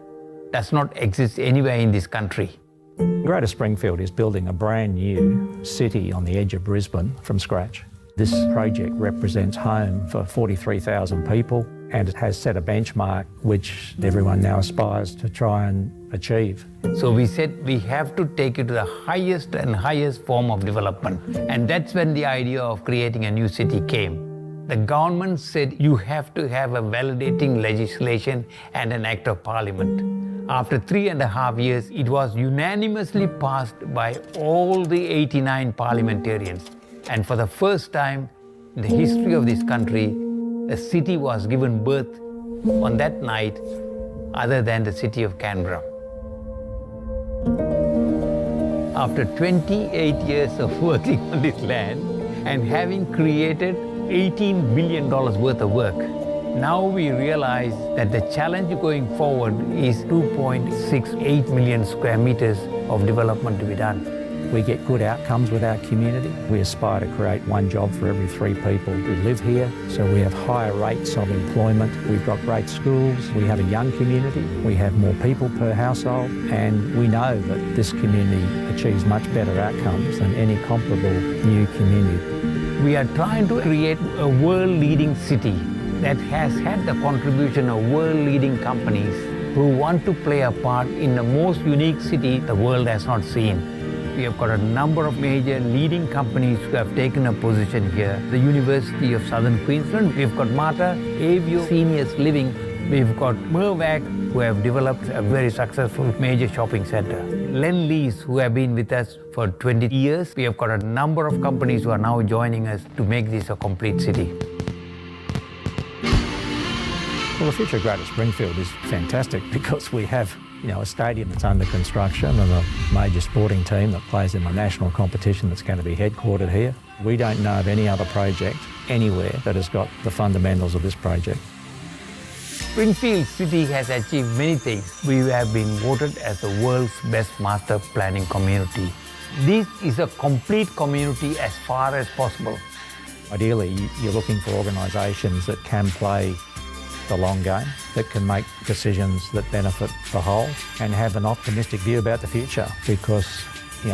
does not exist anywhere in this country. Greater Springfield is building a brand new city on the edge of Brisbane from scratch. This project represents home for 43,000 people, and it has set a benchmark which everyone now aspires to try and achieve. So we said we have to take it to the highest and highest form of development. And that's when the idea of creating a new city came. The government said you have to have a validating legislation and an act of parliament. After 3.5 years, it was unanimously passed by all the 89 parliamentarians. And for the first time in the history of this country, a city was given birth on that night other than the city of Canberra. After 28 years of working on this land and having created $18 billion worth of work, now we realize that the challenge going forward is 2.68 million square meters of development to be done. We get good outcomes with our community. We aspire to create 1 job for every 3 people who live here. So we have higher rates of employment. We've got great schools. We have a young community. We have more people per household. And we know that this community achieves much better outcomes than any comparable new community. We are trying to create a world-leading city that has had the contribution of world-leading companies who want to play a part in the most unique city the world has not seen. We have got a number of major leading companies who have taken a position here. The University of Southern Queensland, we've got Mater, Avio Seniors Living, we've got Mirvac, who have developed a very successful major shopping centre. Lend-Lease, who have been with us for 20 years. We have got a number of companies who are now joining us to make this a complete city. Well, the future of Greater Springfield is fantastic because we have, a stadium that's under construction and a major sporting team that plays in a national competition that's going to be headquartered here. We don't know of any other project anywhere that has got the fundamentals of this project. Springfield City has achieved many things. We have been voted as the world's best master planning community. This is a complete community as far as possible. Ideally, you're looking for organisations that can play the long game, that can make decisions that benefit the whole and have an optimistic view about the future, because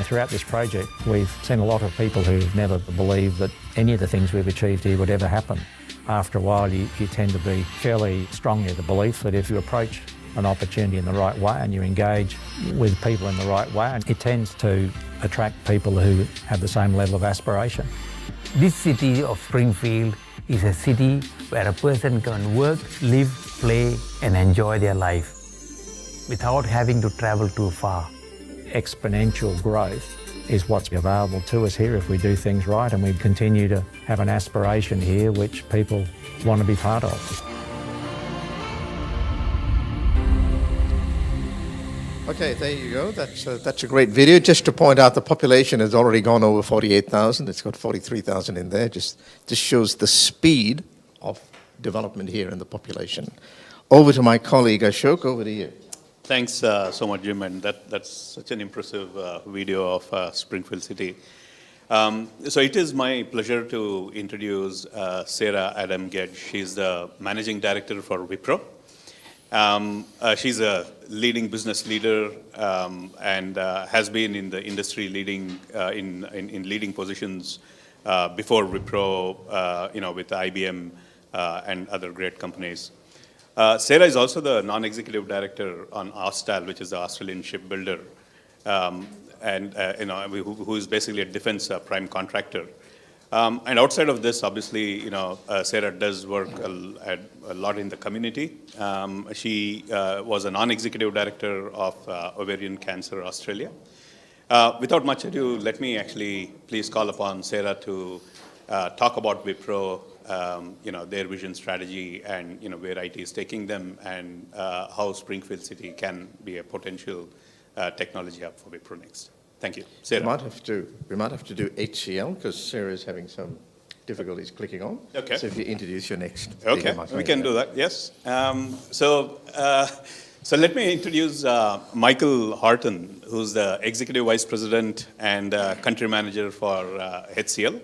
throughout this project we've seen a lot of people who've never believed that any of the things we've achieved here would ever happen. After a while you tend to be fairly strongly of the belief that if you approach an opportunity in the right way and you engage with people in the right way, it tends to attract people who have the same level of aspiration. This city of Springfield is a city where a person can work, live, play and enjoy their life without having to travel too far. Exponential growth is what's available to us here if we do things right, and we continue to have an aspiration here which people want to be part of. Okay, there you go. That's a great video. Just to point out, the population has already gone over 48,000. It's got 43,000 in there. Just shows the speed of development here in the population. Over to my colleague Ashok. Over to you. Thanks so much, Jim. And that's such an impressive video of Springfield City. So it is my pleasure to introduce Sarah Adam-Gedge. She's the managing director for Wipro. She's a leading business leader and has been in the industry leading in leading positions before Wipro, with IBM and other great companies. Sarah is also the non-executive director on Austal, which is the Australian shipbuilder, who is basically a defense prime contractor. And outside of this, obviously, Sarah does work a lot in the community. She was a non-executive director of Ovarian Cancer Australia. Without much ado, let me actually please call upon Sarah to talk about Wipro, their vision, strategy, and where IT is taking them, and how Springfield City can be a potential technology hub for Wipro next. Thank you. Sarah. We might have to do HCL because Sarah is having some difficulties clicking on. Okay. So if you introduce your next. Okay, we can do that, yes. So let me introduce Michael Horton, who's the Executive Vice President and Country Manager for HCL.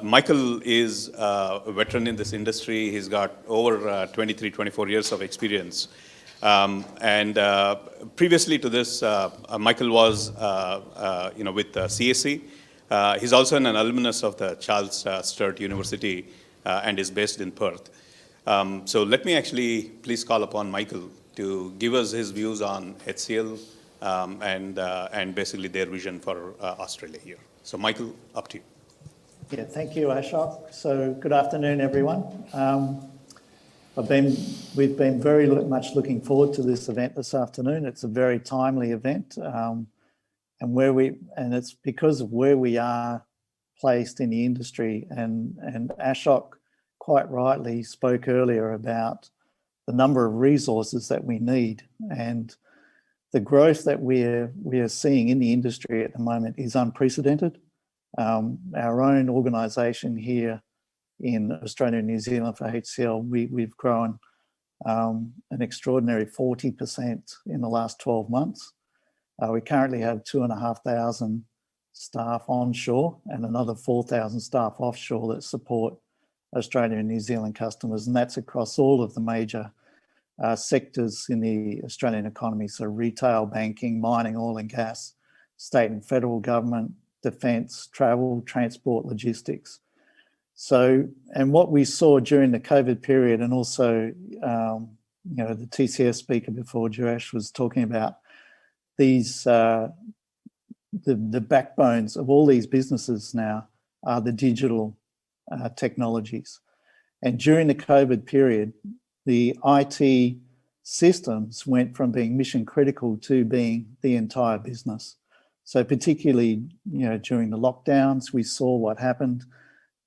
Michael is a veteran in this industry. He's got over 23, 24 years of experience. Previously to this, Michael was, with CSC. He's also an alumnus of the Charles Sturt University and is based in Perth. So let me actually please call upon Michael to give us his views on HCL and basically their vision for Australia here. So Michael, up to you. Yeah, thank you, Ashok. So good afternoon, everyone. We've been very much looking forward to this event this afternoon. It's a very timely event, and it's because of where we are placed in the industry. And Ashok quite rightly spoke earlier about the number of resources that we need, and the growth that we are seeing in the industry at the moment is unprecedented. Our own organisation here in Australia and New Zealand for HCL, we've grown an extraordinary 40% in the last 12 months. We currently have 2,500 staff onshore and another 4,000 staff offshore that support Australia and New Zealand customers, and that's across all of the major sectors in the Australian economy, so retail, banking, mining, oil and gas, state and federal government, defence, travel, transport, logistics. So, and what we saw during the COVID period, and also, the TCS speaker before, Jayesh, was talking about these, the backbones of all these businesses now are the digital technologies. And during the COVID period, the IT systems went from being mission critical to being the entire business. So particularly, during the lockdowns, we saw what happened,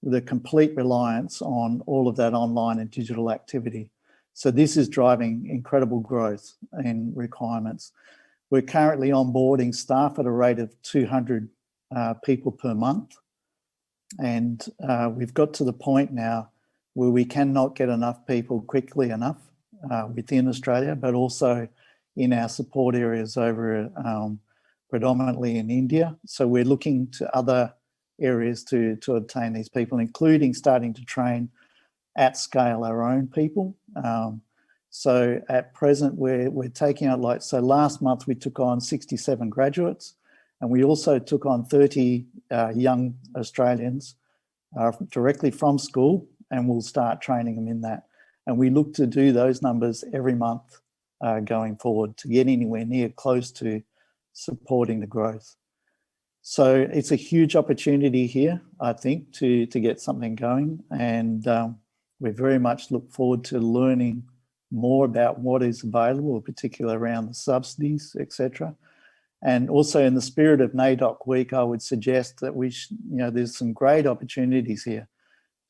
the complete reliance on all of that online and digital activity. So this is driving incredible growth and requirements. We're currently onboarding staff at a rate of 200 people per month. And we've got to the point now where we cannot get enough people quickly enough within Australia, but also in our support areas over predominantly in India. So we're looking to other areas to obtain these people, including starting to train at scale our own people. So at present, we're taking out last month we took on 67 graduates, and we also took on 30 young Australians directly from school, and we'll start training them in that. And we look to do those numbers every month going forward to get anywhere near close to supporting the growth. So it's a huge opportunity here, I think, to get something going. And we very much look forward to learning more about what is available, particularly around the subsidies, etc. And also in the spirit of NAIDOC Week, I would suggest that there's some great opportunities here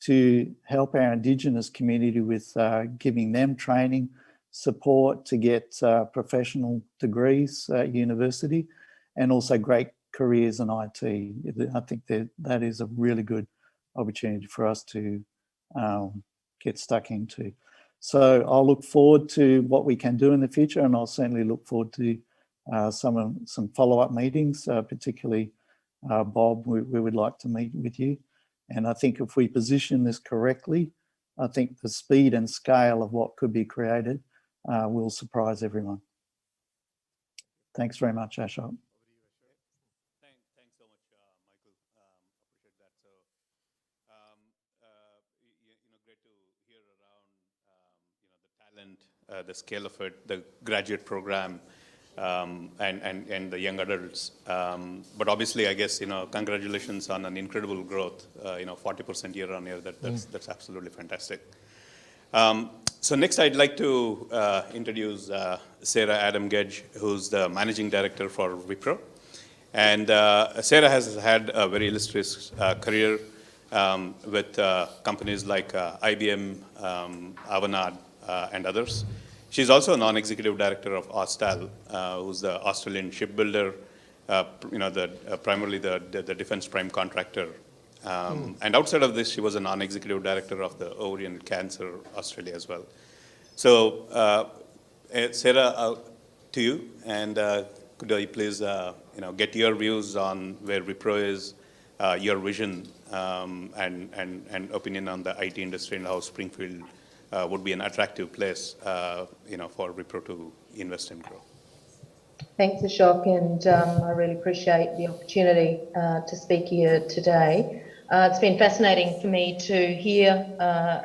to help our Indigenous community with giving them training, support to get professional degrees at university, and also great careers in IT. I think that is a really good opportunity for us to get stuck into. So I'll look forward to what we can do in the future, and I'll certainly look forward to some follow-up meetings, particularly Bob, we would like to meet with you. And I think if we position this correctly, I think the speed and scale of what could be created will surprise everyone. Thanks very much, Ashok. Thanks so much, Michael. Appreciate that. So, great to hear around, the talent, the scale of it, the graduate program, and the young adults. But obviously, I guess, congratulations on an incredible growth, 40% year on year. That's absolutely fantastic. So next, I'd like to introduce Sarah Adam-Gedge, who's the Managing Director for Wipro. And Sarah has had a very illustrious career with companies like IBM, Avanade, and others. She's also a non-executive director of Austal, who's the Australian shipbuilder, primarily the defense prime contractor. And outside of this, she was a non-executive director of the Ovarian Cancer Australia as well. So, Sarah, to you, and could I please, get your views on where Wipro is, your vision, and opinion on the IT industry and how Springfield would be an attractive place, for Wipro to invest and grow. Thanks, Ashok, and I really appreciate the opportunity to speak here today. It's been fascinating for me to hear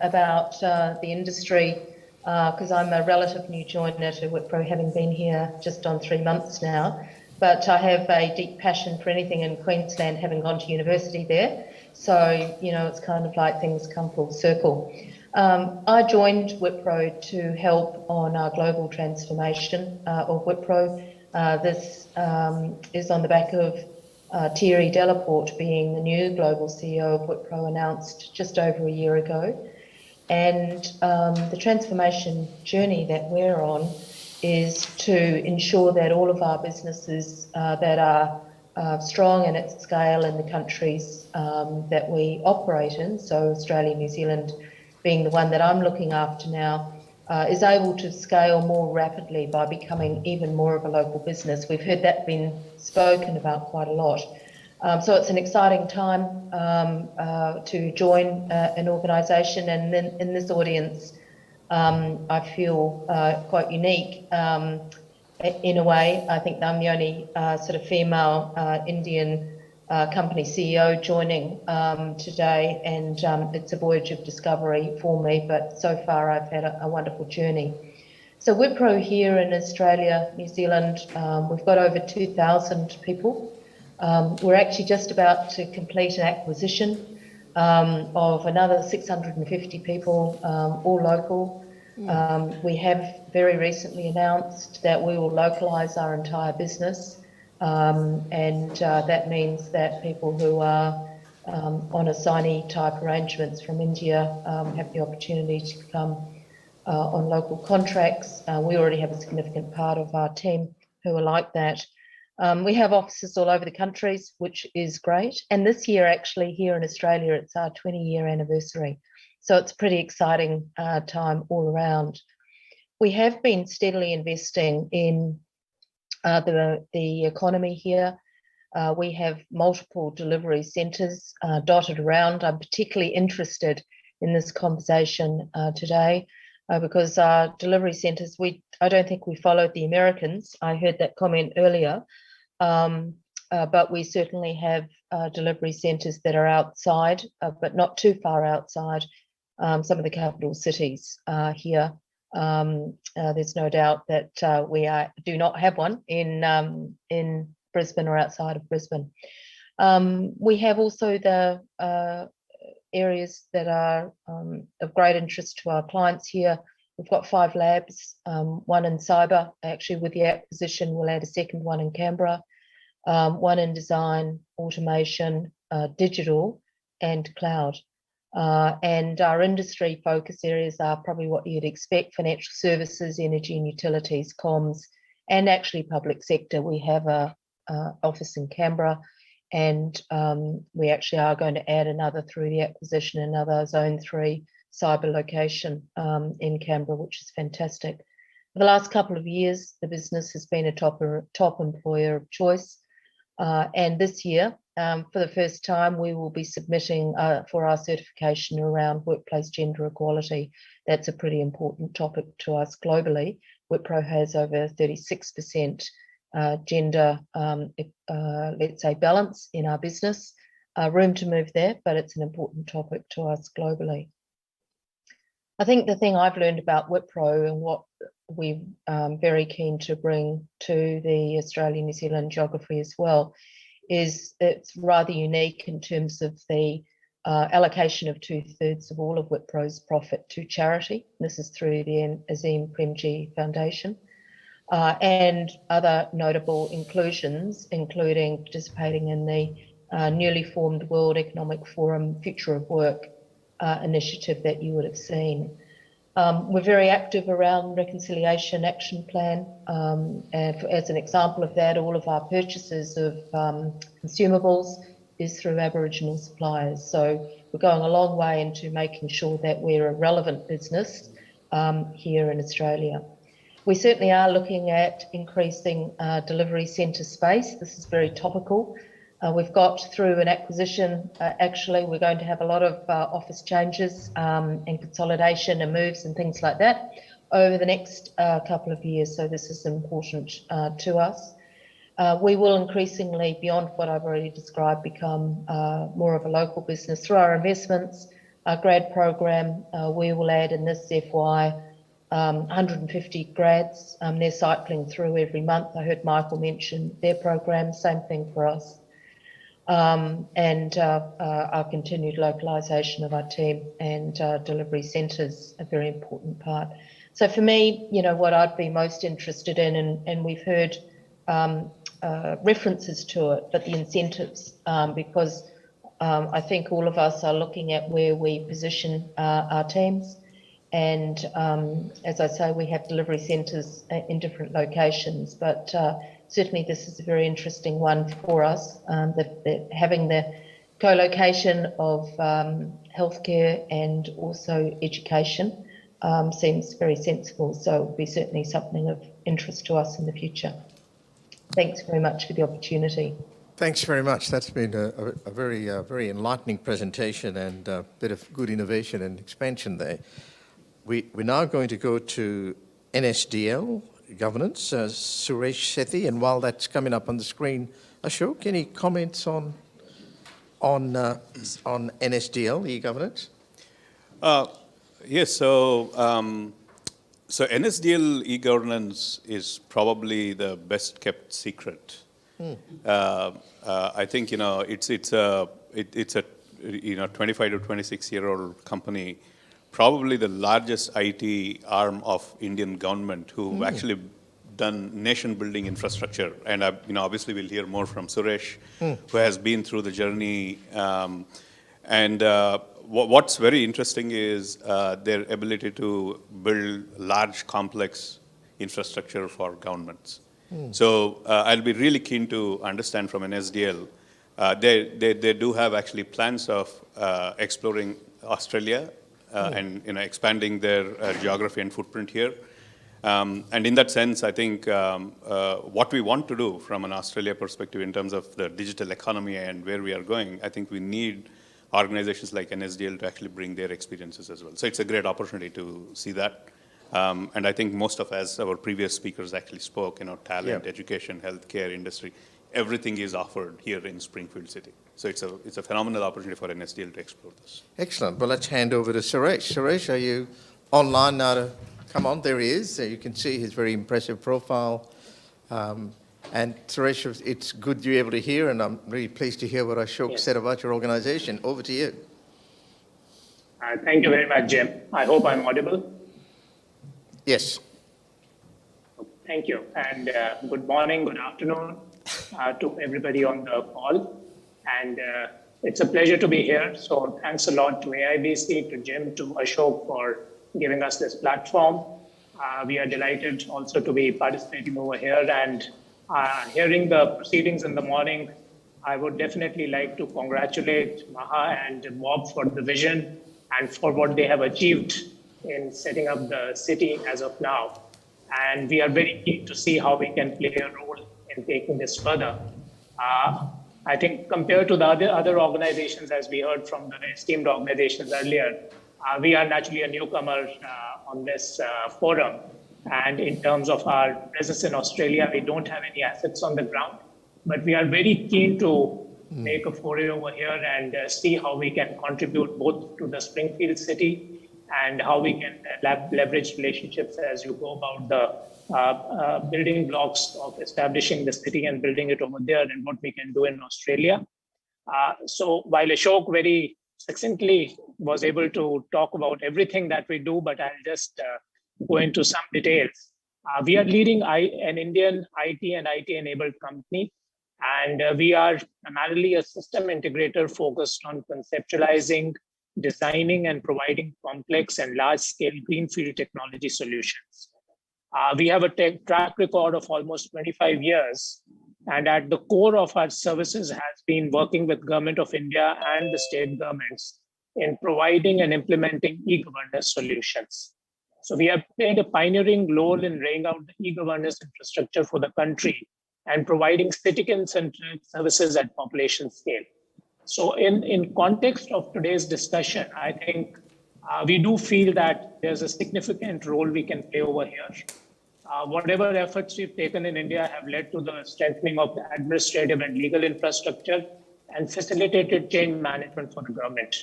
about the industry because I'm a relative new joiner to Wipro, having been here just on 3 months now. But I have a deep passion for anything in Queensland, having gone to university there. So, you know, it's kind of like things come full circle. I joined Wipro to help on our global transformation of Wipro. This is on the back of Thierry Delaporte being the new global CEO of Wipro, announced just over a year ago. And the transformation journey that we're on is to ensure that all of our businesses that are strong in its scale in the countries that we operate in, so Australia, New Zealand being the one that I'm looking after now, is able to scale more rapidly by becoming even more of a local business. We've heard that been spoken about quite a lot. So it's an exciting time to join an organisation, and then in this audience, I feel quite unique in a way. I think I'm the only sort of female Indian company CEO joining today, and it's a voyage of discovery for me, but so far I've had a wonderful journey. So Wipro here in Australia, New Zealand, we've got over 2,000 people. We're actually just about to complete an acquisition of another 650 people, all local. We have very recently announced that we will localise our entire business, and that means that people who are on assignee type arrangements from India have the opportunity to come on local contracts. We already have a significant part of our team who are like that. We have offices all over the countries, which is great. And this year, actually, here in Australia, it's our 20-year anniversary. So it's a pretty exciting time all around. We have been steadily investing in the economy here. We have multiple delivery centres dotted around. I'm particularly interested in this conversation today because our delivery centres, I don't think we followed the Americans. I heard that comment earlier. But we certainly have delivery centres that are outside, but not too far outside some of the capital cities here. There's no doubt that we do not have one in Brisbane or outside of Brisbane. We have also the areas that are of great interest to our clients here. We've got 5 labs, one in cyber. Actually, with the acquisition, we'll add a second one in Canberra, one in design, automation, digital, and cloud. And our industry focus areas are probably what you'd expect: financial services, energy and utilities, comms, and actually public sector. We have a office in Canberra, and we actually are going to add another through the acquisition, another Zone 3 cyber location in Canberra, which is fantastic. For the last couple of years, the business has been a top employer of choice. And this year, for the first time, we will be submitting for our certification around workplace gender equality. That's a pretty important topic to us globally. Wipro has over 36% gender, let's say, balance in our business. Room to move there, but it's an important topic to us globally. I think the thing I've learned about Wipro and what we're very keen to bring to the Australia-New Zealand geography as well is it's rather unique in terms of the allocation of 2/3 of all of Wipro's profit to charity. This is through the Azim Premji Foundation and other notable inclusions, including participating in the newly formed World Economic Forum Future of Work initiative that you would have seen. We're very active around Reconciliation Action Plan. And as an example of that, all of our purchases of consumables is through Aboriginal suppliers. So we're going a long way into making sure that we're a relevant business here in Australia. We certainly are looking at increasing delivery centre space. This is very topical. We've got through an acquisition, actually, we're going to have a lot of office changes and consolidation and moves and things like that over the next couple of years. So this is important to us. We will increasingly, beyond what I've already described, become more of a local business through our investments, our grad program. We will add in this FY 150 grads. They're cycling through every month. I heard Michael mention their program, same thing for us. And our continued localisation of our team and delivery centres, a very important part. So for me, you know, what I'd be most interested in, and we've heard references to it, but the incentives, because I think all of us are looking at where we position our teams. And as I say, we have delivery centres in different locations, but certainly this is a very interesting one for us, that having the co-location of healthcare and also education seems very sensible. So it will be certainly something of interest to us in the future. Thanks very much for the opportunity. Thanks very much. That's been a very enlightening presentation and a bit of good innovation and expansion there. We're now going to go to NSDL governance, Suresh Sethi, and while that's coming up on the screen, Ashok, any comments on NSDL e-governance? Yes, so NSDL e-governance is probably the best kept secret. I think, you know, it's a 25 to 26-year-old company, probably the largest IT arm of Indian government who've actually done nation-building infrastructure. And, you know, obviously we'll hear more from Suresh, who has been through the journey. What's very interesting is their ability to build large, complex infrastructure for governments. So I'll be really keen to understand from NSDL. They do have actually plans of exploring Australia and, you know, expanding their geography and footprint here. And in that sense, I think what we want to do from an Australia perspective in terms of the digital economy and where we are going, I think we need organizations like NSDL to actually bring their experiences as well. So it's a great opportunity to see that. And I think most of, as our previous speakers actually spoke, you know, talent, education, healthcare, industry, everything is offered here in Springfield City. So it's a phenomenal opportunity for NSDL to explore this. Excellent. Well, let's hand over to Suresh. Suresh, are you online now? Come on, there he is. You can see his very impressive profile. And Suresh, it's good you're able to hear, and I'm really pleased to hear what Ashok said about your organization. Over to you. Thank you very much, Jim. I hope I'm audible. Yes. Thank you. And good morning, good afternoon to everybody on the call. And it's a pleasure to be here. So thanks a lot to AIBC, to Jim, to Ashok for giving us this platform. We are delighted also to be participating over here, and hearing the proceedings in the morning. I would definitely like to congratulate Maha and Bob for the vision and for what they have achieved in setting up the city as of now. And we are very keen to see how we can play a role in taking this further. I think compared to the other organizations, as we heard from the esteemed organizations earlier, we are naturally a newcomer on this forum. And in terms of our presence in Australia, we don't have any assets on the ground, but we are very keen to make a foray over here and see how we can contribute both to the Springfield city and how we can leverage relationships as you go about the building blocks of establishing the city and building it over there, and what we can do in Australia. So while Ashok very succinctly was able to talk about everything that we do, but I'll just go into some details. We are leading an Indian IT and IT-enabled company, and we are primarily a system integrator focused on conceptualizing, designing, and providing complex and large-scale greenfield technology solutions. We have a track record of almost 25 years, and at the core of our services has been working with Government of India and the state governments in providing and implementing e-governance solutions. So we have played a pioneering role in laying out the e-governance infrastructure for the country and providing citizen-centric services at population scale. So in context of today's discussion, I think we do feel that there's a significant role we can play over here. Whatever efforts we've taken in India have led to the strengthening of the administrative and legal infrastructure and facilitated change management for the government.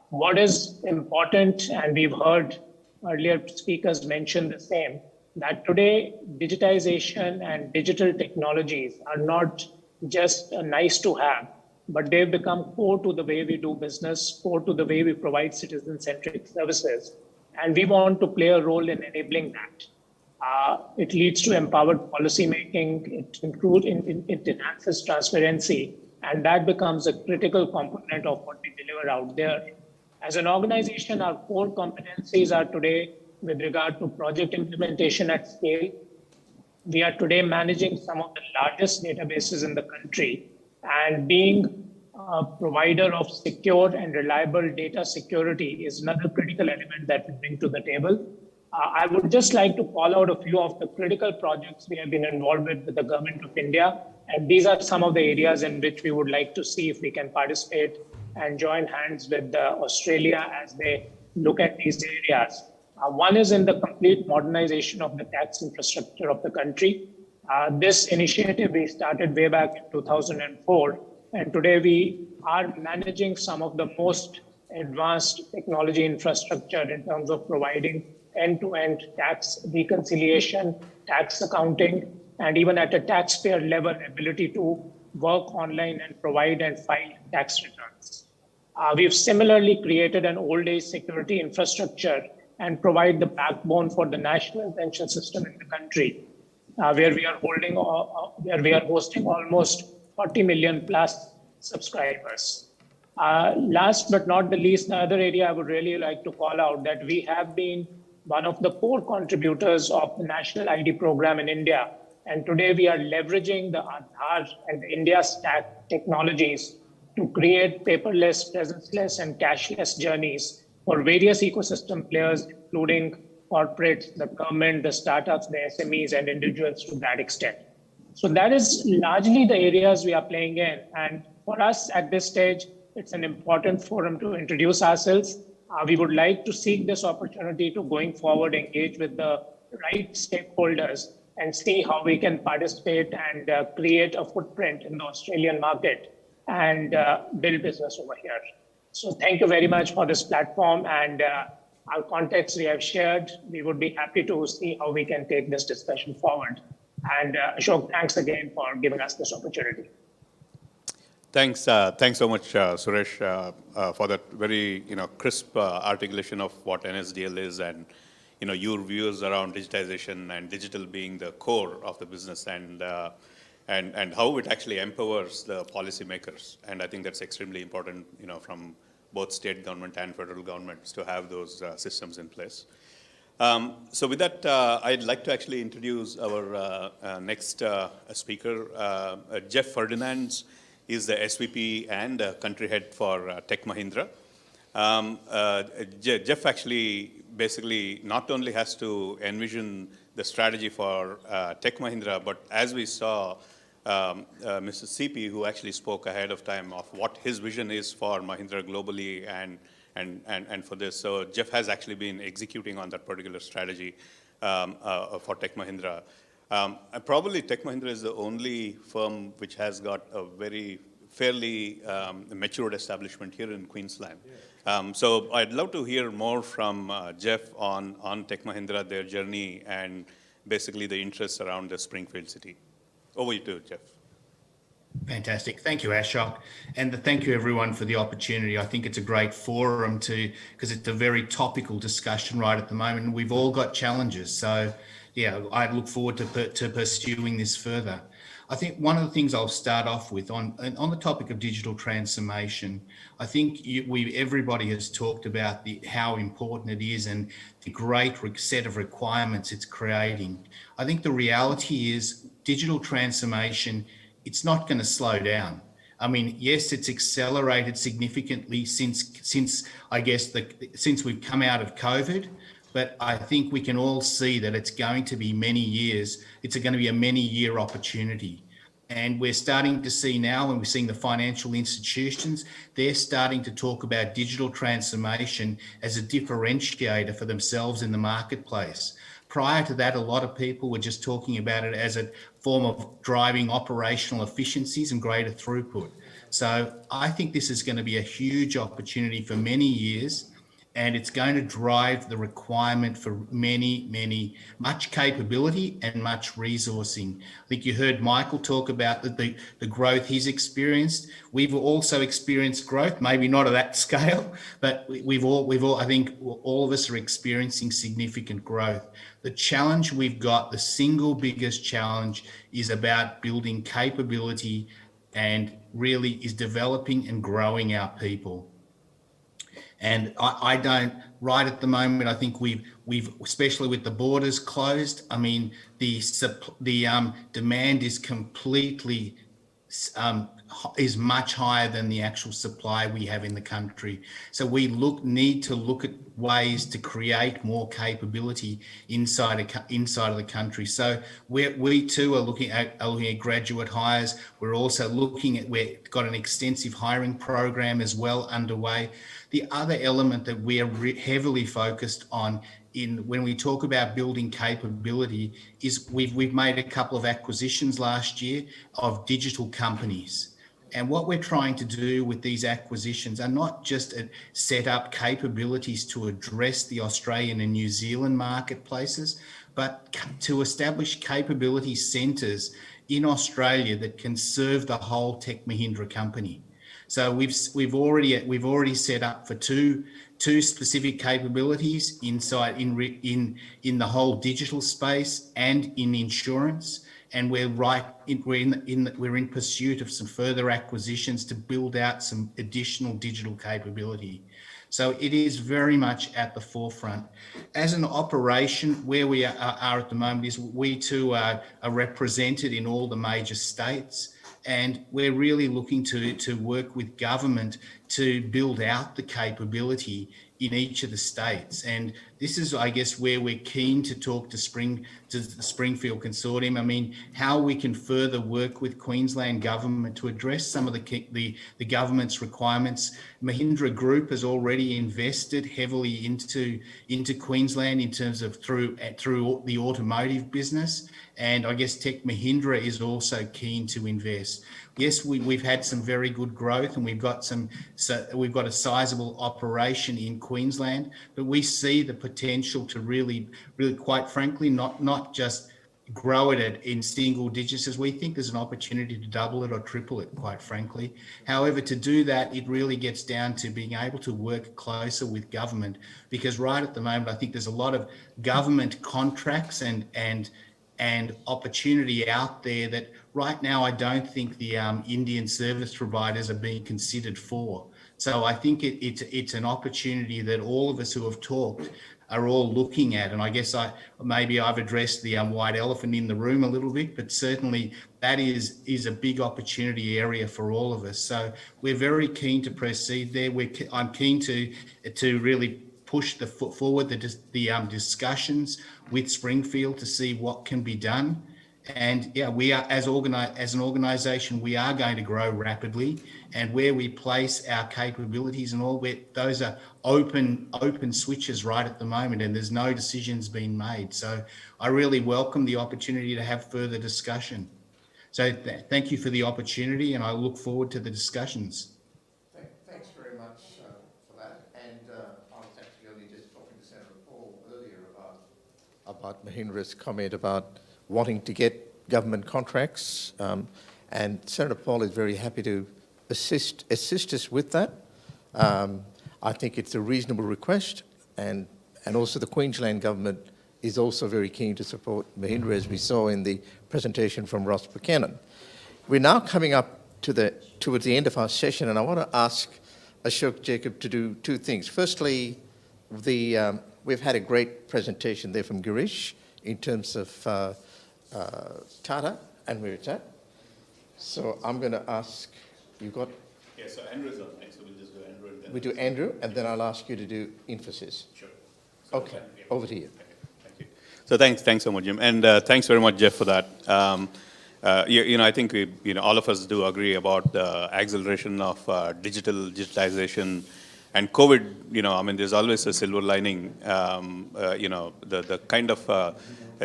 What is important, and we've heard earlier speakers mentioned the same, that today digitization and digital technologies are not just a nice to have, but they've become core to the way we do business, core to the way we provide citizen-centric services. And we want to play a role in enabling that. It leads to empowered policy making, it enhances transparency, and that becomes a critical component of what we deliver out there. As an organization, our core competencies are today with regard to project implementation at scale. We are today managing some of the largest databases in the country, and being a provider of secure and reliable data security is another critical element that we bring to the table. I would just like to call out a few of the critical projects we have been involved with the Government of India. And these are some of the areas in which we would like to see if we can participate and join hands with Australia as they look at these areas. One is in the complete modernization of the tax infrastructure of the country. This initiative we started way back in 2004. And today we are managing some of the most advanced technology infrastructure in terms of providing end-to-end tax reconciliation, tax accounting, and even at a taxpayer level, ability to work online and provide and file tax returns. We've similarly created an old age security infrastructure and provide the backbone for the national pension system in the country, where we are hosting almost 40 million plus subscribers. Last but not the least, the other area I would really like to call out that we have been one of the core contributors of the National ID program in India. And today we are leveraging the Aadhaar and the India Stack technologies to create paperless, presenceless, and cashless journeys for various ecosystem players, including corporates, the government, the startups, the SMEs, and individuals to that extent. So that is largely the areas we are playing in. And for us at this stage, it's an important forum to introduce ourselves. We would like to seek this opportunity to going forward, engage with the right stakeholders and see how we can participate and create a footprint in the Australian market and build business over here. So thank you very much for this platform and our context we have shared. We would be happy to see how we can take this discussion forward. And Ashok, thanks again for giving us this opportunity. Thanks so much, Suresh, for that very crisp articulation of what NSDL is and your views around digitization and digital being the core of the business and how it actually empowers the policymakers. And I think that's extremely important, from both state government and federal governments to have those systems in place. So with that, I'd like to actually introduce our next speaker, Jeff Ferdinands. He's the SVP and country head for Tech Mahindra. Jeff actually basically not only has to envision the strategy for Tech Mahindra, but as we saw, Mr. CP, who actually spoke ahead of time of what his vision is for Mahindra globally and for this. So Jeff has actually been executing on that particular strategy for Tech Mahindra. Probably Tech Mahindra is the only firm which has got a very fairly matured establishment here in Queensland. So I'd love to hear more from Jeff on Tech Mahindra, their journey, and basically the interests around the Springfield city. Over to you, Jeff. Fantastic. Thank you, Ashok. And thank you, everyone, for the opportunity. I think it's a great forum because it's a very topical discussion right at the moment. We've all got challenges. So, yeah, I look forward to pursuing this further. I think one of the things I'll start off with on the topic of digital transformation, I think everybody has talked about how important it is and the great set of requirements it's creating. I think the reality is digital transformation, it's not going to slow down. I mean, yes, it's accelerated significantly since we've come out of COVID, but I think we can all see that it's going to be many years. It's going to be a many-year opportunity. And we're starting to see now, and we're seeing the financial institutions, they're starting to talk about digital transformation as a differentiator for themselves in the marketplace. Prior to that, a lot of people were just talking about it as a form of driving operational efficiencies and greater throughput. So I think this is going to be a huge opportunity for many years. and it's going to drive the requirement for much capability and much resourcing. I think you heard Michael talk about the growth he's experienced. We've also experienced growth, maybe not at that scale, but I think all of us are experiencing significant growth. The challenge we've got, the single biggest challenge, is about building capability and really is developing and growing our people. And I don't, right at the moment, I think we've especially with the borders closed, I mean, the demand is completely, is much higher than the actual supply we have in the country. So we need to look at ways to create more capability inside of the country. So we too are looking at graduate hires. We're also we've got an extensive hiring program as well underway. The other element that we are heavily focused on when we talk about building capability is we've made a couple of acquisitions last year of digital companies. And what we're trying to do with these acquisitions are not just set up capabilities to address the Australian and New Zealand marketplaces, but to establish capability centres in Australia that can serve the whole Tech Mahindra company. So we've already set up for two specific capabilities inside in the whole digital space and in insurance, and we're in pursuit of some further acquisitions to build out some additional digital capability. So it is very much at the forefront. As an operation, where we are at the moment is we too are represented in all the major states. And we're really looking to work with government to build out the capability in each of the states. And this is, I guess, where we're keen to talk to the Springfield Consortium. I mean, how we can further work with Queensland government to address some of the government's requirements. Mahindra Group has already invested heavily into Queensland in terms of through the automotive business. And I guess Tech Mahindra is also keen to invest. Yes, we've had some very good growth, and we've got a sizable operation in Queensland, but we see the potential to really, quite frankly, not just grow it in single digits, as we think there's an opportunity to double it or triple it, quite frankly. However, to do that, it really gets down to being able to work closer with government, because right at the moment, I think there's a lot of government contracts and opportunity out there that right now I don't think the Indian service providers are being considered for. So I think it's an opportunity that all of us who have talked are all looking at. And I guess maybe I've addressed the white elephant in the room a little bit, but certainly that is a big opportunity area for all of us. So we're very keen to proceed there. I'm keen to really push forward the discussions with Springfield to see what can be done. And yeah, we are as an organisation, we are going to grow rapidly, and where we place our capabilities and all, those are open switches right at the moment, and there's no decisions being made. So I really welcome the opportunity to have further discussion. So thank you for the opportunity, and I look forward to the discussions. Thanks very much for that. And I was actually only just talking to Senator Paul earlier about Mahindra's comment about wanting to get government contracts, and Senator Paul is very happy to assist us with that. I think it's a reasonable request, and also the Queensland government is also very keen to support Mahindra, as we saw in the presentation from Ross Buchanan. We're now coming up towards the end of our session, and I want to ask Ashok Jacob to do two things. Firstly, we've had a great presentation there from Girish in terms of Tata and where it's at. So I'm going to ask, you got... Yeah, so Andrew's on next, so we'll just do Andrew. And then we do Andrew, and then I'll ask you to do Infosys. Sure. So okay, over to you. Thank you. So thanks so much, Jim. And thanks very much, Jeff, for that. I think all of us do agree about the acceleration of digitalization. And COVID, there's always a silver lining. The kind of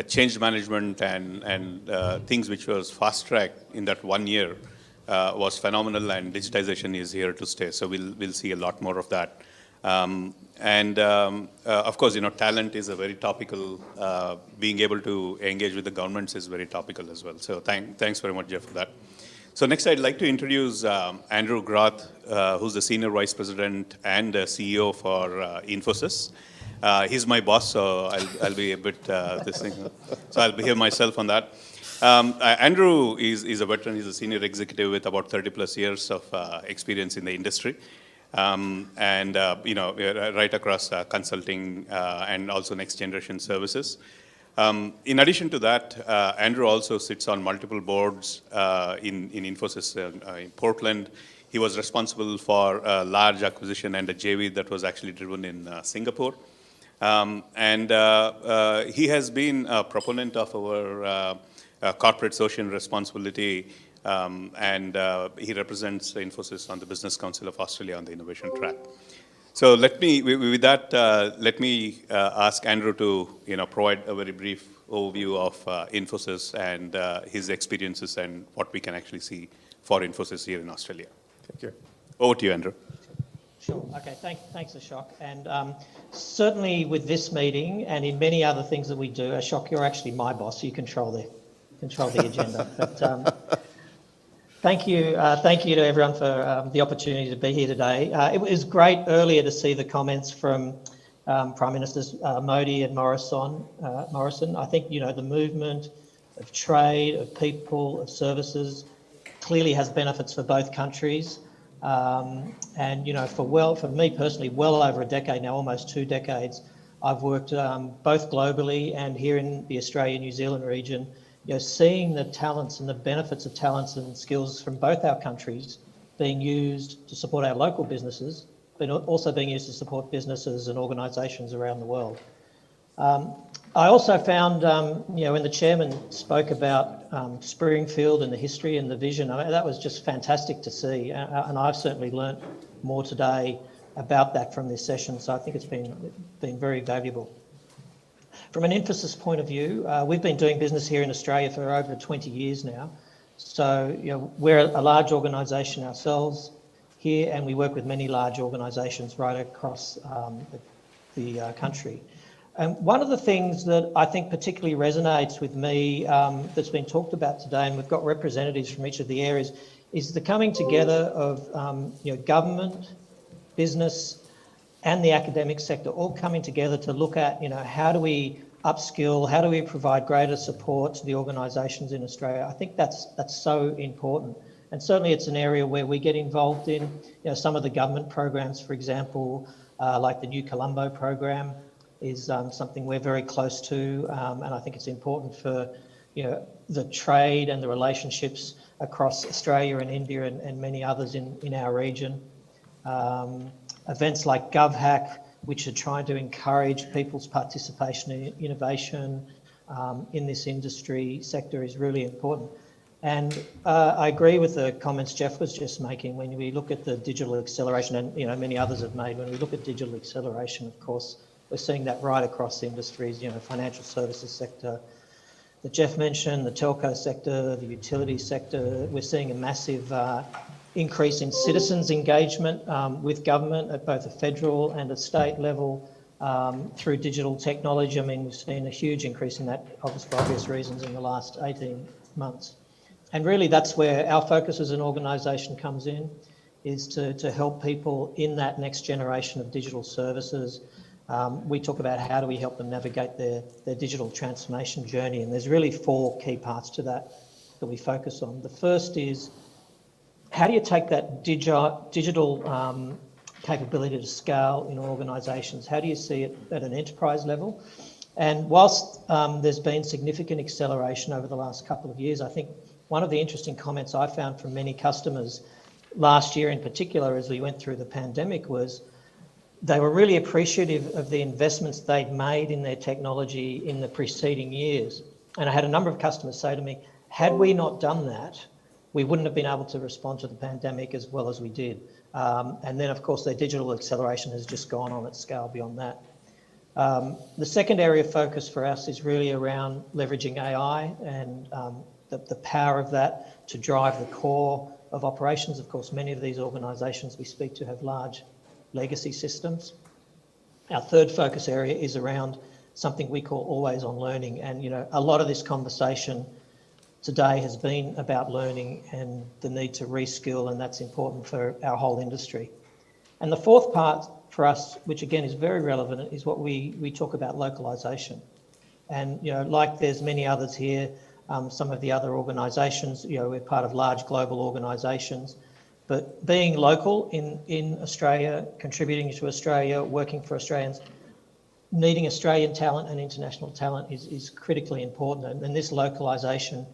change management and things which was fast-tracked in that 1 year was phenomenal, and digitization is here to stay. So we'll see a lot more of that. Of course, talent is a very topical, being able to engage with the governments is very topical as well. So thanks very much, Jeff, for that. So next, I'd like to introduce Andrew Groth, who's the Senior Vice President and CEO for Infosys. He's my boss, so I'll be a bit this thing. So I'll behave myself on that. Andrew is a veteran. He's a senior executive with about 30 plus years of experience in the industry. Right across consulting and also next generation services. In addition to that, Andrew also sits on multiple boards in Infosys in Portland. He was responsible for a large acquisition and a JV that was actually driven in Singapore. He has been a proponent of our corporate social responsibility, and he represents Infosys on the Business Council of Australia on the innovation track. So let me ask Andrew to provide a very brief overview of Infosys and his experiences and what we can actually see for Infosys here in Australia. Thank you. Over to you, Andrew. Sure. Okay. Thanks, Ashok. And certainly with this meeting and in many other things that we do, Ashok, you're actually my boss. You control the agenda. But thank you to everyone for the opportunity to be here today. It was great earlier to see the comments from Prime Ministers Modi and Morrison. I think the movement of trade, of people, of services clearly has benefits for both countries. For me personally, well over a decade now, almost 2 decades, I've worked both globally and here in the Australia-New Zealand region. Seeing the talents and the benefits of talents and skills from both our countries being used to support our local businesses, but also being used to support businesses and organisations around the world. I also found, when the chairman spoke about Springfield and the history and the vision, that was just fantastic to see. And I've certainly learnt more today about that from this session. So I think it's been very valuable. From an Infosys point of view, we've been doing business here in Australia for over 20 years now. So, we're a large organisation ourselves here, and we work with many large organisations right across the country. And one of the things that I think particularly resonates with me that's been talked about today, and we've got representatives from each of the areas, is the coming together of government, business, and the academic sector all coming together to look at, how do we upskill, how do we provide greater support to the organisations in Australia? I think that's so important. And certainly it's an area where we get involved in, some of the government programs, for example, like the New Colombo program is something we're very close to. And I think it's important for, the trade and the relationships across Australia and India and many others in our region. Events like GovHack, which are trying to encourage people's participation in innovation in this industry sector, is really important. And I agree with the comments Jeff was just making when we look at the digital acceleration, and many others have made. When we look at digital acceleration, of course, we're seeing that right across industries, financial services sector that Jeff mentioned, the telco sector, the utility sector. We're seeing a massive increase in citizens' engagement with government at both a federal and a state level through digital technology. I mean, we've seen a huge increase in that, for obvious reasons, in the last 18 months. And really, that's where our focus as an organisation comes in, is to help people in that next generation of digital services. We talk about how do we help them navigate their digital transformation journey, and there's really 4 key parts to that we focus on. The first is, how do you take that digital capability to scale in organisations? How do you see it at an enterprise level? And whilst there's been significant acceleration over the last couple of years, I think one of the interesting comments I found from many customers last year in particular, as we went through the pandemic, was they were really appreciative of the investments they'd made in their technology in the preceding years. And I had a number of customers say to me, had we not done that, we wouldn't have been able to respond to the pandemic as well as we did. And then, of course, their digital acceleration has just gone on at scale beyond that. The second area of focus for us is really around leveraging AI and the power of that to drive the core of operations. Of course, many of these organisations we speak to have large legacy systems. Our third focus area is around something we call always on learning. And, you know, a lot of this conversation today has been about learning and the need to reskill, and that's important for our whole industry. And the fourth part for us, which again is very relevant, is what we talk about localization. And, you know, like there's many others here, some of the other organisations, you know, we're part of large global organisations, but being local in Australia, contributing to Australia, working for Australians, needing Australian talent and international talent is critically important. And this localisation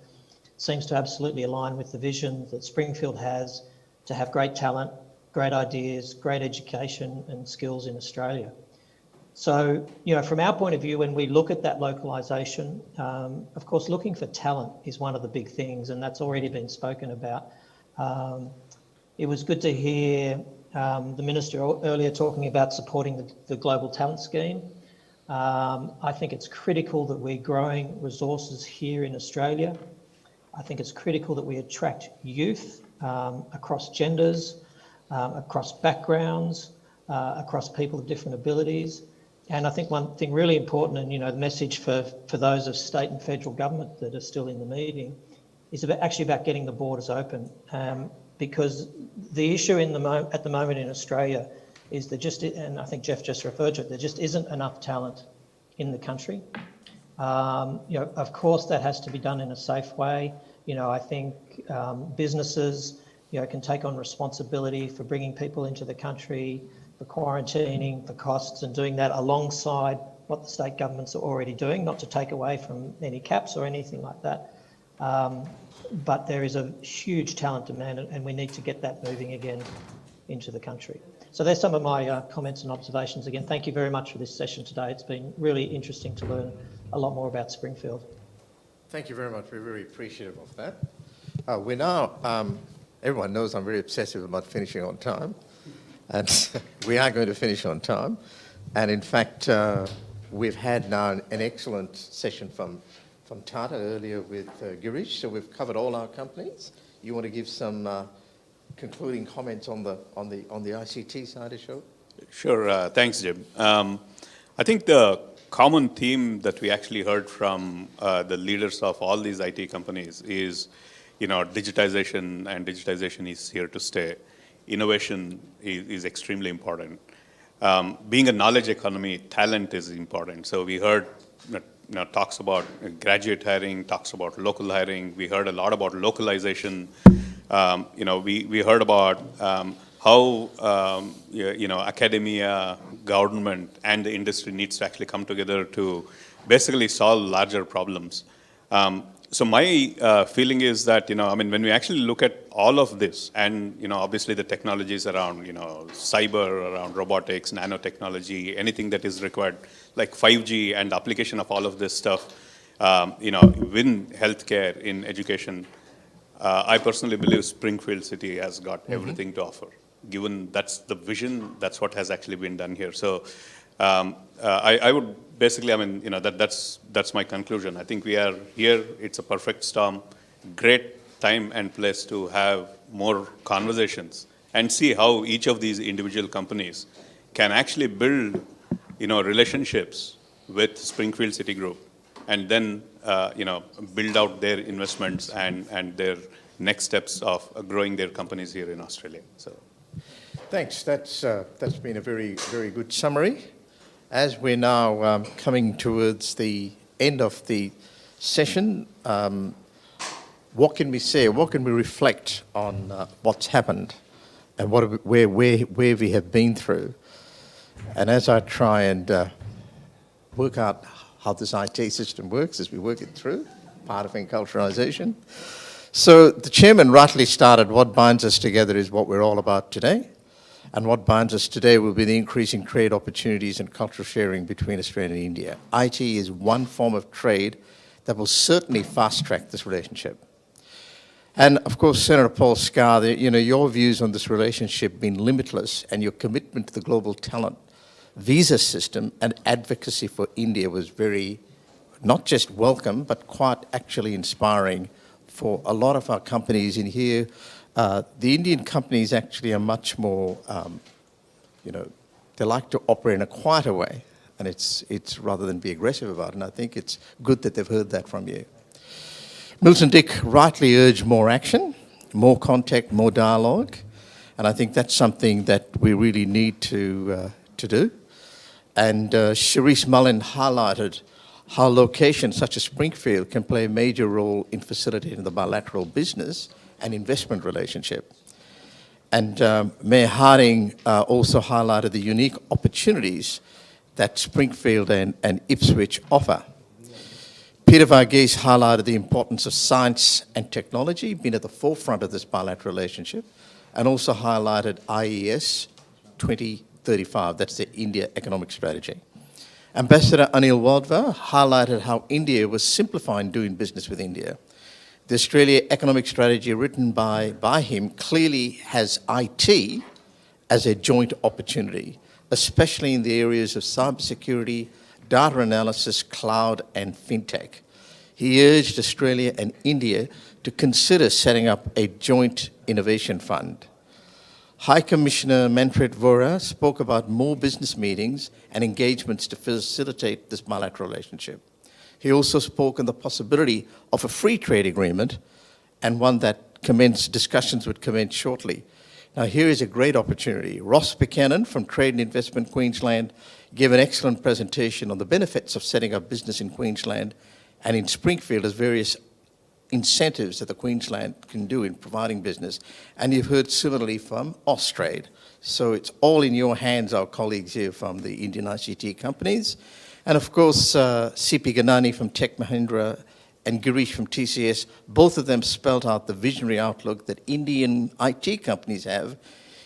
seems to absolutely align with the vision that Springfield has to have great talent, great ideas, great education and skills in Australia. So, you know, from our point of view, when we look at that localisation, of course, looking for talent is one of the big things, and that's already been spoken about. It was good to hear the Minister earlier talking about supporting the Global Talent Scheme. I think it's critical that we're growing resources here in Australia. I think it's critical that we attract youth across genders, across backgrounds, across people of different abilities. And I think one thing really important, and, you know, the message for those of state and federal government that are still in the meeting is actually about getting the borders open. Because the issue at the moment in Australia is there just, and I think Jeff just referred to it, there just isn't enough talent in the country. You know, of course, that has to be done in a safe way. You know, I think businesses, you know, can take on responsibility for bringing people into the country, for quarantining, for costs, and doing that alongside what the state governments are already doing, not to take away from any caps or anything like that. But there is a huge talent demand, and we need to get that moving again into the country. So there's some of my comments and observations. Again, thank you very much for this session today. It's been really interesting to learn a lot more about Springfield. Thank you very much. We're very appreciative of that. We're now, everyone knows I'm very obsessive about finishing on time, and we are going to finish on time. And in fact, we've had now an excellent session from Tata earlier with Girish, so we've covered all our companies. You want to give some concluding comments on the ICT side of the show? Sure. Thanks, Jim. I think the common theme that we actually heard from the leaders of all these IT companies is, you know, digitization, and digitization is here to stay. Innovation is extremely important. Being a knowledge economy, talent is important. So we heard talks about graduate hiring, talks about local hiring. We heard a lot about localization. You know, we heard about how you know, academia, government, and the industry needs to actually come together to basically solve larger problems. So my feeling is that, you know, I mean, when we actually look at all of this, and, you know, obviously the technologies around, you know, cyber, around robotics, nanotechnology, anything that is required, like 5G and application of all of this stuff, you know, in healthcare, in education, I personally believe Springfield City has got everything to offer. Given that's the vision, that's what has actually been done here. So I would basically, I mean, you know, that's my conclusion. I think we are here, it's a perfect storm, great time and place to have more conversations and see how each of these individual companies can actually build, you know, relationships with Springfield City Group, and then, you know, build out their investments and their next steps of growing their companies here in Australia. So, thanks. That's been a very, very good summary. As we're now coming towards the end of the session, what can we say? What can we reflect on what's happened and where we have been through? And as I try and work out how this IT system works as we work it through, part of enculturalization. So the chairman rightly started, what binds us together is what we're all about today. And what binds us today will be the increasing trade opportunities and cultural sharing between Australia and India. IT is one form of trade that will certainly fast-track this relationship. And of course, Senator Paul Scar, you know, your views on this relationship being limitless, and your commitment to the global talent visa system and advocacy for India was very, not just welcome, but quite actually inspiring for a lot of our companies in here. The Indian companies actually are much more they like to operate in a quieter way, and it's rather than be aggressive about it. And I think it's good that they've heard that from you. Milton Dick rightly urged more action, more contact, more dialogue, and I think that's something that we really need to do. And Sharice Mullen highlighted how locations such as Springfield can play a major role in facilitating the bilateral business and investment relationship. And Mayor Harding also highlighted the unique opportunities that Springfield and Ipswich offer. Peter Varghese highlighted the importance of science and technology being at the forefront of this bilateral relationship, and also highlighted IES 2035, that's the India Economic Strategy. Ambassador Anil Wadhwa highlighted how India was simplifying doing business with India. The Australia Economic Strategy written by him clearly has IT as a joint opportunity, especially in the areas of cybersecurity, data analysis, cloud, and fintech. He urged Australia and India to consider setting up a joint innovation fund. High Commissioner Manfred Vora spoke about more business meetings and engagements to facilitate this bilateral relationship. He also spoke on the possibility of a free trade agreement, and one that discussions would commence shortly. Now, here is a great opportunity. Ross Buchanan from Trade and Investment Queensland gave an excellent presentation on the benefits of setting up business in Queensland and in Springfield as various incentives that the Queensland can do in providing business. And you've heard similarly from Austrade. So it's all in your hands, our colleagues here from the Indian ICT companies. And of course, CP Ganani from Tech Mahindra and Girish from TCS, both of them spelled out the visionary outlook that Indian IT companies have,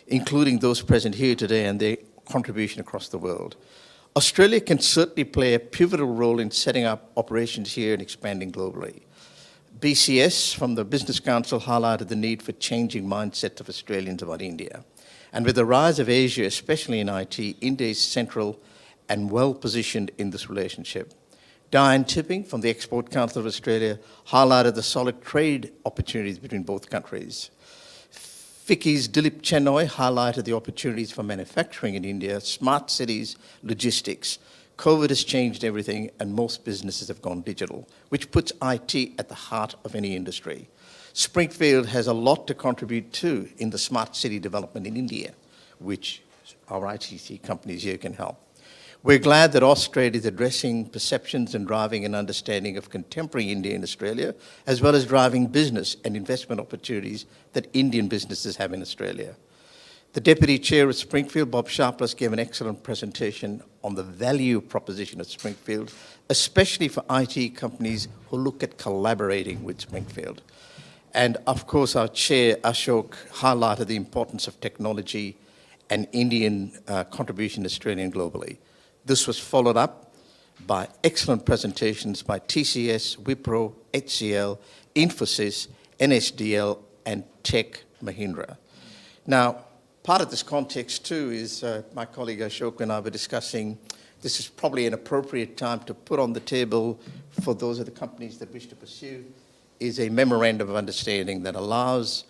including those present here today and their contribution across the world. Australia can certainly play a pivotal role in setting up operations here and expanding globally. BCS from the Business Council highlighted the need for changing mindset of Australians about India. And with the rise of Asia, especially in IT, India is central and well-positioned in this relationship. Diane Tipping from the Export Council of Australia highlighted the solid trade opportunities between both countries. FICCI's Dilip Chenoy highlighted the opportunities for manufacturing in India, smart cities, logistics. COVID has changed everything, and most businesses have gone digital, which puts IT at the heart of any industry. Springfield has a lot to contribute to in the smart city development in India, which our ICT companies here can help. We're glad that Australia is addressing perceptions and driving an understanding of contemporary India in Australia, as well as driving business and investment opportunities that Indian businesses have in Australia. The Deputy Chair of Springfield, Bob Sharpless, gave an excellent presentation on the value proposition of Springfield, especially for IT companies who look at collaborating with Springfield. And of course, our Chair, Ashok, highlighted the importance of technology and Indian contribution to Australia and globally. This was followed up by excellent presentations by TCS, Wipro, HCL, Infosys, NSDL, and Tech Mahindra. Now, part of this context too is my colleague Ashok and I were discussing, this is probably an appropriate time to put on the table for those of the companies that wish to pursue, is a memorandum of understanding that allows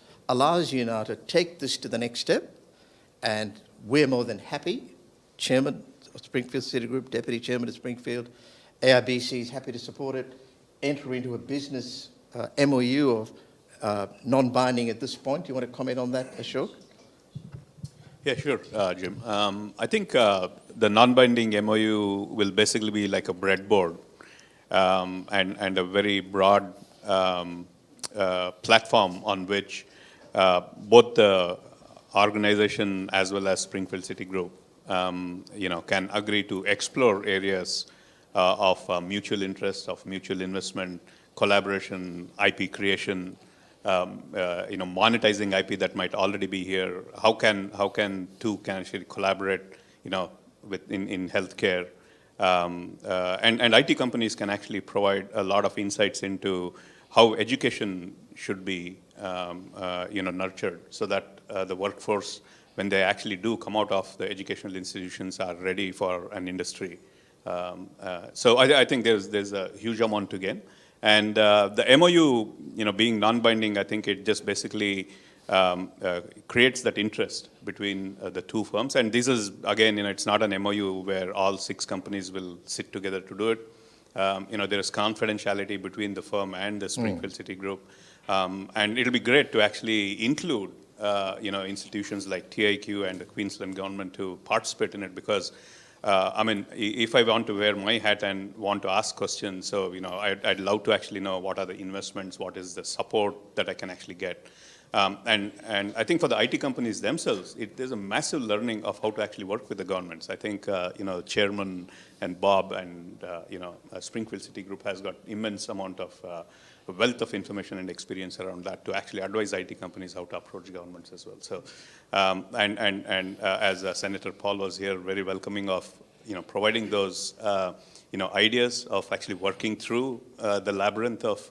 you now to take this to the next step. And we're more than happy, Chairman of Springfield City Group, Deputy Chairman of Springfield, AIBC is happy to support it, enter into a business MOU of non-binding at this point. Do you want to comment on that, Ashok? Yeah, sure, Jim. I think the non-binding MOU will basically be like a breadboard and a very broad platform on which both the organization as well as Springfield City Group can agree to explore areas of mutual interest, of mutual investment, collaboration, IP creation, monetizing IP that might already be here. How can two can actually collaborate, in healthcare, and IT companies can actually provide a lot of insights into how education should be, nurtured, so that the workforce, when they actually do come out of the educational institutions, are ready for an industry. So I think there's a huge amount to gain. And the MOU, being non-binding, I think it just basically creates that interest between the two firms. And this is, again, it's not an MOU where all 6 companies will sit together to do it. There is confidentiality between the firm and the Springfield City Group. And it'll be great to actually include, institutions like TIQ and the Queensland government to participate in it because, if I want to wear my hat and want to ask questions, so, I'd love to actually know what are the investments, what is the support that I can actually get. And I think for the IT companies themselves, there's a massive learning of how to actually work with the governments. I think, Chairman and Bob and, Springfield City Group has got immense amount of wealth of information and experience around that to actually advise IT companies how to approach governments as well. So, as Senator Paul was here, very welcoming of, providing those, ideas of actually working through the labyrinth of,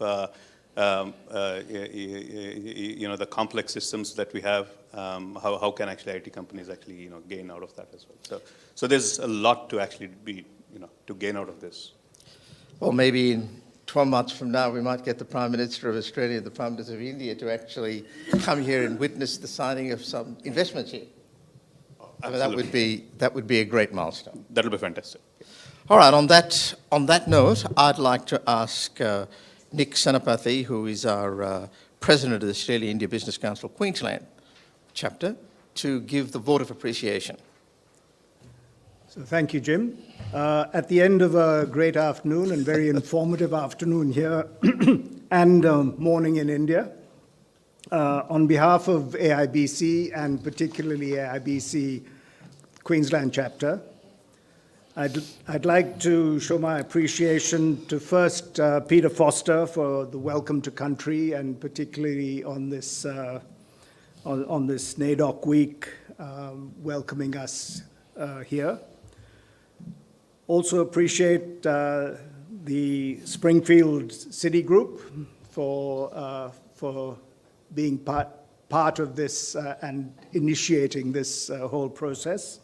the complex systems that we have, how can actually IT companies actually, gain out of that as well. So there's a lot to actually be, to gain out of this. Well, maybe in 12 months from now, we might get the Prime Minister of Australia, the Prime Minister of India to actually come here and witness the signing of some investments here. That would be a great milestone. That'll be fantastic. All right, on that note, I'd like to ask Nick Sanapathy, who is our President of the Australia-India Business Council Queensland chapter, to give the vote of appreciation. So thank you, Jim. At the end of a great afternoon and very informative afternoon here and morning in India, on behalf of AIBC and particularly AIBC Queensland chapter, I'd like to show my appreciation to first Peter Foster for the welcome to country and particularly on this NAIDOC week, welcoming us here. Also appreciate the Springfield City Group for being part of this and initiating this whole process.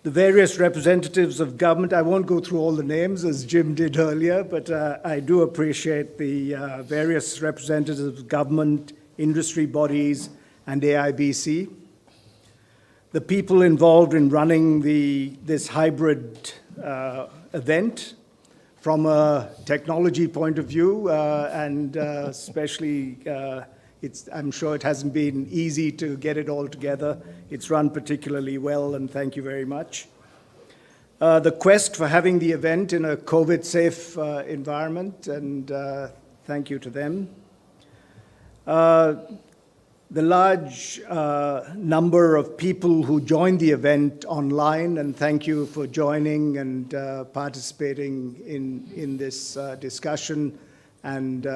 The various representatives of government, I won't go through all the names as Jim did earlier, but I do appreciate the various representatives of government, industry bodies, and AIBC. The people involved in running this hybrid event from a technology point of view, and especially I'm sure it hasn't been easy to get it all together. It's run particularly well, and thank you very much. The quest for having the event in a COVID-safe environment, and thank you to them. The large number of people who joined the event online, and thank you for joining and participating in this discussion. And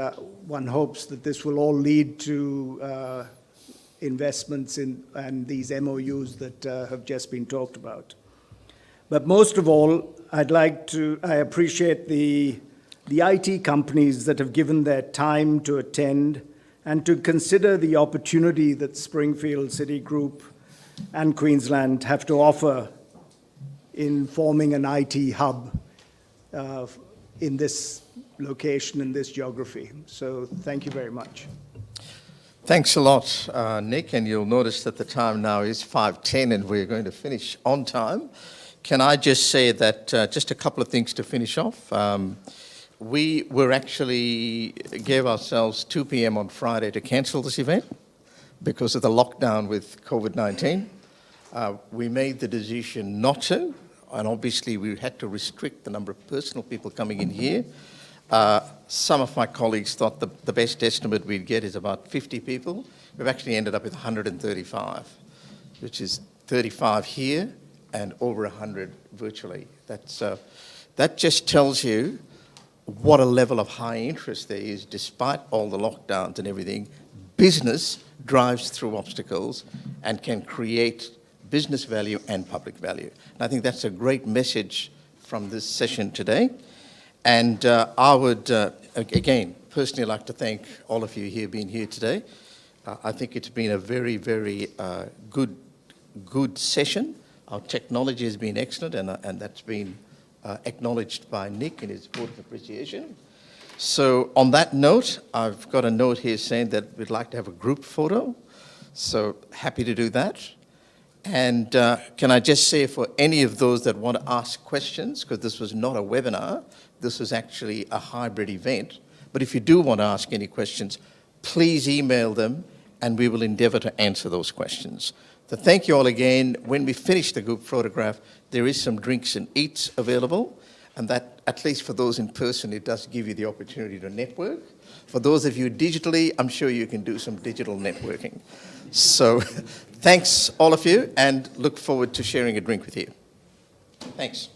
one hopes that this will all lead to investments and these MOUs that have just been talked about. But most of all, I appreciate the IT companies that have given their time to attend and to consider the opportunity that Springfield City Group and Queensland have to offer in forming an IT hub in this location, in this geography. So thank you very much. Thanks a lot, Nick, and you'll notice that the time now is 5:10 and we're going to finish on time. Can I just say that just a couple of things to finish off. We gave ourselves 2 p.m. on Friday to cancel this event because of the lockdown with COVID-19. We made the decision not to, and obviously we had to restrict the number of personal people coming in here. Some of my colleagues thought the best estimate we'd get is about 50 people. We've actually ended up with 135, which is 35 here and over 100 virtually. That just tells you what a level of high interest there is despite all the lockdowns and everything. Business drives through obstacles and can create business value and public value. And I think that's a great message from this session today. And I would, again, personally like to thank all of you here being here today. I think it's been a very, very good session. Our technology has been excellent, and that's been acknowledged by Nick in his vote of appreciation. So on that note, I've got a note here saying that we'd like to have a group photo So happy to do that. And can I just say for any of those that want to ask questions, because this was not a webinar, this was actually a hybrid event, but if you do want to ask any questions, please email them and we will endeavour to answer those questions. So thank you all again. When we finish the group photograph, there is some drinks and eats available, and that, at least for those in person, it does give you the opportunity to network. For those of you digitally, I'm sure you can do some digital networking. So thanks all of you, and look forward to sharing a drink with you. Thanks.